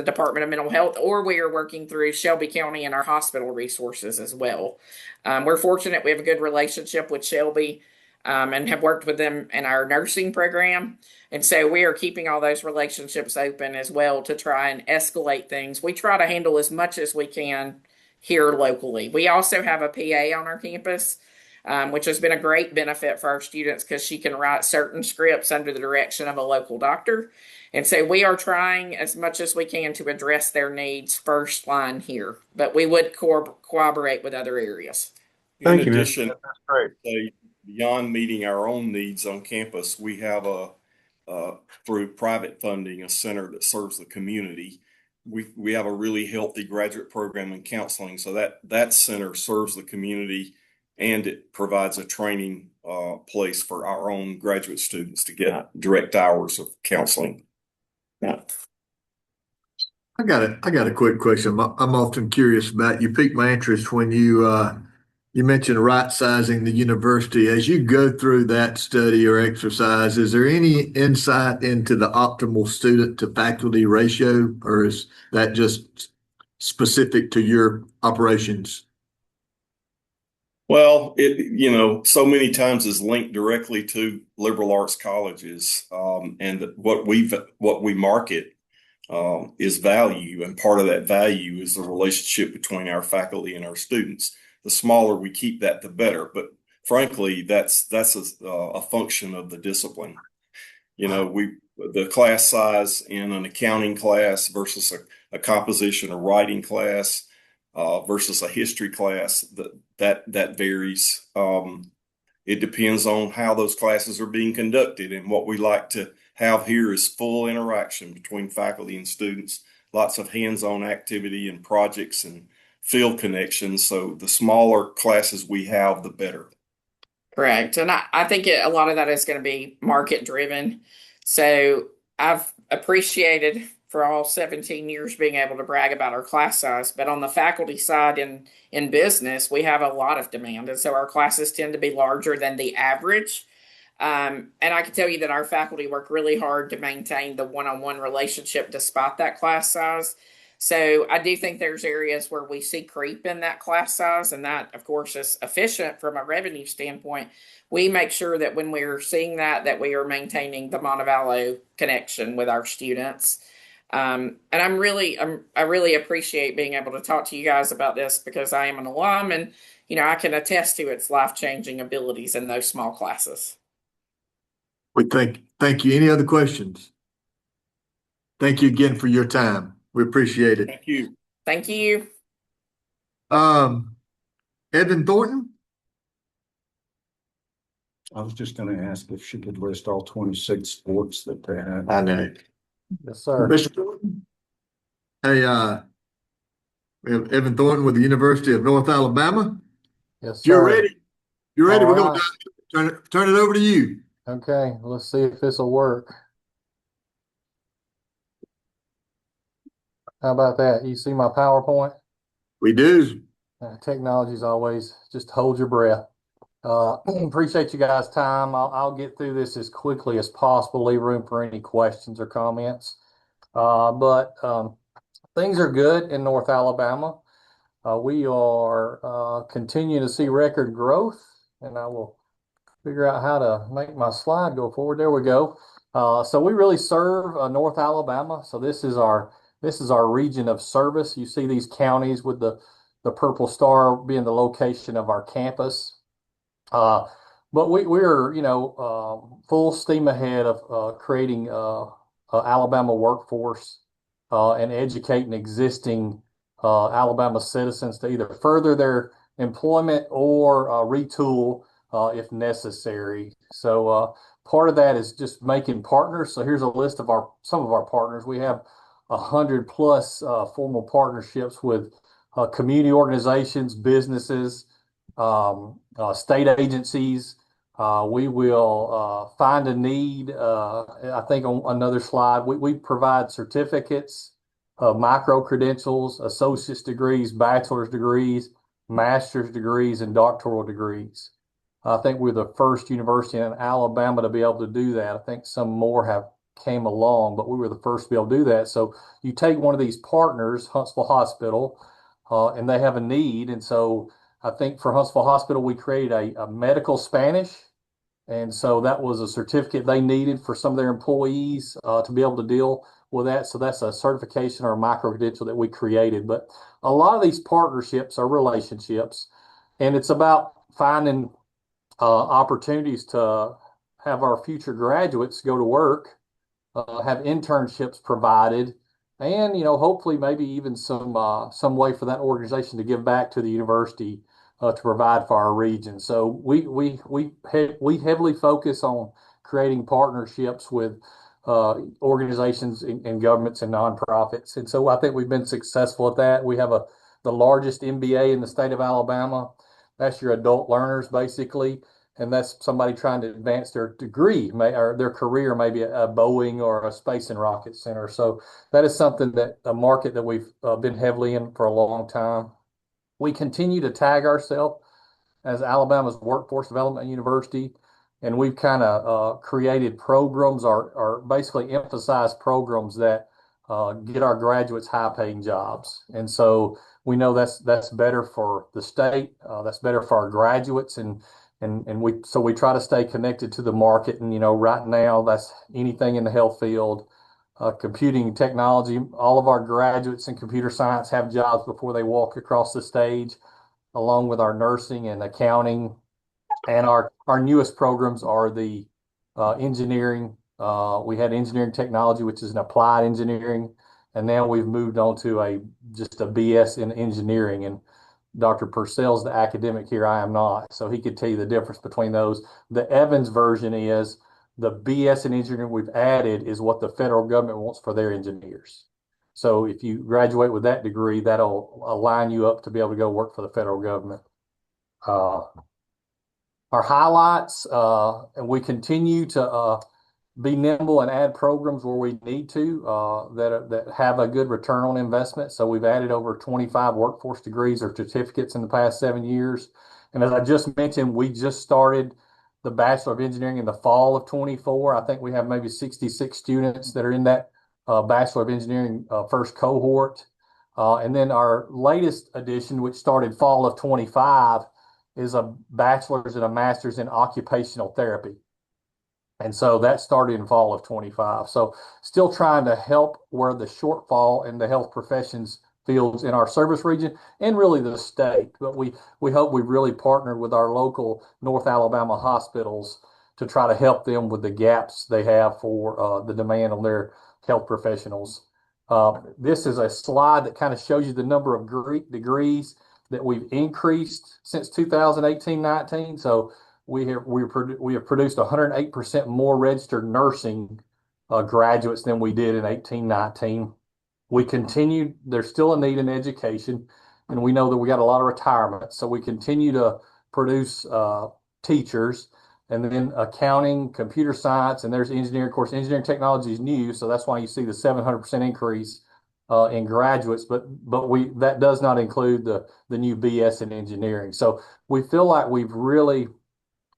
Department of Mental Health, or we are working through Shelby County and our hospital resources as well. We're fortunate we have a good relationship with Shelby and have worked with them in our nursing program. And so we are keeping all those relationships open as well to try and escalate things. We try to handle as much as we can here locally. We also have a PA on our campus, which has been a great benefit for our students because she can write certain scripts under the direction of a local doctor. And so we are trying as much as we can to address their needs first line here, but we would cooperate with other areas.
In addition, that's great. Beyond meeting our own needs on campus, we have through private funding, a center that serves the community. We have a really healthy graduate program in counseling, so that center serves the community, and it provides a training place for our own graduate students to get direct hours of counseling. Yeah.
I got a quick question. I'm often curious about, you piqued my interest when you mentioned right sizing the university. As you go through that study or exercise, is there any insight into the optimal student to faculty ratio, or is that just specific to your operations?
Well, so many times is linked directly to liberal arts colleges, and what we market is value, and part of that value is the relationship between our faculty and our students. The smaller we keep that, the better. But frankly, that's a function of the discipline. The class size in an accounting class versus a composition or writing class versus a history class, that varies. It depends on how those classes are being conducted, and what we like to have here is full interaction between faculty and students, lots of hands-on activity and projects and field connections. So the smaller classes we have, the better.
Correct. And I think a lot of that is going to be market driven. So I've appreciated for all 17 years being able to brag about our class size, but on the faculty side in business, we have a lot of demand. And so our classes tend to be larger than the average. And I can tell you that our faculty work really hard to maintain the one-on-one relationship despite that class size. So I do think there's areas where we see creep in that class size, and that, of course, is efficient from a revenue standpoint. We make sure that when we're seeing that we are maintaining the Montevallo connection with our students. And I really appreciate being able to talk to you guys about this because I am an alum, and I can attest to its life-changing abilities in those small classes.
We thank you. Any other questions? Thank you again for your time. We appreciate it.
Thank you.
Thank you.
Evan Thornton?
I was just gonna ask if she could list all 26 sports that they had.
I know.
Yes, sir.
Mr. Thornton? Hey, we have Evan Thornton with the University of North Alabama.
Yes,
If you're
sir.
ready. You're ready.
All
We're gonna
right.
turn it over to you.
Okay, let's see if this will work. How about that? You see my PowerPoint?
We do.
Technology's always just hold your breath. Appreciate you guys' time. I'll get through this as quickly as possible. Leave room for any questions or comments. But things are good in North Alabama. We are continuing to see record growth, and I will figure out how to make my slide go forward. There we go. So we really serve North Alabama. So this is our region of service. You see these counties with the purple star being the location of our campus. But we're full steam ahead of creating Alabama workforce and educating existing Alabama citizens to either further their employment or retool if necessary. So part of that is just making partners. So here's a list of some of our partners. We have 100+ formal partnerships with community organizations, businesses, state agencies. We will find a need. I think on another slide, we provide certificates, micro credentials, associate's degrees, bachelor's degrees, master's degrees, and doctoral degrees. I think we're the first university in Alabama to be able to do that. I think some more have came along, but we were the first to be able to do that. So you take one of these partners, Huntsville Hospital, and they have a need. And so I think for Huntsville Hospital, we created a medical Spanish. And so that was a certificate they needed for some of their employees to be able to deal with that. So that's a certification or a micro credential that we created. But a lot of these partnerships are relationships, and it's about finding opportunities to have our future graduates go to work, have internships provided, and hopefully maybe even some way for that organization to give back to the university to provide for our region. So we heavily focus on creating partnerships with organizations and governments and nonprofits, and so I think we've been successful at that. We have the largest MBA in the state of Alabama. That's your adult learners, basically. And that's somebody trying to advance their degree or their career, maybe at Boeing or a Space and Rocket Center. So that is something a market that we've been heavily in for a long time. We continue to tag ourselves as Alabama's Workforce Development University, and we've kind of created programs or basically emphasized programs that get our graduates high-paying jobs. And so we know that's better for the state, that's better for our graduates, and we try to stay connected to the market. And right now that's anything in the health field, computing technology. All of our graduates in computer science have jobs before they walk across the stage, along with our nursing and accounting. And our newest programs are the engineering. We had engineering technology, which is an applied engineering, and now we've moved on to just a BS in engineering. And Dr. Purcell's the academic here. I am not. So he could tell you the difference between those. The Evans version is the BS in engineering we've added is what the federal government wants for their engineers. So if you graduate with that degree, that'll align you up to be able to go work for the federal government. Our highlights, and we continue to be nimble and add programs where we need to that have a good return on investment. So we've added over 25 workforce degrees or certificates in the past 7 years. And as I just mentioned, we just started the Bachelor of Engineering in the fall of 24. I think we have maybe 66 students that are in that Bachelor of Engineering first cohort. And then our latest edition, which started fall of 25, is a bachelor's and a master's in occupational therapy. And so that started in fall of 25. So still trying to help where the shortfall in the health professions fields in our service region and really the state. But we hope we've really partnered with our local North Alabama hospitals to try to help them with the gaps they have for the demand on their health professionals. This is a slide that kind of shows you the number of degrees that we've increased since 2018-19. So we have produced 108% more registered nursing graduates than we did in 18-19. We continue, there's still a need in education, and we know that we got a lot of retirement. So we continue to produce teachers, and then accounting, computer science, and there's engineering. Of course, engineering technology is new, so that's why you see the 700% increase in graduates, but that does not include the new BS in engineering. So we feel like we've really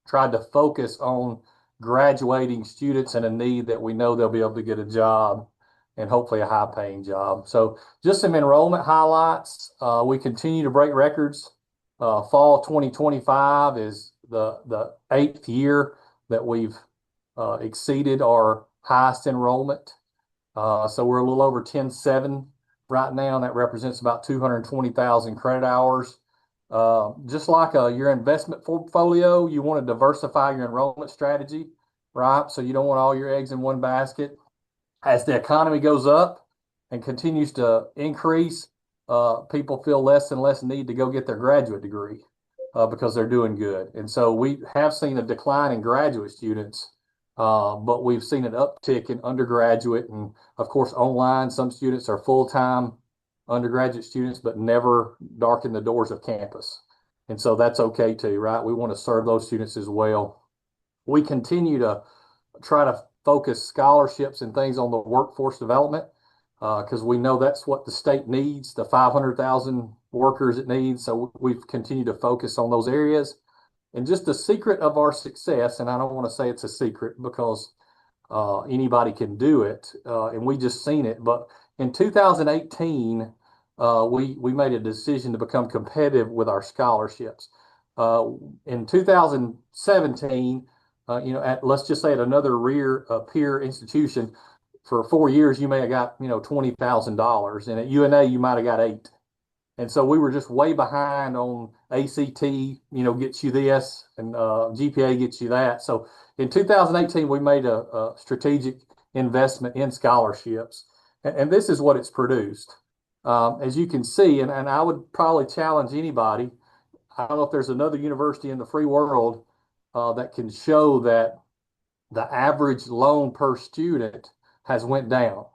tried to focus on graduating students in a need that we know they'll be able to get a job, and hopefully a high paying job. So just some enrollment highlights. We continue to break records. Fall 2025 is the 8th year that we've exceeded our highest enrollment. So we're a little over 10.7 right now, and that represents about 220,000 credit hours. Just like your investment portfolio, you want to diversify your enrollment strategy, right? So you don't want all your eggs in one basket. As the economy goes up and continues to increase, people feel less and less need to go get their graduate degree because they're doing good. And so we have seen a decline in graduate students, but we've seen an uptick in undergraduate, and of course online. Some students are full-time undergraduate students, but never darken the doors of campus. And so that's okay too, right? We want to serve those students as well. We continue to try to focus scholarships and things on the workforce development because we know that's what the state needs, the 500,000 workers it needs. So we've continued to focus on those areas. And just the secret of our success, and I don't want to say it's a secret because anybody can do it, and we just seen it. But in 2018, we made a decision to become competitive with our scholarships. In 2017, let's just say at another peer institution, for 4 years you may have got $20,000, and at UNA you might have got $8,000. And so we were just way behind on ACT, gets you this, and GPA gets you that. So in 2018, we made a strategic investment in scholarships, and this is what it's produced. As you can see, and I would probably challenge anybody, I don't know if there's another university in the free world that can show that the average loan per student has went down.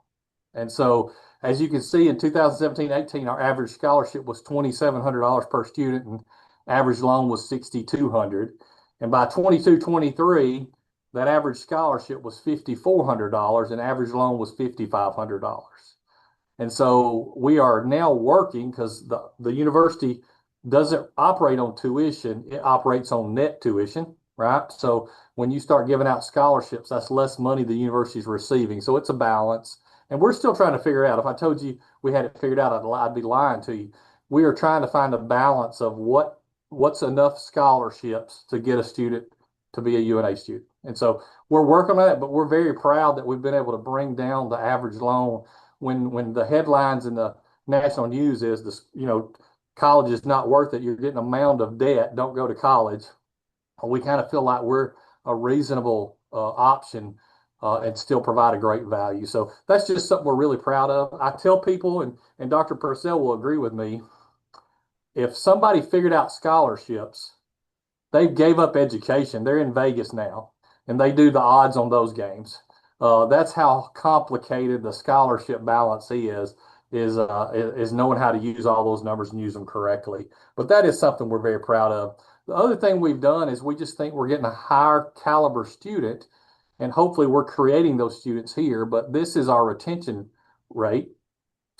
And so as you can see, in 2017-18, our average scholarship was $2,700 per student, and average loan was $6,200. And by 22-23, that average scholarship was $5,400, and average loan was $5,500. And so we are now working, because the university doesn't operate on tuition, it operates on net tuition, right? So when you start giving out scholarships, that's less money the university is receiving. So it's a balance. And we're still trying to figure out. If I told you we had it figured out, I'd be lying to you. We are trying to find a balance of what's enough scholarships to get a student to be a UNA student. And so we're working on it, but we're very proud that we've been able to bring down the average loan. When the headlines in the national news is this, college is not worth it, you're getting a mound of debt, don't go to college. We kind of feel like we're a reasonable option and still provide a great value. So that's just something we're really proud of. I tell people, and Dr. Purcell will agree with me, if somebody figured out scholarships, they gave up education. They're in Vegas now, and they do the odds on those games. That's how complicated the scholarship balance is knowing how to use all those numbers and use them correctly. But that is something we're very proud of. The other thing we've done is we just think we're getting a higher caliber student, and hopefully we're creating those students here. But this is our retention rate,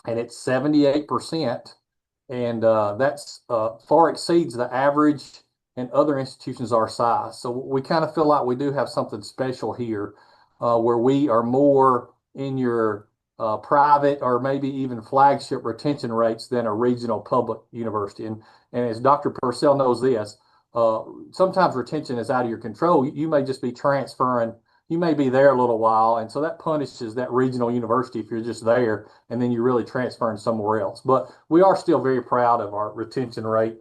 and it's 78%. And that's far exceeds the average and other institutions our size. So we kind of feel like we do have something special here, where we are more in your private or maybe even flagship retention rates than a regional public university. And as Dr. Purcell knows this, sometimes retention is out of your control. You may just be transferring, you may be there a little while, and so that punishes that regional university if you're just there and then you're really transferring somewhere else. But we are still very proud of our retention rate.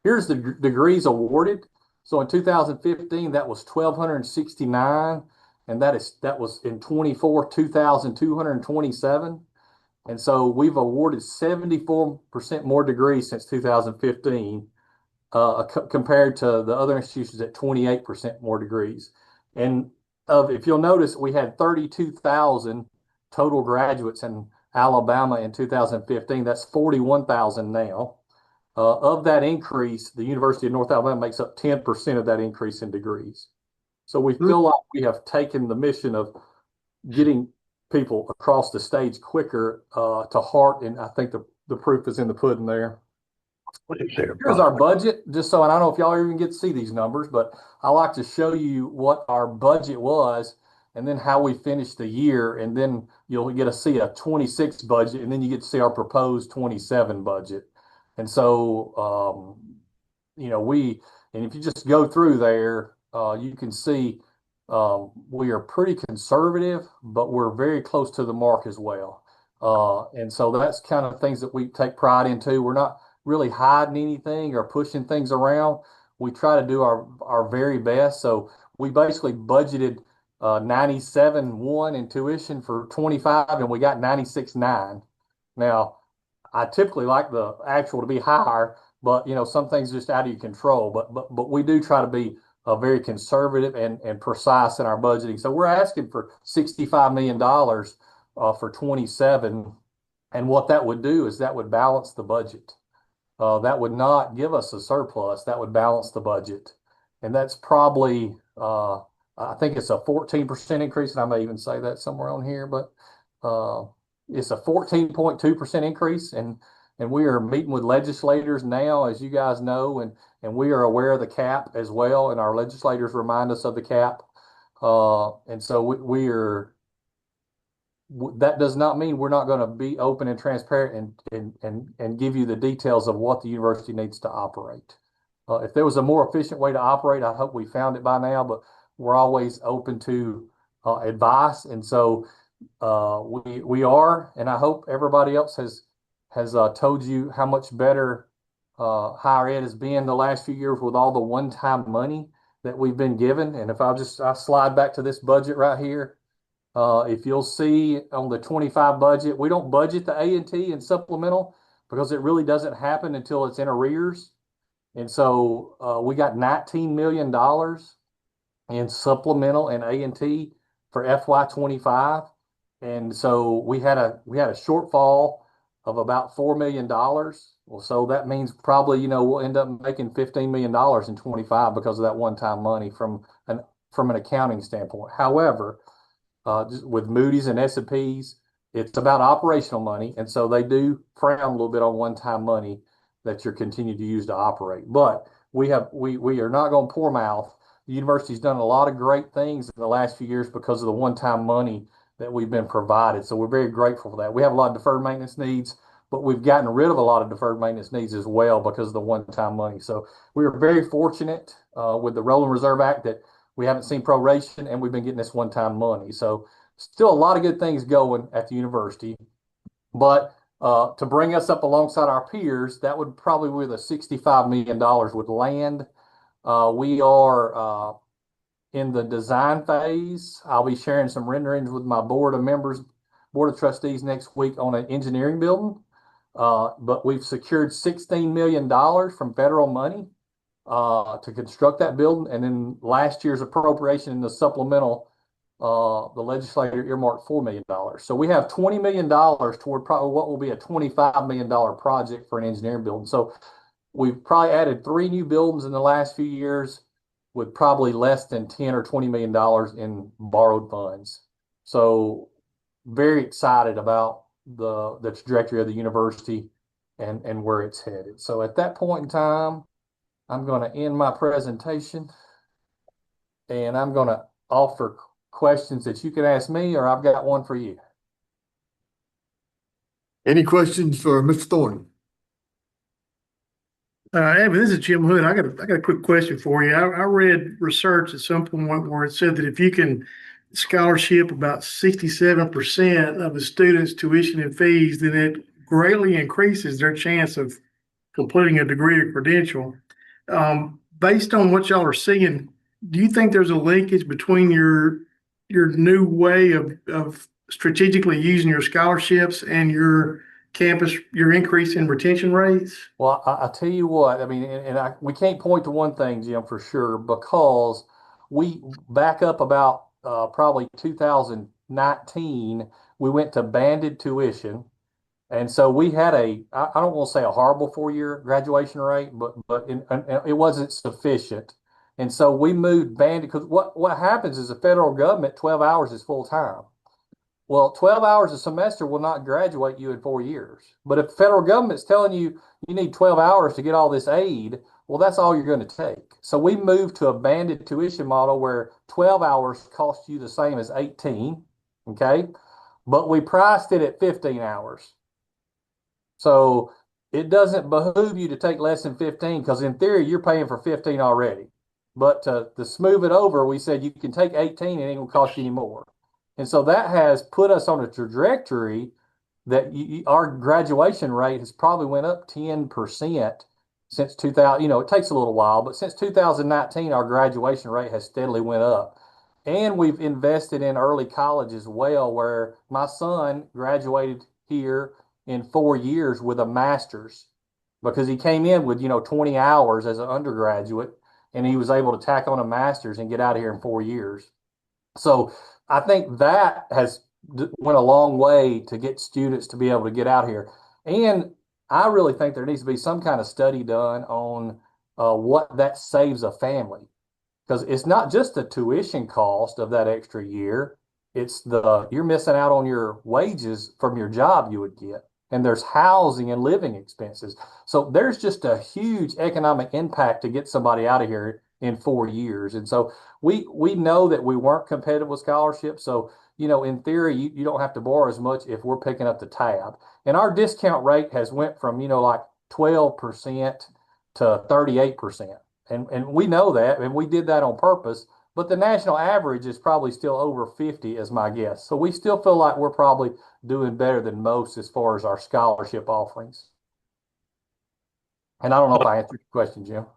Here's the degrees awarded. So in 2015, that was 1,269, and that was in 24, 2,227. And so we've awarded 74% more degrees since 2015, compared to the other institutions at 28% more degrees. And if you'll notice, we had 32,000 total graduates in Alabama in 2015. That's 41,000 now. Of that increase, the University of North Alabama makes up 10% of that increase in degrees. So we feel like we have taken the mission of getting people across the stage quicker to heart, and I think the proof is in the pudding there. Here's our budget, just so, and I don't know if y'all even get to see these numbers, but I like to show you what our budget was and then how we finished the year, and then you'll get to see a 26 budget, and then you get to see our proposed 27 budget. And so, you know, and if you just go through there, you can see we are pretty conservative, but we're very close to the mark as well. And so that's kind of things that we take pride into. We're not really hiding anything or pushing things around. We try to do our very best. So we basically budgeted 97.1 in tuition for 25, and we got 96.9. Now, I typically like the actual to be higher, but you know, some things just out of your control. But we do try to be very conservative and precise in our budgeting. So we're asking for $65 million for 27, and what that would do is that would balance the budget. That would not give us a surplus. That would balance the budget, and that's probably I think it's a 14% increase, and I may even say that somewhere on here, but it's a 14.2% increase, and we are meeting with legislators now, as you guys know, and we are aware of the cap as well, and our legislators remind us of the cap, and so we are. That does not mean we're not going to be open and transparent and give you the details of what the university needs to operate. If there was a more efficient way to operate, I hope we found it by now, but we're always open to advice, and so. We are, and I hope everybody else has told you how much better higher ed has been the last few years with all the one-time money that we've been given. And if I slide back to this budget right here, if you'll see on the 25 budget, we don't budget the A&T and supplemental because it really doesn't happen until it's in arrears. And so we got $19 million in supplemental and A&T for FY25. And so we had a shortfall of about $4 million. Well, so that means probably, you know, we'll end up making $15 million in 25 because of that one-time money from an accounting standpoint. However, just with Moody's and S&Ps, it's about operational money, and so they do frown a little bit on one-time money that you're continuing to use to operate. But we are not going to pour mouth. The university's done a lot of great things in the last few years because of the one-time money that we've been provided. So we're very grateful for that. We have a lot of deferred maintenance needs, but we've gotten rid of a lot of deferred maintenance needs as well because of the one-time money. So we are very fortunate with the Rolling Reserve Act that we haven't seen proration, and we've been getting this one-time money. So still a lot of good things going at the university. But to bring us up alongside our peers, that would probably be the $65 million would land. We are in the design phase. I'll be sharing some renderings with my board of trustees next week on an engineering building. But we've secured $16 million from federal money to construct that building. And then last year's appropriation in the supplemental, the legislature earmarked $4 million. So we have $20 million toward probably what will be a $25 million project for an engineering building. So we've probably added 3 new buildings in the last few years, with probably less than $10 or $20 million in borrowed funds. So very excited about the trajectory of the university and where it's headed. So at that point in time, I'm going to end my presentation and I'm going to offer questions that you can ask me, or I've got one for you.
Any questions for Mr. Thornton?
Evan, this is Jim Hood. I got a quick question for you. I read research at some point where it said that if you can scholarship about 67% of a student's tuition and fees, then it greatly increases their chance of completing a degree or credential. Based on what y'all are seeing, do you think there's a linkage between your new way of strategically using your scholarships and your increase in retention rates?
Well, I tell you what, I mean, we can't point to one thing, Jim, for sure, because we back up about probably 2019, we went to banded tuition. And so we had I don't want to say a horrible 4-year graduation rate, but it wasn't sufficient. And so we moved banded, because what happens is the federal government, 12 hours is full time. Well, 12 hours a semester will not graduate you in 4 years. But if the federal government's telling you you need 12 hours to get all this aid, well, that's all you're going to take. So we moved to a banded tuition model where 12 hours cost you the same as 18, okay? But we priced it at 15 hours. So it doesn't behoove you to take less than 15, because in theory, you're paying for 15 already. But to smooth it over, we said you can take 18 and it ain't gonna cost you any more. And so that has put us on a trajectory that our graduation rate has probably went up 10% since 2000. You know, it takes a little while, but since 2019, our graduation rate has steadily went up. And we've invested in early college as well, where my son graduated here in 4 years with a master's, because he came in with, 20 hours as an undergraduate, and he was able to tack on a master's and get out of here in 4 years. So I think that has went a long way to get students to be able to get out here. And I really think there needs to be some kind of study done on what that saves a family, because it's not just the tuition cost of that extra year. It's you're missing out on your wages from your job you would get. And there's housing and living expenses. So there's just a huge economic impact to get somebody out of here in 4 years. And so we know that we weren't competitive with scholarships. So, in theory, you don't have to borrow as much if we're picking up the tab. And our discount rate has went from, like 12% to 38%. And we know that, and we did that on purpose. But the national average is probably still over 50, is my guess. So we still feel like we're probably doing better than most as far as our scholarship offerings. And I don't know if I answered your question, Jim.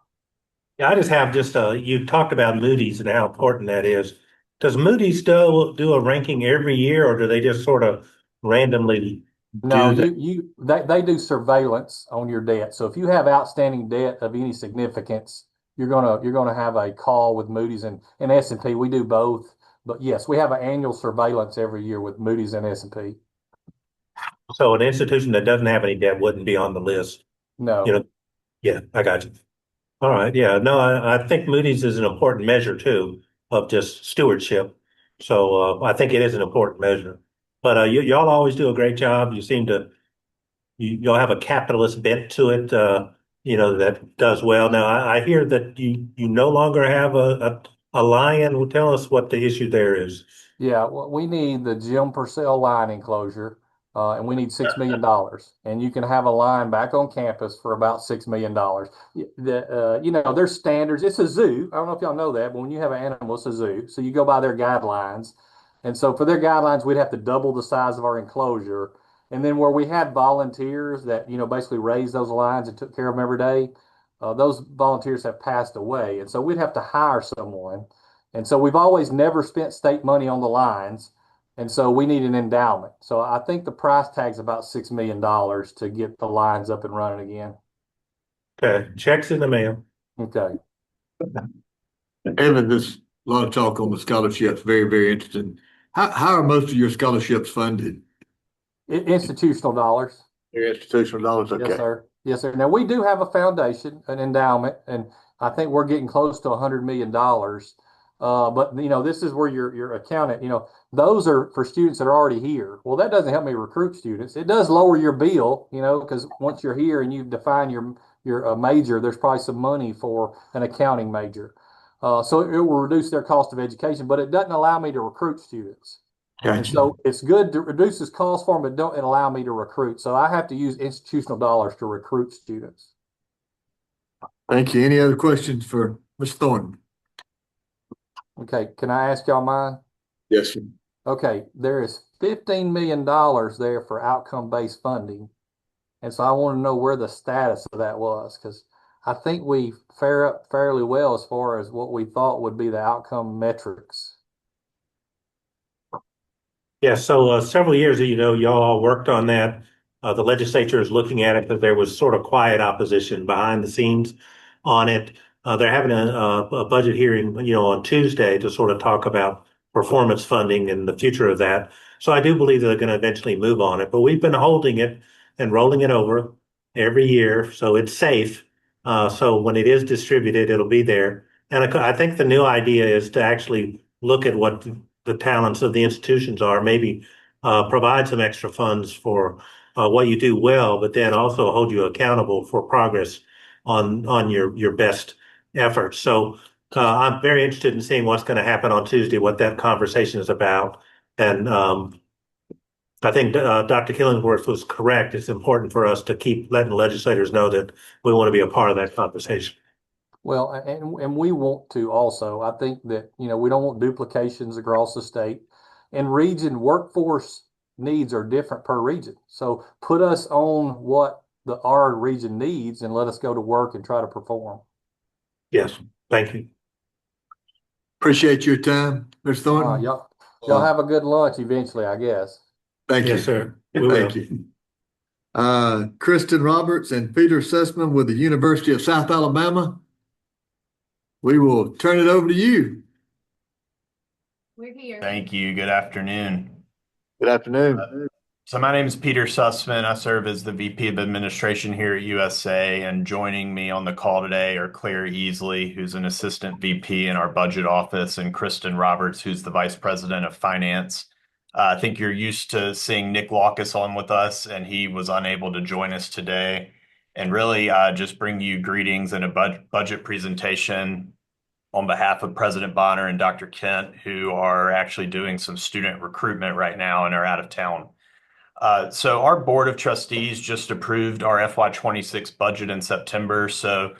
Yeah, I just have you talked about Moody's and how important that is. Does Moody's still do a ranking every year, or do they just sort of randomly
No,
do that?
they do surveillance on your debt. So if you have outstanding debt of any significance, you're gonna have a call with Moody's and S&P. We do both, but yes, we have an annual surveillance every year with Moody's and S&P.
So an institution that doesn't have any debt wouldn't be on the list.
No.
Yeah, I got you. All right. Yeah. No, I think Moody's is an important measure too of just stewardship. So I think it is an important measure. But y'all always do a great job. You seem to y'all have a capitalist bent to it. That does well. Now I hear that you no longer have a lion. Well, tell us what the issue there is.
Yeah, well, we need the Jim Purcell line enclosure, and we need $6 million. And you can have a line back on campus for about $6 million. There's standards. It's a zoo. I don't know if y'all know that, but when you have an animal, it's a zoo. So you go by their guidelines. And so for their guidelines, we'd have to double the size of our enclosure. And then where we had volunteers that, basically raised those lines and took care of them every day, those volunteers have passed away. And so we'd have to hire someone. And so we've always never spent state money on the lines. And so we need an endowment. So I think the price tag's about $6 million to get the lines up and running again.
Okay. Checks in the mail.
Okay.
Evan, there's a lot of talk on the scholarships. Very, very interesting. How are most of your scholarships funded?
Institutional dollars.
Your institutional dollars, okay.
Yes, sir. Yes, sir. Now we do have a foundation, an endowment, and I think we're getting close to $100 million. But this is where your accountant, those are for students that are already here. Well, that doesn't help me recruit students. It does lower your bill, because once you're here and you define your you're a major, there's probably some money for an accounting major. So it will reduce their cost of education, but it doesn't allow me to recruit students. And
Gotcha.
so it's good to reduce this cost for them, but don't allow me to recruit. So I have to use institutional dollars to recruit students.
Thank you. Any other questions for Ms. Thornton?
Okay, can I ask y'all mine?
Yes, sir.
Okay, there is $15 million there for outcome-based funding. And so I want to know where the status of that was, because I think we fare up fairly well as far as what we thought would be the outcome metrics.
Yeah, so several years, y'all all worked on that. The legislature is looking at it because there was sort of quiet opposition behind the scenes on it. They're having a budget hearing, on Tuesday to sort of talk about performance funding and the future of that. So I do believe they're going to eventually move on it, but we've been holding it and rolling it over every year, so it's safe. So when it is distributed, it'll be there. And I think the new idea is to actually look at what the talents of the institutions are, maybe provide some extra funds for what you do well, but then also hold you accountable for progress on your best efforts. So I'm very interested in seeing what's going to happen on Tuesday, what that conversation is about. And I think Dr. Killingsworth was correct. It's important for us to keep letting legislators know that we want to be a part of that conversation.
Well, and we want to also. I think that, we don't want duplications across the state. And region workforce needs are different per region. So put us on what our region needs and let us go to work and try to perform.
Yes, thank you.
Appreciate your time, Ms. Thornton.
Y'all have a good lunch eventually, I guess.
Thank you.
Yes, sir.
Thank you. Kristen Roberts and Peter Sussman with the University of South Alabama. We will turn it over to you.
We're here.
Thank you. Good afternoon.
Good afternoon.
So my name is Peter Sussman. I serve as the VP of Administration here at USA, and joining me on the call today are Claire Easley, who's an Assistant VP in our Budget Office, and Kristen Roberts, who's the Vice President of Finance. I think you're used to seeing Nick Locus on with us, and he was unable to join us today. And really just bring you greetings and a budget presentation on behalf of President Bonner and Dr. Kent, who are actually doing some student recruitment right now and are out of town. So our Board of Trustees just approved our FY26 budget in September. So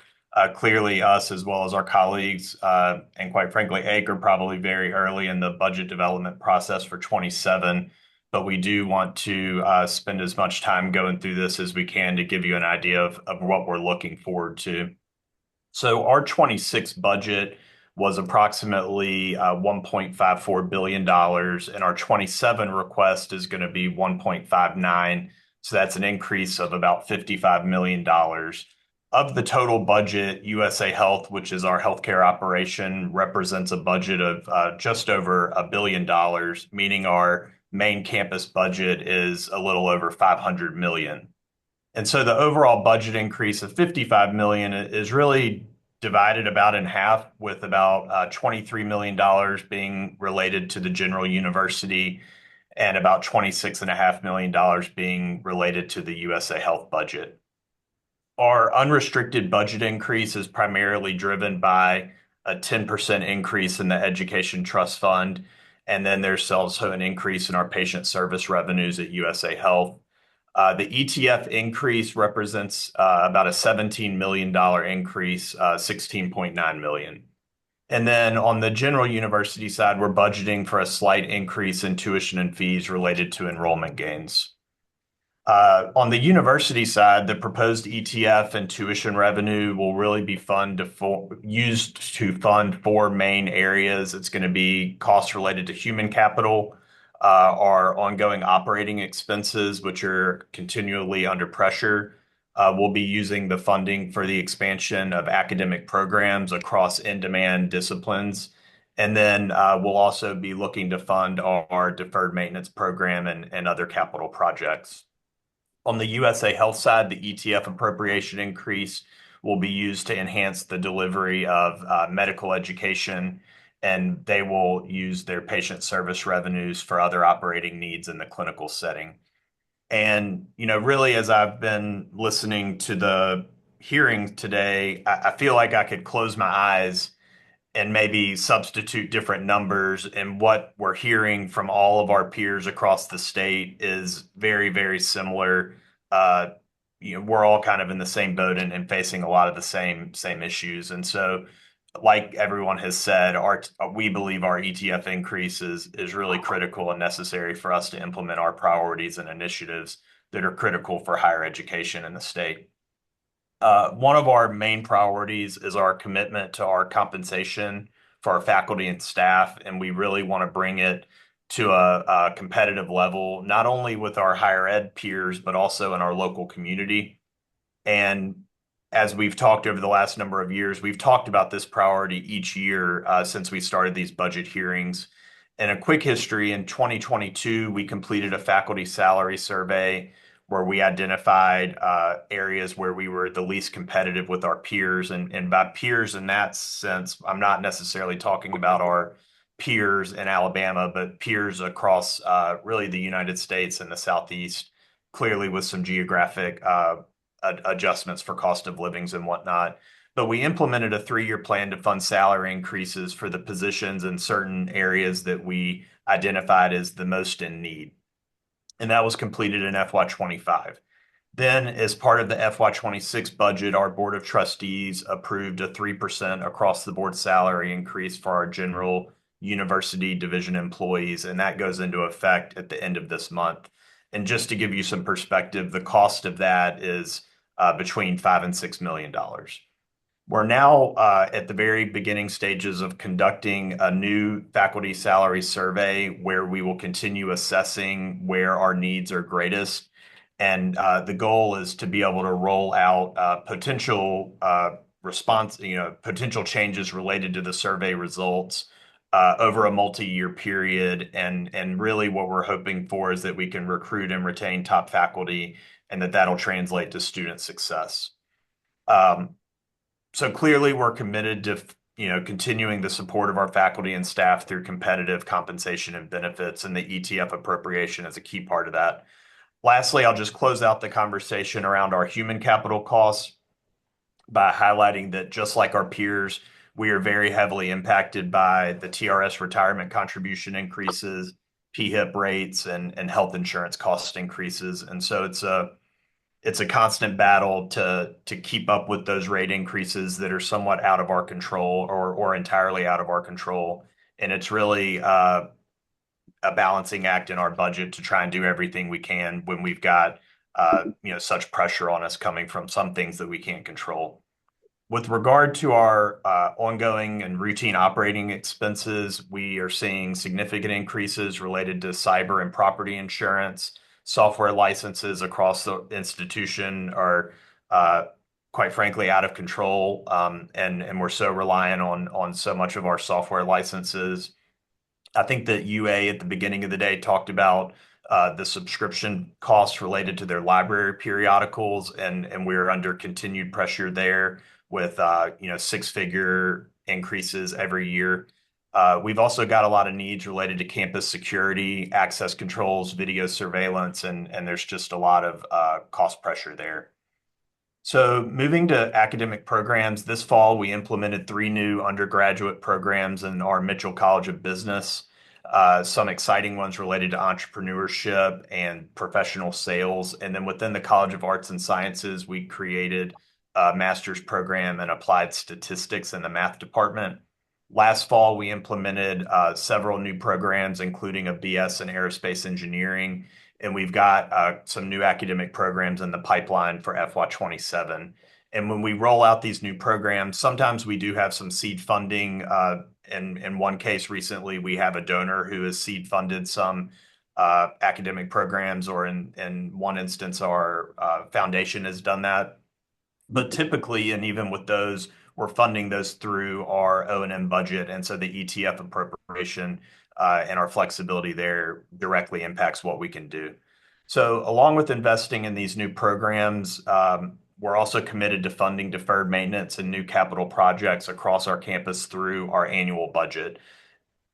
clearly us, as well as our colleagues, and quite frankly, AIC are probably very early in the budget development process for 27. But we do want to spend as much time going through this as we can to give you an idea of what we're looking forward to. So our 26 budget was approximately $1.54 billion, and our 27 request is going to be 1.59. So that's an increase of about $55 million. Of the total budget, USA Health, which is our healthcare operation, represents a budget of just over $1 billion, meaning our main campus budget is a little over $500 million. And so the overall budget increase of $55 million is really divided about in half, with about $23 million being related to the General University and about $26.5 million being related to the USA Health budget. Our unrestricted budget increase is primarily driven by a 10% increase in the Education Trust Fund, and then there's also an increase in our patient service revenues at USA Health. The ETF increase represents about a $17 million increase, $16.9 million. And then on the General University side, we're budgeting for a slight increase in tuition and fees related to enrollment gains. On the university side, the proposed ETF and tuition revenue will really be used to fund four main areas. It's going to be costs related to human capital, our ongoing operating expenses, which are continually under pressure. We'll be using the funding for the expansion of academic programs across in-demand disciplines. And then we'll also be looking to fund our deferred maintenance program and other capital projects. On the USA Health side, the ETF appropriation increase will be used to enhance the delivery of medical education, and they will use their patient service revenues for other operating needs in the clinical setting. And, really, as I've been listening to the hearing today, I feel like I could close my eyes and maybe substitute different numbers. And what we're hearing from all of our peers across the state is very, very similar. We're all kind of in the same boat and facing a lot of the same issues. And so, like everyone has said, we believe our ETF increase is really critical and necessary for us to implement our priorities and initiatives that are critical for higher education in the state. One of our main priorities is our commitment to our compensation for our faculty and staff, and we really want to bring it to a competitive level, not only with our higher ed peers, but also in our local community. And as we've talked over the last number of years, we've talked about this priority each year since we started these budget hearings. And a quick history, in 2022, we completed a faculty salary survey where we identified areas where we were the least competitive with our peers. And by peers in that sense, I'm not necessarily talking about our peers in Alabama, but peers across really the United States and the Southeast, clearly with some geographic adjustments for cost of livings and whatnot. But we implemented a 3-year plan to fund salary increases for the positions in certain areas that we identified as the most in need. And that was completed in FY25. Then, as part of the FY26 budget, our Board of Trustees approved a 3% across the board salary increase for our general university division employees, and that goes into effect at the end of this month. And just to give you some perspective, the cost of that is between $5 and $6 million. We're now at the very beginning stages of conducting a new faculty salary survey where we will continue assessing where our needs are greatest. And the goal is to be able to roll out potential potential changes related to the survey results over a multi-year period. And really what we're hoping for is that we can recruit and retain top faculty and that'll translate to student success. So clearly we're committed to continuing the support of our faculty and staff through competitive compensation and benefits, and the ETF appropriation is a key part of that. Lastly, I'll just close out the conversation around our human capital costs by highlighting that just like our peers, we are very heavily impacted by the TRS retirement contribution increases, PHIP rates, and health insurance cost increases. And so it's a constant battle to keep up with those rate increases that are somewhat out of our control or entirely out of our control. And it's really a balancing act in our budget to try and do everything we can when we've got such pressure on us coming from some things that we can't control. With regard to our ongoing and routine operating expenses, we are seeing significant increases related to cyber and property insurance. Software licenses across the institution are, quite frankly, out of control, and we're so reliant on so much of our software licenses. I think that UA at the beginning of the day talked about the subscription costs related to their library periodicals, and we're under continued pressure there with 6-figure increases every year. We've also got a lot of needs related to campus security, access controls, video surveillance, and there's just a lot of cost pressure there. So moving to academic programs, this fall we implemented 3 new undergraduate programs in our Mitchell College of Business. Some exciting ones related to entrepreneurship and professional sales. And then within the College of Arts and Sciences, we created a master's program in applied statistics in the math department. Last fall, we implemented several new programs, including a BS in aerospace engineering, and we've got some new academic programs in the pipeline for FY27. And when we roll out these new programs, sometimes we do have some seed funding. In one case recently, we have a donor who has seed funded some academic programs, or in one instance, our foundation has done that. But typically, and even with those, we're funding those through our O&M budget. And so the ETF appropriation and our flexibility there directly impacts what we can do. So along with investing in these new programs, we're also committed to funding deferred maintenance and new capital projects across our campus through our annual budget.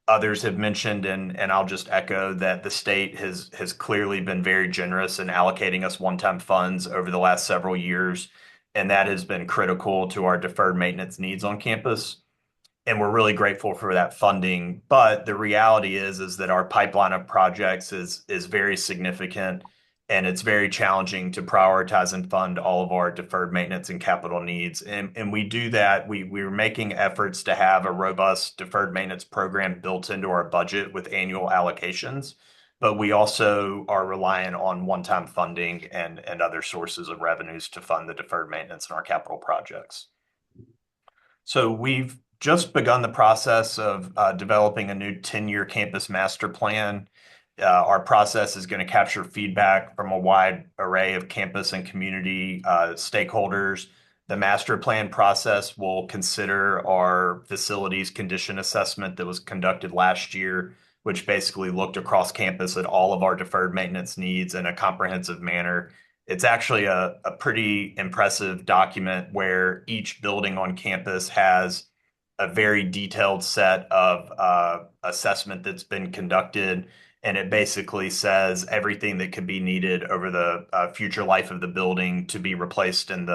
Others have mentioned, and I'll just echo that the state has clearly been very generous in allocating us one-time funds over the last several years. and that has been critical to our deferred maintenance needs on campus. And we're really grateful for that funding. But the reality is that our pipeline of projects is very significant, and it's very challenging to prioritize and fund all of our deferred maintenance and capital needs. And we do that. We're making efforts to have a robust deferred maintenance program built into our budget with annual allocations. But we also are reliant on one-time funding and other sources of revenues to fund the deferred maintenance in our capital projects. So we've just begun the process of developing a new 10-year campus master plan. Our process is going to capture feedback from a wide array of campus and community stakeholders. The master plan process will consider our facilities condition assessment that was conducted last year, which basically looked across campus at all of our deferred maintenance needs in a comprehensive manner. It's actually a pretty impressive document where each building on campus has a very detailed set of assessment that's been conducted, and it basically says everything that could be needed over the future life of the building to be replaced in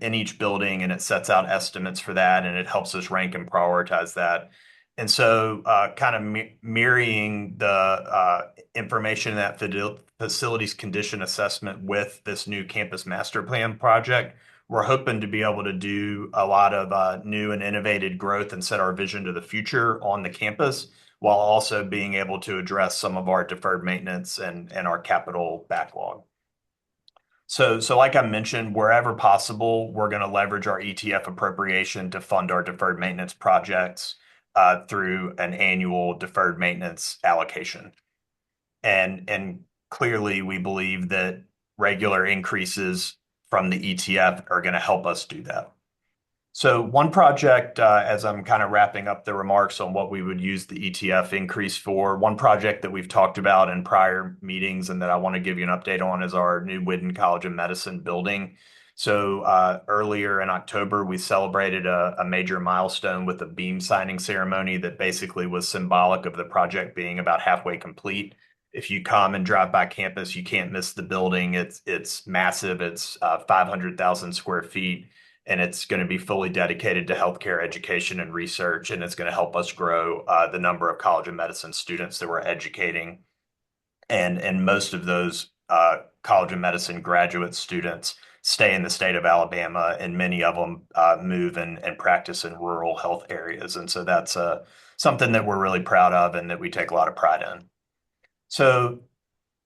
each building, and it sets out estimates for that, and it helps us rank and prioritize that. And so kind of mirroring the information in that facilities condition assessment with this new campus master plan project, we're hoping to be able to do a lot of new and innovative growth and set our vision to the future on the campus, while also being able to address some of our deferred maintenance and our capital backlog. So like I mentioned, wherever possible, we're going to leverage our ETF appropriation to fund our deferred maintenance projects through an annual deferred maintenance allocation. And clearly, we believe that regular increases from the ETF are going to help us do that. So one project, as I'm kind of wrapping up the remarks on what we would use the ETF increase for, one project that we've talked about in prior meetings and that I want to give you an update on is our new Whidden College of Medicine building. So earlier in October, we celebrated a major milestone with a beam signing ceremony that basically was symbolic of the project being about halfway complete. If you come and drive by campus, you can't miss the building. It's massive. It's 500,000 square feet, and it's going to be fully dedicated to healthcare education and research, and it's going to help us grow the number of College of Medicine students that we're educating. And most of those College of Medicine graduate students stay in the state of Alabama, and many of them move and practice in rural health areas. And so that's something that we're really proud of and that we take a lot of pride in. So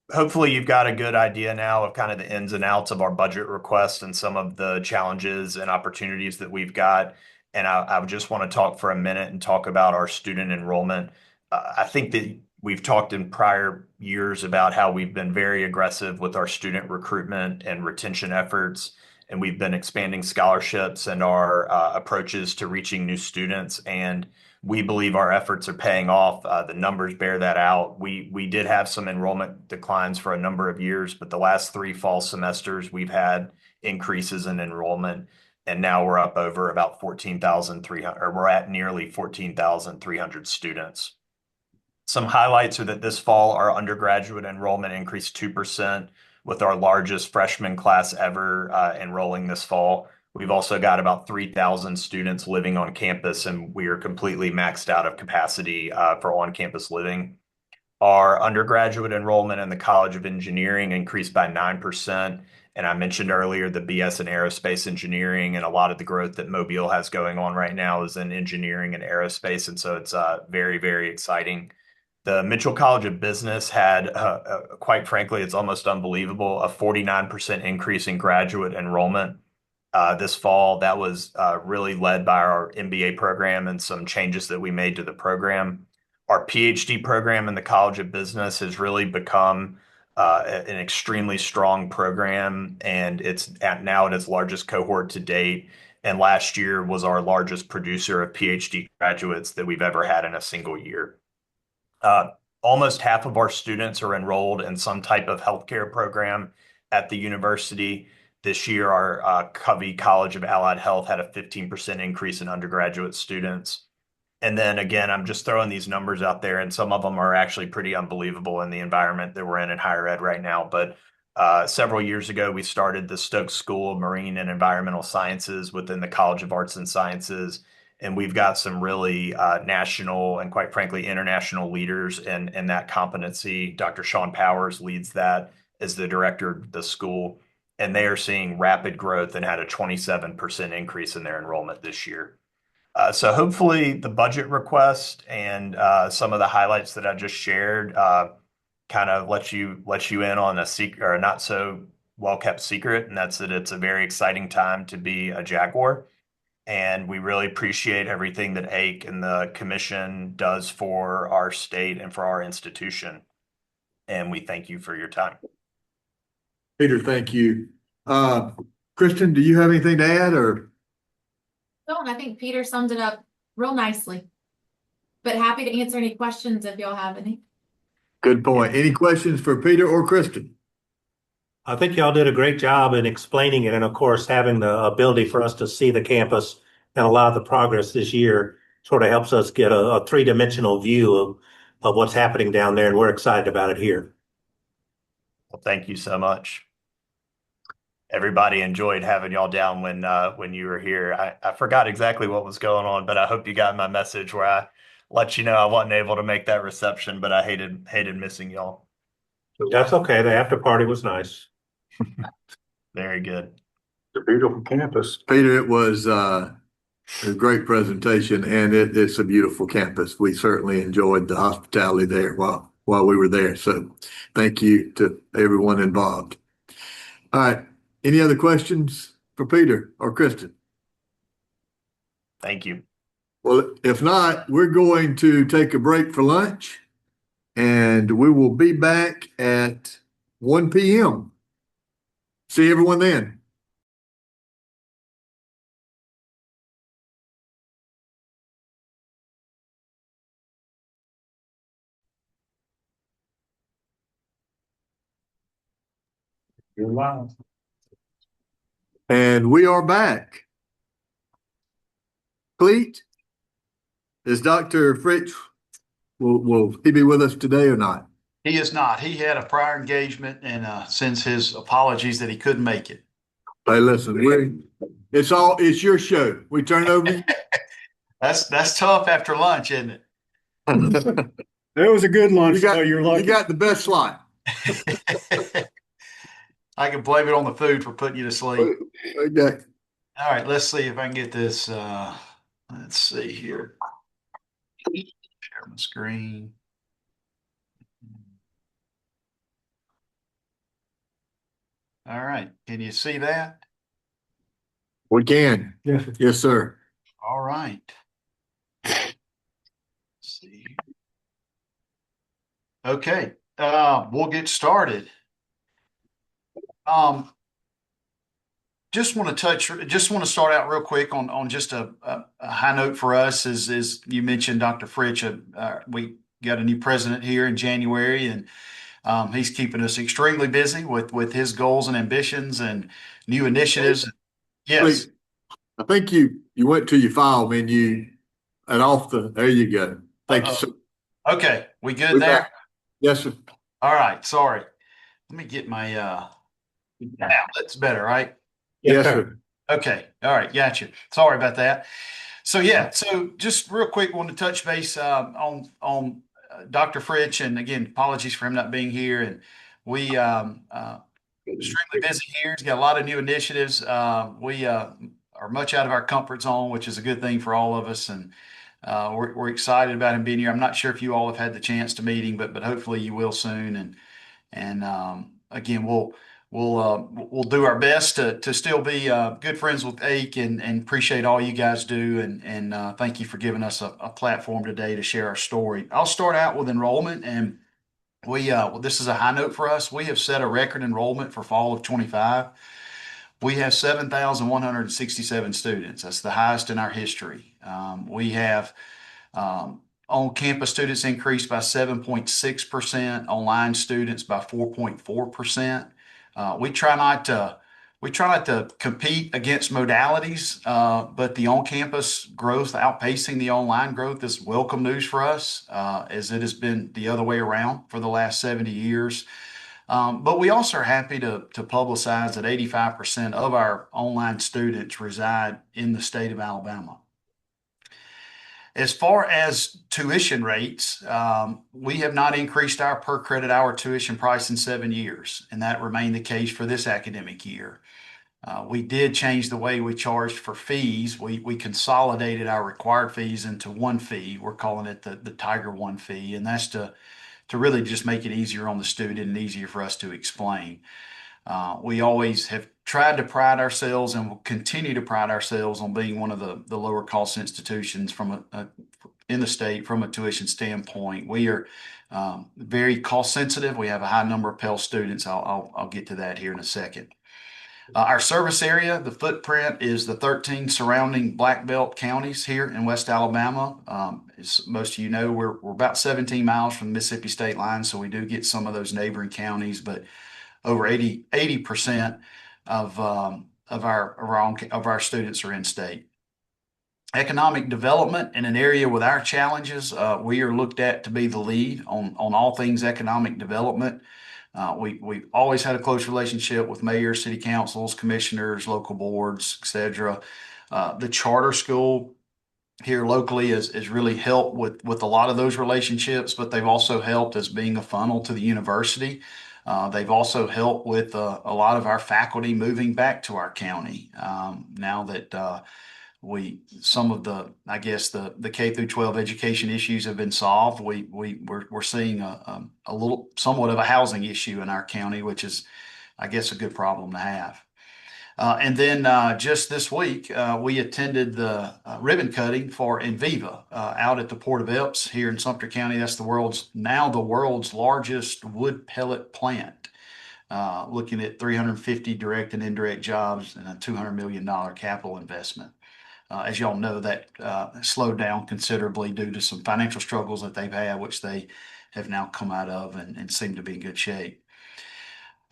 hopefully you've got a good idea now of kind of the ins and outs of our budget request and some of the challenges and opportunities that we've got. And I just want to talk for a minute and talk about our student enrollment. I think that we've talked in prior years about how we've been very aggressive with our student recruitment and retention efforts, and we've been expanding scholarships and our approaches to reaching new students. And we believe our efforts are paying off. The numbers bear that out. We did have some enrollment declines for a number of years, but the last 3 fall semesters, we've had increases in enrollment. And now we're up over about 14,300, or we're at nearly 14,300 students. Some highlights are that this fall, our undergraduate enrollment increased 2%, with our largest freshman class ever enrolling this fall. We've also got about 3,000 students living on campus, and we are completely maxed out of capacity for on-campus living. Our undergraduate enrollment in the College of Engineering increased by 9%. And I mentioned earlier the BS in aerospace engineering, and a lot of the growth that Mobile has going on right now is in engineering and aerospace. And so it's very, very exciting. The Mitchell College of Business had, quite frankly, it's almost unbelievable, a 49% increase in graduate enrollment this fall. That was really led by our MBA program and some changes that we made to the program. Our PhD program in the College of Business has really become an extremely strong program, and it's now at its largest cohort to date. And last year was our largest producer of PhD graduates that we've ever had in a single year. Almost half of our students are enrolled in some type of healthcare program at the university. This year, our Covey College of Allied Health had a 15% increase in undergraduate students. And then again, I'm just throwing these numbers out there, and some of them are actually pretty unbelievable in the environment that we're in higher ed right now. But Several years ago, we started the Stokes School of Marine and Environmental Sciences within the College of Arts and Sciences. And we've got some really national and, quite frankly, international leaders in that competency. Dr. Sean Powers leads that as the director of the school. And they are seeing rapid growth and had a 27% increase in their enrollment this year. So hopefully the budget request and some of the highlights that I just shared kind of let you in on a secret or a not so well kept secret, and that's that it's a very exciting time to be a Jaguar. And we really appreciate everything that AIC and the commission does for our state and for our institution. And we thank you for your time.
Peter, thank you. Kristen, do you have anything to add or?
No, and I think Peter summed it up real nicely. But happy to answer any questions if y'all have any.
Good point. Any questions for Peter or Kristen?
I think y'all did a great job in explaining it, and of course, having the ability for us to see the campus and a lot of the progress this year sort of helps us get a three-dimensional view of what's happening down there, and we're excited about it here.
Well, thank you so much. Everybody enjoyed having y'all down when you were here. I forgot exactly what was going on, but I hope you got my message where I let you know I wasn't able to make that reception, but I hated missing y'all.
That's okay. The after party was nice.
Very good.
It's a beautiful campus. Peter, it was a great presentation, and it's a beautiful campus. We certainly enjoyed the hospitality there while we were there. So thank you to everyone involved. All right. Any other questions for Peter or Kristen?
Thank you.
Well, if not, we're going to take a break for lunch, and we will be back at 1 p.m. See everyone then.
You're live.
And we are back. Cleet, is Dr. Fritsch, will he be with us today or not?
He is not. He had a prior engagement and sends his apologies that he couldn't make it.
Hey, listen, it's your show. We turn it over.
That's tough after lunch, isn't it?
It was a good lunch. You're lucky.
You got the best slot.
I can blame it on the food for putting you to sleep.
Okay.
All right, let's see if I can get this. Let's see here. Share my screen. All right, can you see that?
We can.
Yes.
Yes, sir.
All right. Let's see. Okay, we'll get started. Just want to start out real quick on just a high note for us is you mentioned Dr. Fritsch. We got a new president here in January, and he's keeping us extremely busy with his goals and ambitions and new initiatives. Yes.
I think you went to your file menu and there you go. Thank you, sir.
Okay, we good there?
Back. Yes, sir.
All right, sorry. Let me get my that's better, right?
Yes, sir.
Okay. All right. Gotcha. Sorry about that. So just real quick, want to touch base on Dr. Fritsch, and again, apologies for him not being here. And we extremely busy here. He's got a lot of new initiatives. We are much out of our comfort zone, which is a good thing for all of us. And we're excited about him being here. I'm not sure if you all have had the chance to meet him, but hopefully you will soon. And again, we'll do our best to still be good friends with AIC and appreciate all you guys do. And thank you for giving us a platform today to share our story. I'll start out with enrollment, and this is a high note for us. We have set a record enrollment for fall of 25. We have 7,167 students. That's the highest in our history. We have on-campus students increased by 7.6%, online students by 4.4%. We try not to compete against modalities, but the on-campus growth outpacing the online growth is welcome news for us, as it has been the other way around for the last 70 years. But we also are happy to publicize that 85% of our online students reside in the state of Alabama. As far as tuition rates, we have not increased our per credit hour tuition price in 7 years, and that remained the case for this academic year. We did change the way we charged for fees. We consolidated our required fees into one fee. We're calling it the Tiger One fee, and that's to really just make it easier on the student and easier for us to explain. We always have tried to pride ourselves and will continue to pride ourselves on being one of the lower cost institutions in the state from a tuition standpoint. We are very cost sensitive. We have a high number of Pell students. I'll get to that here in a second. Our service area, the footprint is the 13 surrounding Black Belt counties here in West Alabama. As most of you know, we're about 17 miles from the Mississippi state line, so we do get some of those neighboring counties, but over 80% of our students are in state. Economic development in an area with our challenges, we are looked at to be the lead on all things economic development. We always had a close relationship with mayors, city councils, commissioners, local boards, etc. The charter school here locally has really helped with a lot of those relationships, but they've also helped as being a funnel to the university. They've also helped with a lot of our faculty moving back to our county now that some of the K through 12 education issues have been solved. We're seeing somewhat of a housing issue in our county, which is, I guess, a good problem to have. And then just this week, we attended the ribbon cutting for Enviva out at the Port of Epes here in Sumter County. That's the world's largest wood pellet plant, looking at 350 direct and indirect jobs and a $200 million capital investment. As y'all know, that slowed down considerably due to some financial struggles that they've had, which they have now come out of and seem to be in good shape.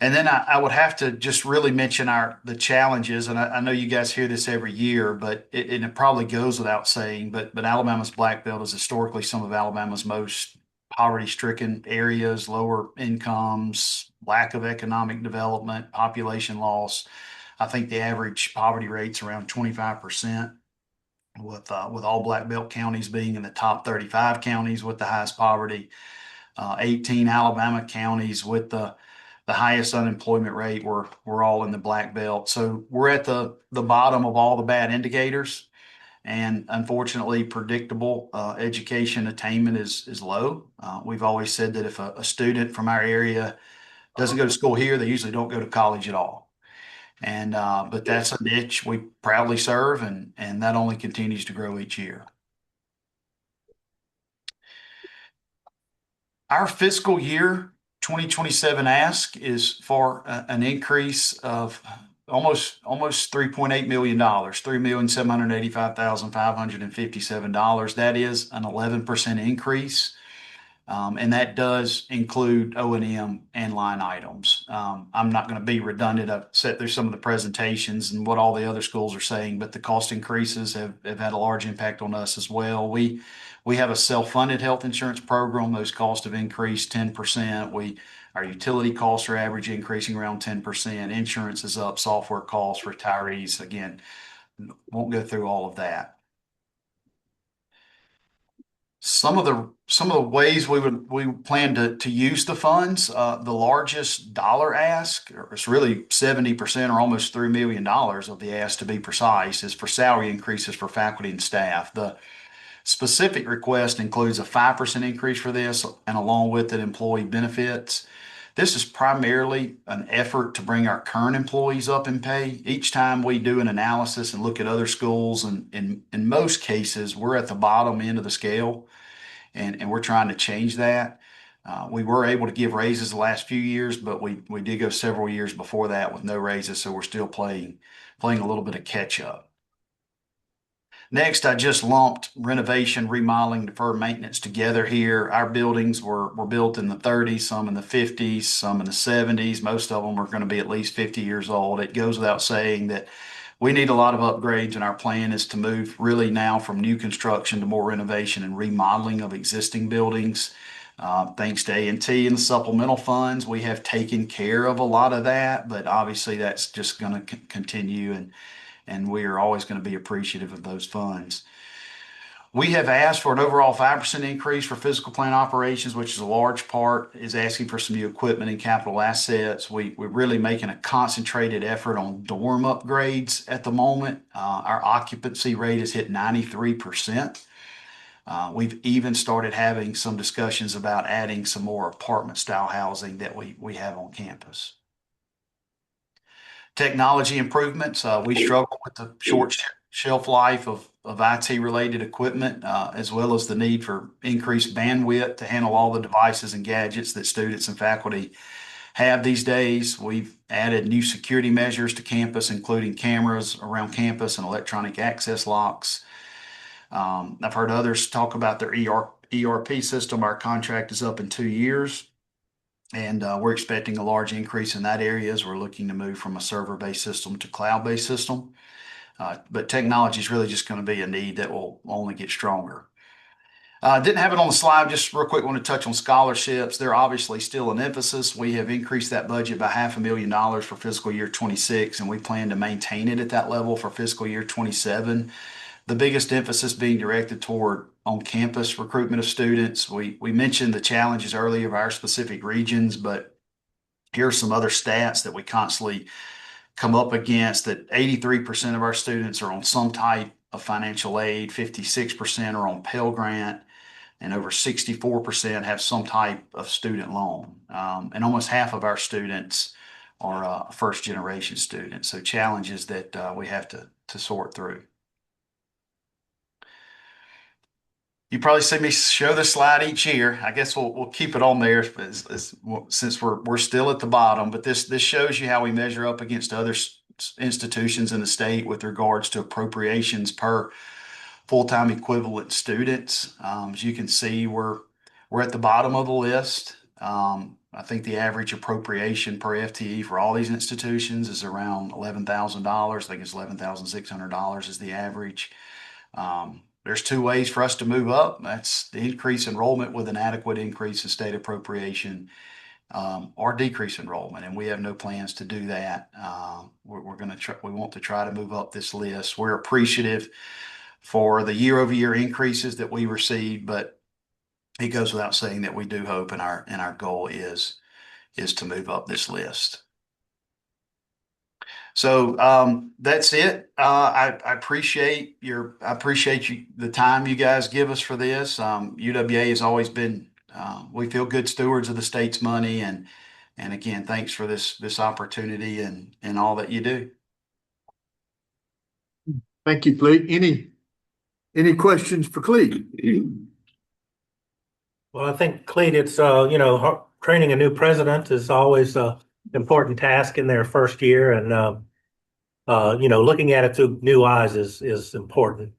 And then I would have to just really mention the challenges, and I know you guys hear this every year, but it probably goes without saying, but Alabama's Black Belt is historically some of Alabama's most poverty-stricken areas, lower incomes, lack of economic development, population loss. I think the average poverty rate's around 25%. With all Black Belt counties being in the top 35 counties with the highest poverty, 18 Alabama counties with the highest unemployment rate. We're all in the Black Belt. So we're at the bottom of all the bad indicators. And unfortunately, predictable education attainment is low. We've always said that if a student from our area doesn't go to school here, they usually don't go to college at all. And but that's a niche we proudly serve, and that only continues to grow each year. Our fiscal year 2027 ask is for an increase of almost $3.8 million, $3,785,557. That is an 11% increase. And that does include O&M and line items. I'm not going to be redundant. I've sat through some of the presentations and what all the other schools are saying, but the cost increases have had a large impact on us as well. We have a self-funded health insurance program. Those costs have increased 10%. Our utility costs are average increasing around 10%. Insurance is up, software costs, retirees. Again, won't go through all of that. Some of the ways we plan to use the funds, the largest dollar ask, or it's really 70% or almost $3 million of the ask to be precise, is for salary increases for faculty and staff. The specific request includes a 5% increase for this, and along with it, employee benefits. This is primarily an effort to bring our current employees up in pay. Each time we do an analysis and look at other schools, and in most cases, we're at the bottom end of the scale, and we're trying to change that. We were able to give raises the last few years, but we did go several years before that with no raises, so we're still playing a little bit of catch up. Next, I just lumped renovation, remodeling, deferred maintenance together here. Our buildings were built in the 30s, some in the 50s, some in the 70s. Most of them are going to be at least 50 years old. It goes without saying that we need a lot of upgrades, and our plan is to move really now from new construction to more renovation and remodeling of existing buildings. Thanks to A&T and the supplemental funds, we have taken care of a lot of that, but obviously that's just going to continue, and we are always going to be appreciative of those funds. We have asked for an overall 5% increase for physical plant operations, which is a large part, is asking for some new equipment and capital assets. We're really making a concentrated effort on dorm upgrades at the moment. Our occupancy rate has hit 93%. We've even started having some discussions about adding some more apartment style housing that we have on campus. Technology improvements, we struggle with the short shelf life of IT related equipment, as well as the need for increased bandwidth to handle all the devices and gadgets that students and faculty have these days. We've added new security measures to campus, including cameras around campus and electronic access locks. I've heard others talk about their ERP system. Our contract is up in 2 years, and we're expecting a large increase in that area as we're looking to move from a server-based system to cloud-based system. But technology is really just going to be a need that will only get stronger. Didn't have it on the slide. Just real quick, want to touch on scholarships. They're obviously still an emphasis. We have increased that budget by $500,000 for fiscal year 26, and we plan to maintain it at that level for fiscal year 27. The biggest emphasis being directed toward on-campus recruitment of students. We mentioned the challenges earlier of our specific regions, but here are some other stats that we constantly come up against, that 83% of our students are on some type of financial aid, 56% are on Pell Grant, and over 64% have some type of student loan. And almost half of our students are first generation students. So challenges that we have to sort through. You probably see me show this slide each year. I guess we'll keep it on there since we're still at the bottom. But this shows you how we measure up against other institutions in the state with regards to appropriations per full-time equivalent students. As you can see, we're at the bottom of the list. I think the average appropriation per FTE for all these institutions is around $11,000. I think it's $11,600 is the average. There's 2 ways for us to move up. That's the increase enrollment with an adequate increase in state appropriation, or decrease enrollment, and we have no plans to do that. We want to try to move up this list. We're appreciative for the year-over-year increases that we receive, but it goes without saying that we do hope, and our goal is to move up this list. So that's it. I appreciate the time you guys give us for this. UWA has always been, we feel, good stewards of the state's money, and again, thanks for this opportunity and all that you do.
Thank you, Cleet. Any questions for Cleet?
Well, I think, Cleet, it's training a new president is always an important task in their first year, and looking at it through new eyes is important.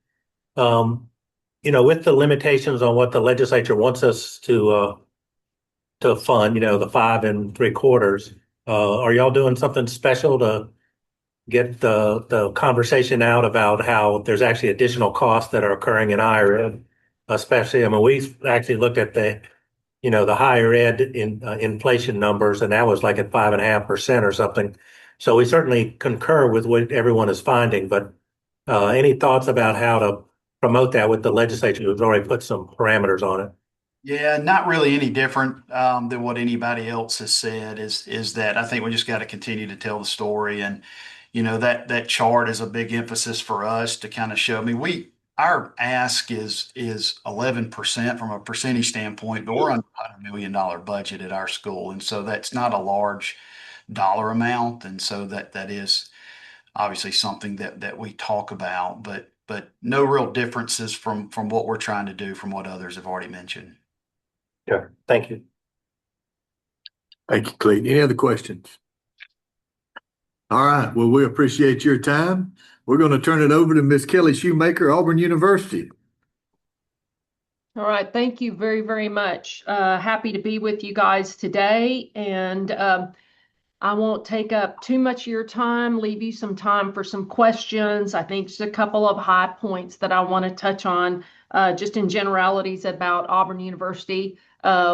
With the limitations on what the legislature wants us to fund, the 5 3/4, are y'all doing something special to get the conversation out about how there's actually additional costs that are occurring in higher ed, especially? I mean, we've actually looked at the higher ed inflation numbers, and that was like at 5.5% or something. So we certainly concur with what everyone is finding, but any thoughts about how to promote that with the legislature who's already put some parameters on it?
Yeah, not really any different than what anybody else has said, is that I think we just got to continue to tell the story. And, that chart is a big emphasis for us to kind of show. I mean, our ask is 11% from a percentage standpoint, but we're under $100 million budget at our school. And so that's not a large dollar amount. And so that is obviously something that we talk about, but no real differences from what we're trying to do from what others have already mentioned.
Yeah, thank you.
Thank you, Cleet. Any other questions? All right. Well, we appreciate your time. We're going to turn it over to Miss Kelly Shoemaker, Auburn University.
All right. Thank you very, very much. Happy to be with you guys today. And I won't take up too much of your time, leave you some time for some questions. I think just a couple of high points that I want to touch on, just in generalities about Auburn University.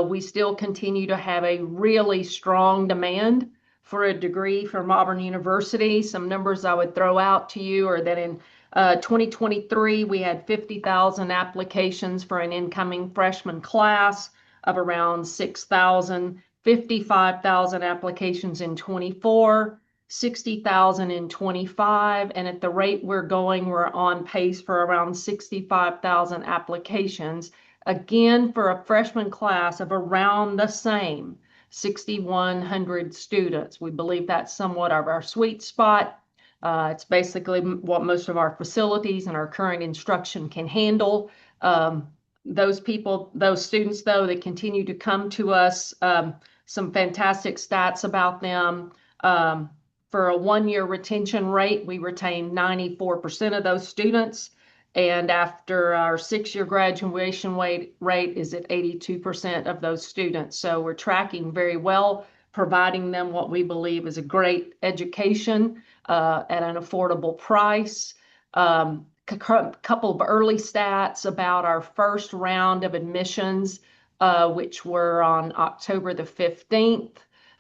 We still continue to have a really strong demand for a degree from Auburn University. Some numbers I would throw out to you are that in 2023, we had 50,000 applications for an incoming freshman class of around 6,000. 55,000 applications in 24, 60,000 in 25, and at the rate we're going, we're on pace for around 65,000 applications, again for a freshman class of around the same 6,100 students. We believe that's somewhat of our sweet spot. It's basically what most of our facilities and our current instruction can handle. Those students, though, that continue to come to us, some fantastic stats about them. For a 1-year retention rate, we retain 94% of those students. And after our 6-year graduation rate is at 82% of those students. So we're tracking very well, providing them what we believe is a great education at an affordable price. Couple of early stats about our first round of admissions, which were on October the 15th.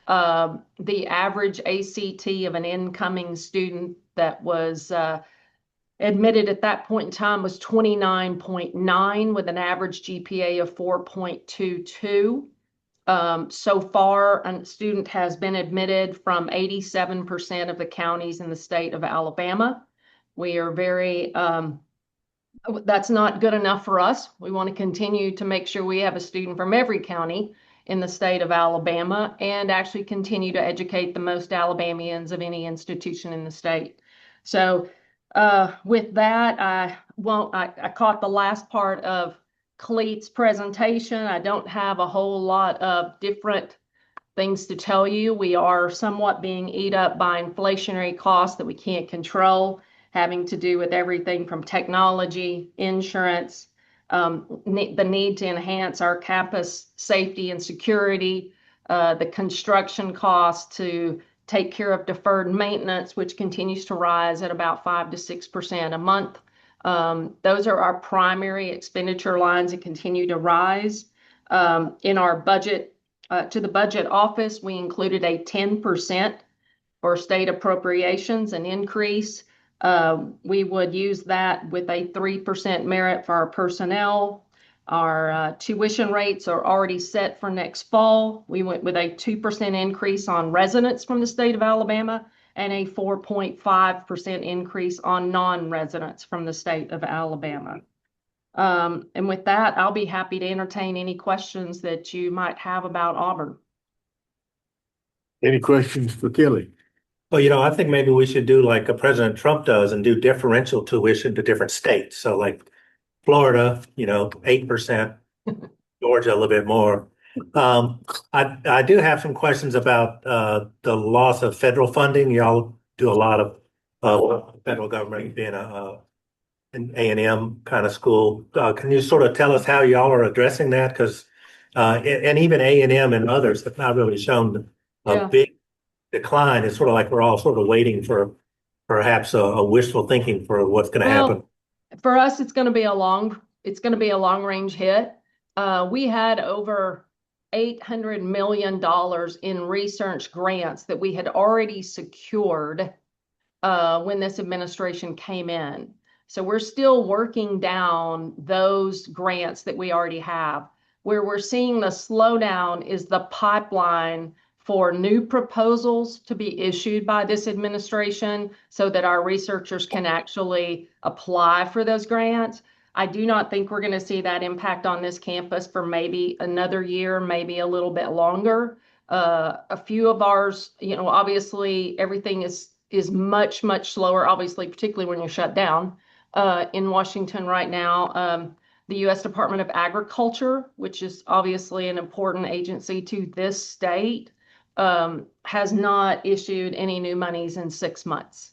The average ACT of an incoming student that was admitted at that point in time was 29.9 with an average GPA of 4.22. So far, a student has been admitted from 87% of the counties in the state of Alabama. We are very, that's not good enough for us. We want to continue to make sure we have a student from every county in the state of Alabama and actually continue to educate the most Alabamians of any institution in the state. So with that, I caught the last part of Cleet's presentation. I don't have a whole lot of different things to tell you. We are somewhat being eat up by inflationary costs that we can't control, having to do with everything from technology, insurance, the need to enhance our campus safety and security, the construction costs to take care of deferred maintenance, which continues to rise at about 5 to 6% a month. Those are our primary expenditure lines that continue to rise. In our budget, to the budget office, we included a 10% for state appropriations, an increase. We would use that with a 3% merit for our personnel. Our tuition rates are already set for next fall. We went with a 2% increase on residents from the state of Alabama and a 4.5% increase on non-residents from the state of Alabama. And with that, I'll be happy to entertain any questions that you might have about Auburn.
Any questions for Kelly?
Well, I think maybe we should do like President Trump does and do differential tuition to different states. So like Florida, 8%, Georgia, a little bit more. I do have some questions about the loss of federal funding. Y'all do a lot of federal government being an A&M kind of school. Can you sort of tell us how y'all are addressing that? Because and even A&M and others have not really shown a big decline. It's sort of like we're all sort of waiting for perhaps a wishful thinking for what's going to happen.
For us, it's going to be a long range hit. We had over $800 million in research grants that we had already secured when this administration came in. So we're still working down those grants that we already have. Where we're seeing the slowdown is the pipeline for new proposals to be issued by this administration so that our researchers can actually apply for those grants. I do not think we're going to see that impact on this campus for maybe another year, maybe a little bit longer. A few of ours, obviously everything is much, much slower, obviously, particularly when you're shut down in Washington right now. The U.S. Department of Agriculture, which is obviously an important agency to this state, has not issued any new monies in 6 months.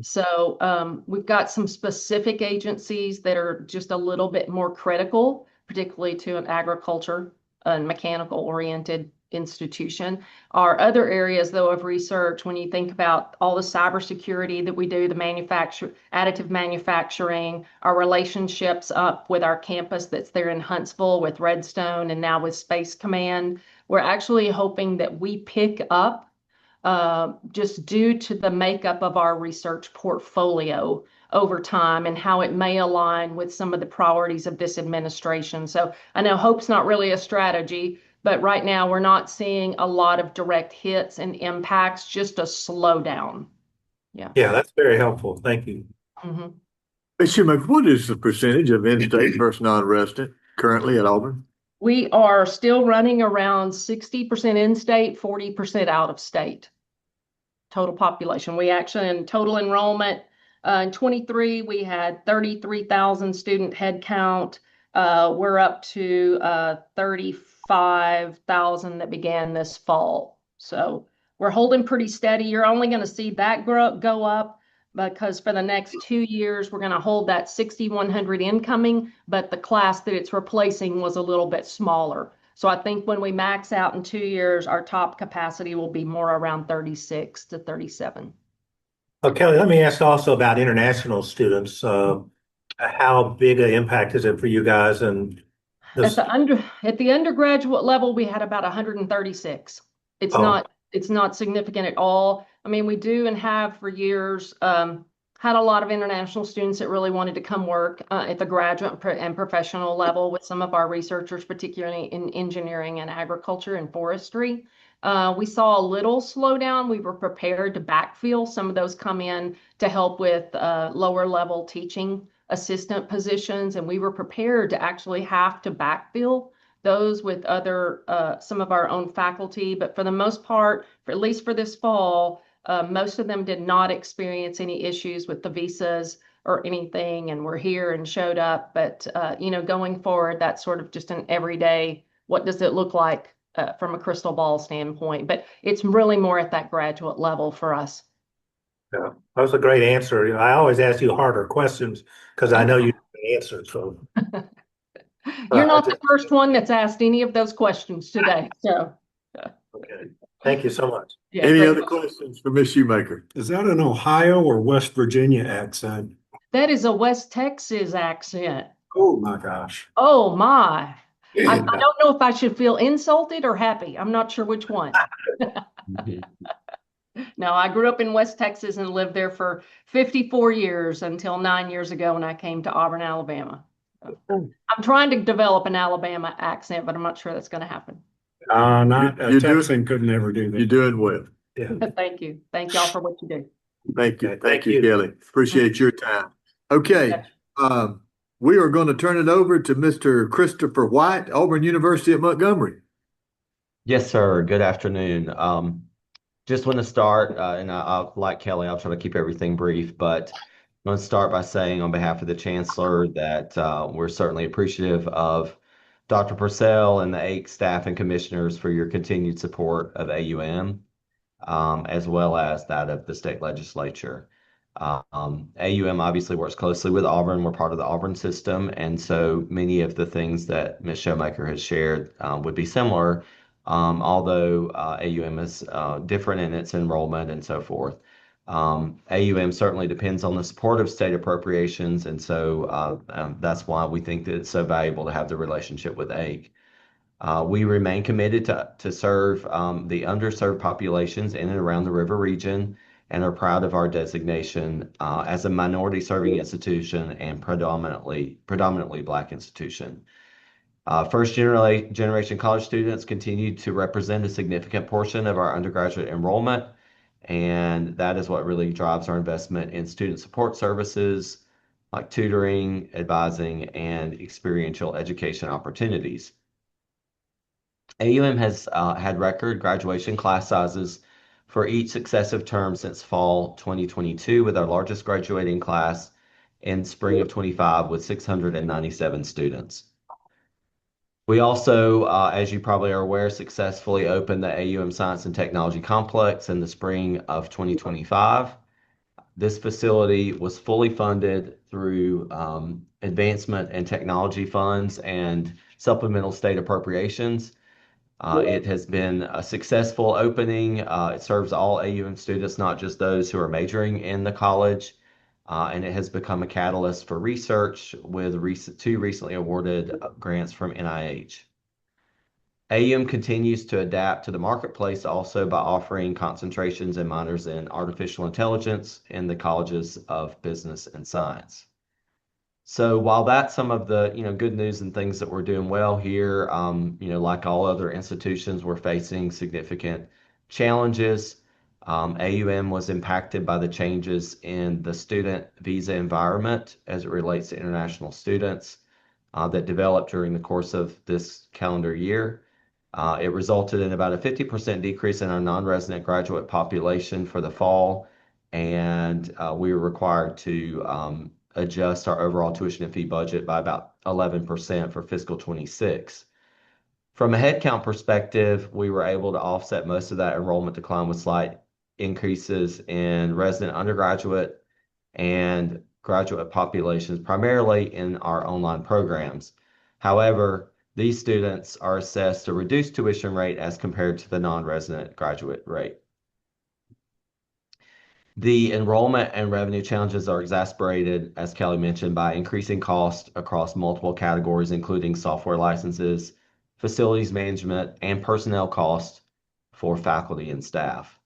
So we've got some specific agencies that are just a little bit more critical, particularly to an agriculture and mechanical oriented institution. Our other areas, though, of research, when you think about all the cybersecurity that we do, the additive manufacturing, our relationships up with our campus that's there in Huntsville with Redstone and now with Space Command, we're actually hoping that we pick up just due to the makeup of our research portfolio over time and how it may align with some of the priorities of this administration. So I know hope's not really a strategy, but right now we're not seeing a lot of direct hits and impacts, just a slowdown. Yeah.
Yeah, that's very helpful. Thank you.
Mm-hmm.
Hey, Schumaker, what is the percentage of in-state versus non-resident currently at Auburn?
We are still running around 60% in-state, 40% out of state. Total population. We actually, in total enrollment, in 23, we had 33,000 student head count. We're up to 35,000 that began this fall. So we're holding pretty steady. You're only going to see that go up because for the next 2 years, we're going to hold that 6,100 incoming, but the class that it's replacing was a little bit smaller. So I think when we max out in 2 years, our top capacity will be more around 36 to 37.
Oh, Kelly, let me ask also about international students. How big an impact is it for you guys? And
at the undergraduate level, we had about 136. It's not significant at all. I mean, we do and have for years had a lot of international students that really wanted to come work at the graduate and professional level with some of our researchers, particularly in engineering and agriculture and forestry. We saw a little slowdown. We were prepared to backfill. Some of those come in to help with lower level teaching assistant positions, and we were prepared to actually have to backfill those with other some of our own faculty. But for the most part, at least for this fall, most of them did not experience any issues with the visas or anything, and were here and showed up. But going forward, that's sort of just an everyday, what does it look like from a crystal ball standpoint? But it's really more at that graduate level for us.
Yeah, that was a great answer. I always ask you harder questions because I know you know the answer. So
you're not the first one that's asked any of those questions today. So
okay. Thank you so much.
Yeah,
any other questions for Ms. Schumaker?
Is that an Ohio or West Virginia accent?
That is a West Texas accent.
Oh my gosh.
Oh my. I don't know if I should feel insulted or happy. I'm not sure which one. No, I grew up in West Texas and lived there for 54 years until 9 years ago when I came to Auburn, Alabama. I'm trying to develop an Alabama accent, but I'm not sure that's going to happen.
Not a Texan could never do that.
You're doing well.
Yeah.
Thank you. Thank y'all for what you do.
Thank you. Thank you, Kelly. Appreciate your time. Okay. We are going to turn it over to Mr. Christopher White, Auburn University at Montgomery.
Yes, sir. Good afternoon. Just want to start, and I'll like Kelly, I'll try to keep everything brief, but I'm going to start by saying on behalf of the Chancellor that we're certainly appreciative of Dr. Purcell and the AIC staff and commissioners for your continued support of AUM, as well as that of the state legislature. AUM obviously works closely with Auburn. We're part of the Auburn system, and so many of the things that Ms. Showmaker has shared would be similar, although AUM is different in its enrollment and so forth. AUM certainly depends on the support of state appropriations, and so that's why we think that it's so valuable to have the relationship with AIC. We remain committed to serve the underserved populations in and around the river region, and are proud of our designation as a minority serving institution and predominantly Black institution. First generation college students continue to represent a significant portion of our undergraduate enrollment, and that is what really drives our investment in student support services like tutoring, advising, and experiential education opportunities. AUM has had record graduation class sizes for each successive term since fall 2022, with our largest graduating class in spring of 25 with 697 students. We also, as you probably are aware, successfully opened the AUM Science and Technology Complex in the spring of 2025. This facility was fully funded through advancement and technology funds and supplemental state appropriations. It has been a successful opening. It serves all AUM students, not just those who are majoring in the college. And it has become a catalyst for research with two recently awarded grants from NIH. AUM continues to adapt to the marketplace also by offering concentrations and minors in artificial intelligence in the colleges of business and science. So while that's some of the good news and things that we're doing well here, like all other institutions, we're facing significant challenges. AUM was impacted by the changes in the student visa environment as it relates to international students that developed during the course of this calendar year. It resulted in about a 50% decrease in our non-resident graduate population for the fall, and we were required to adjust our overall tuition and fee budget by about 11% for fiscal 26. From a headcount perspective, we were able to offset most of that enrollment decline with slight increases in resident undergraduate and graduate populations, primarily in our online programs. However, these students are assessed a reduced tuition rate as compared to the non-resident graduate rate. The enrollment and revenue challenges are exacerbated, as Kelly mentioned, by increasing costs across multiple categories, including software licenses, facilities management, and personnel costs for faculty and staff.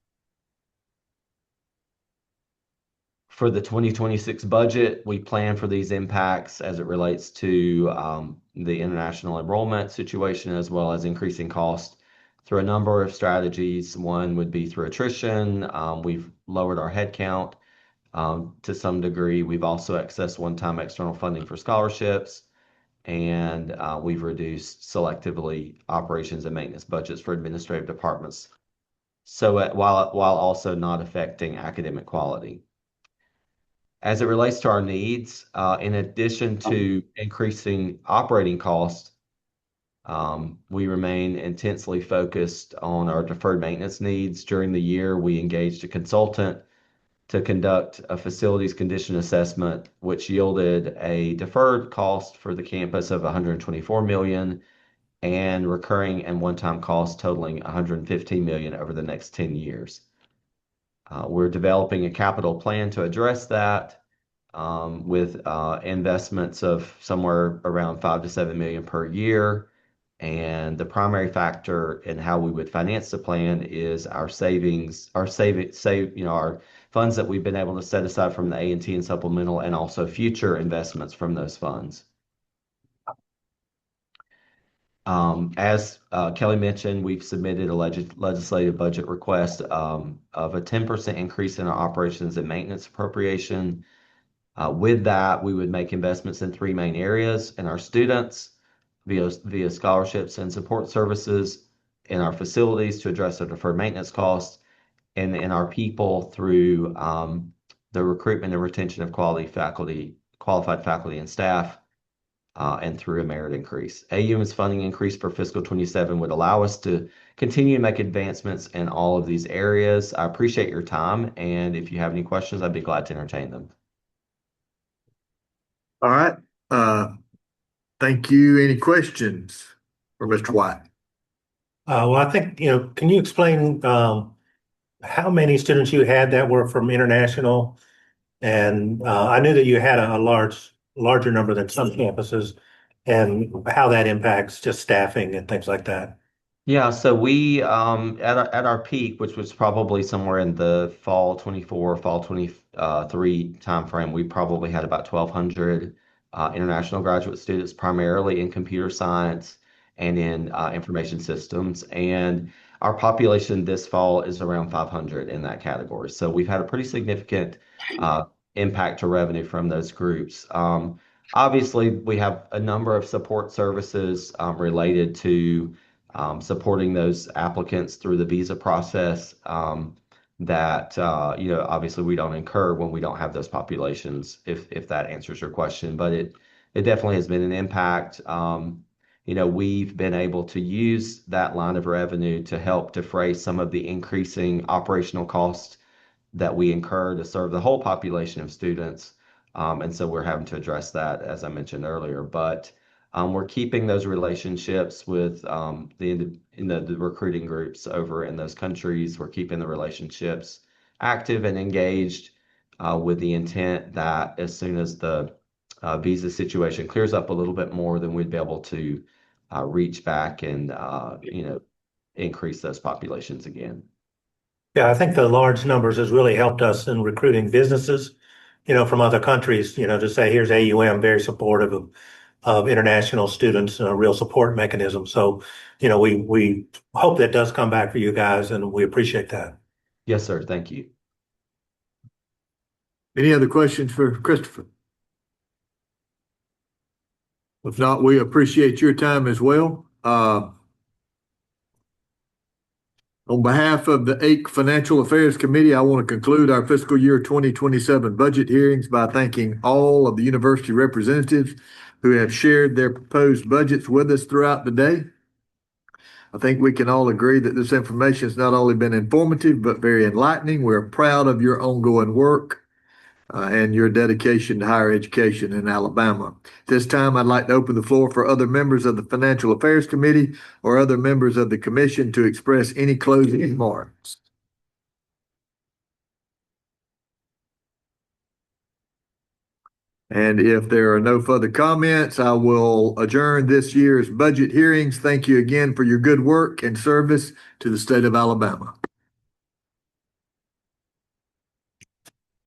For the 2026 budget, we plan for these impacts as it relates to the international enrollment situation, as well as increasing costs through a number of strategies. One would be through attrition. We've lowered our headcount to some degree. We've also accessed one-time external funding for scholarships, and we've reduced selectively operations and maintenance budgets for administrative departments, so while also not affecting academic quality. As it relates to our needs, in addition to increasing operating costs, we remain intensely focused on our deferred maintenance needs. During the year, we engaged a consultant to conduct a facilities condition assessment, which yielded a deferred cost for the campus of $124 million and recurring and one-time costs totaling $115 million over the next 10 years. We're developing a capital plan to address that with investments of somewhere around $5 to $7 million per year. And the primary factor in how we would finance the plan is our savings, our funds that we've been able to set aside from the A&T and supplemental, and also future investments from those funds. As Kelly mentioned, we've submitted a legislative budget request of a 10% increase in our operations and maintenance appropriation. With that, we would make investments in three main areas: in our students via scholarships and support services, in our facilities to address our deferred maintenance costs, and in our people through the recruitment and retention of qualified faculty and staff, and through a merit increase. AUM's funding increase for fiscal 27 would allow us to continue to make advancements in all of these areas. I appreciate your time, and if you have any questions, I'd be glad to entertain them.
All right. Thank you. Any questions for Mr. White?
Well, I think, can you explain how many students you had that were from international? And I knew that you had a larger number than some campuses, and how that impacts just staffing and things like that.
Yeah, so we at our peak, which was probably somewhere in the fall 24, fall 23 timeframe, we probably had about 1,200 international graduate students, primarily in computer science and in information systems. And our population this fall is around 500 in that category. So we've had a pretty significant impact to revenue from those groups. Obviously, we have a number of support services related to supporting those applicants through the visa process that obviously we don't incur when we don't have those populations, if that answers your question. But it definitely has been an impact. We've been able to use that line of revenue to help defray some of the increasing operational costs that we incur to serve the whole population of students. And so we're having to address that, as I mentioned earlier. But We're keeping those relationships with the recruiting groups over in those countries. We're keeping the relationships active and engaged with the intent that as soon as the visa situation clears up a little bit more, then we'd be able to reach back and increase those populations again.
Yeah, I think the large numbers has really helped us in recruiting businesses, from other countries, to say, here's AUM, very supportive of international students, a real support mechanism. So, we hope that does come back for you guys, and we appreciate that.
Yes, sir. Thank you.
Any other questions for Christopher? If not, we appreciate your time as well. On behalf of the AIC Financial Affairs Committee, I want to conclude our fiscal year 2027 budget hearings by thanking all of the university representatives who have shared their proposed budgets with us throughout the day. I think we can all agree that this information has not only been informative, but very enlightening. We're proud of your ongoing work and your dedication to higher education in Alabama. This time, I'd like to open the floor for other members of the Financial Affairs Committee or other members of the commission to express any closing remarks. And if there are no further comments, I will adjourn this year's budget hearings. Thank you again for your good work and service to the state of Alabama.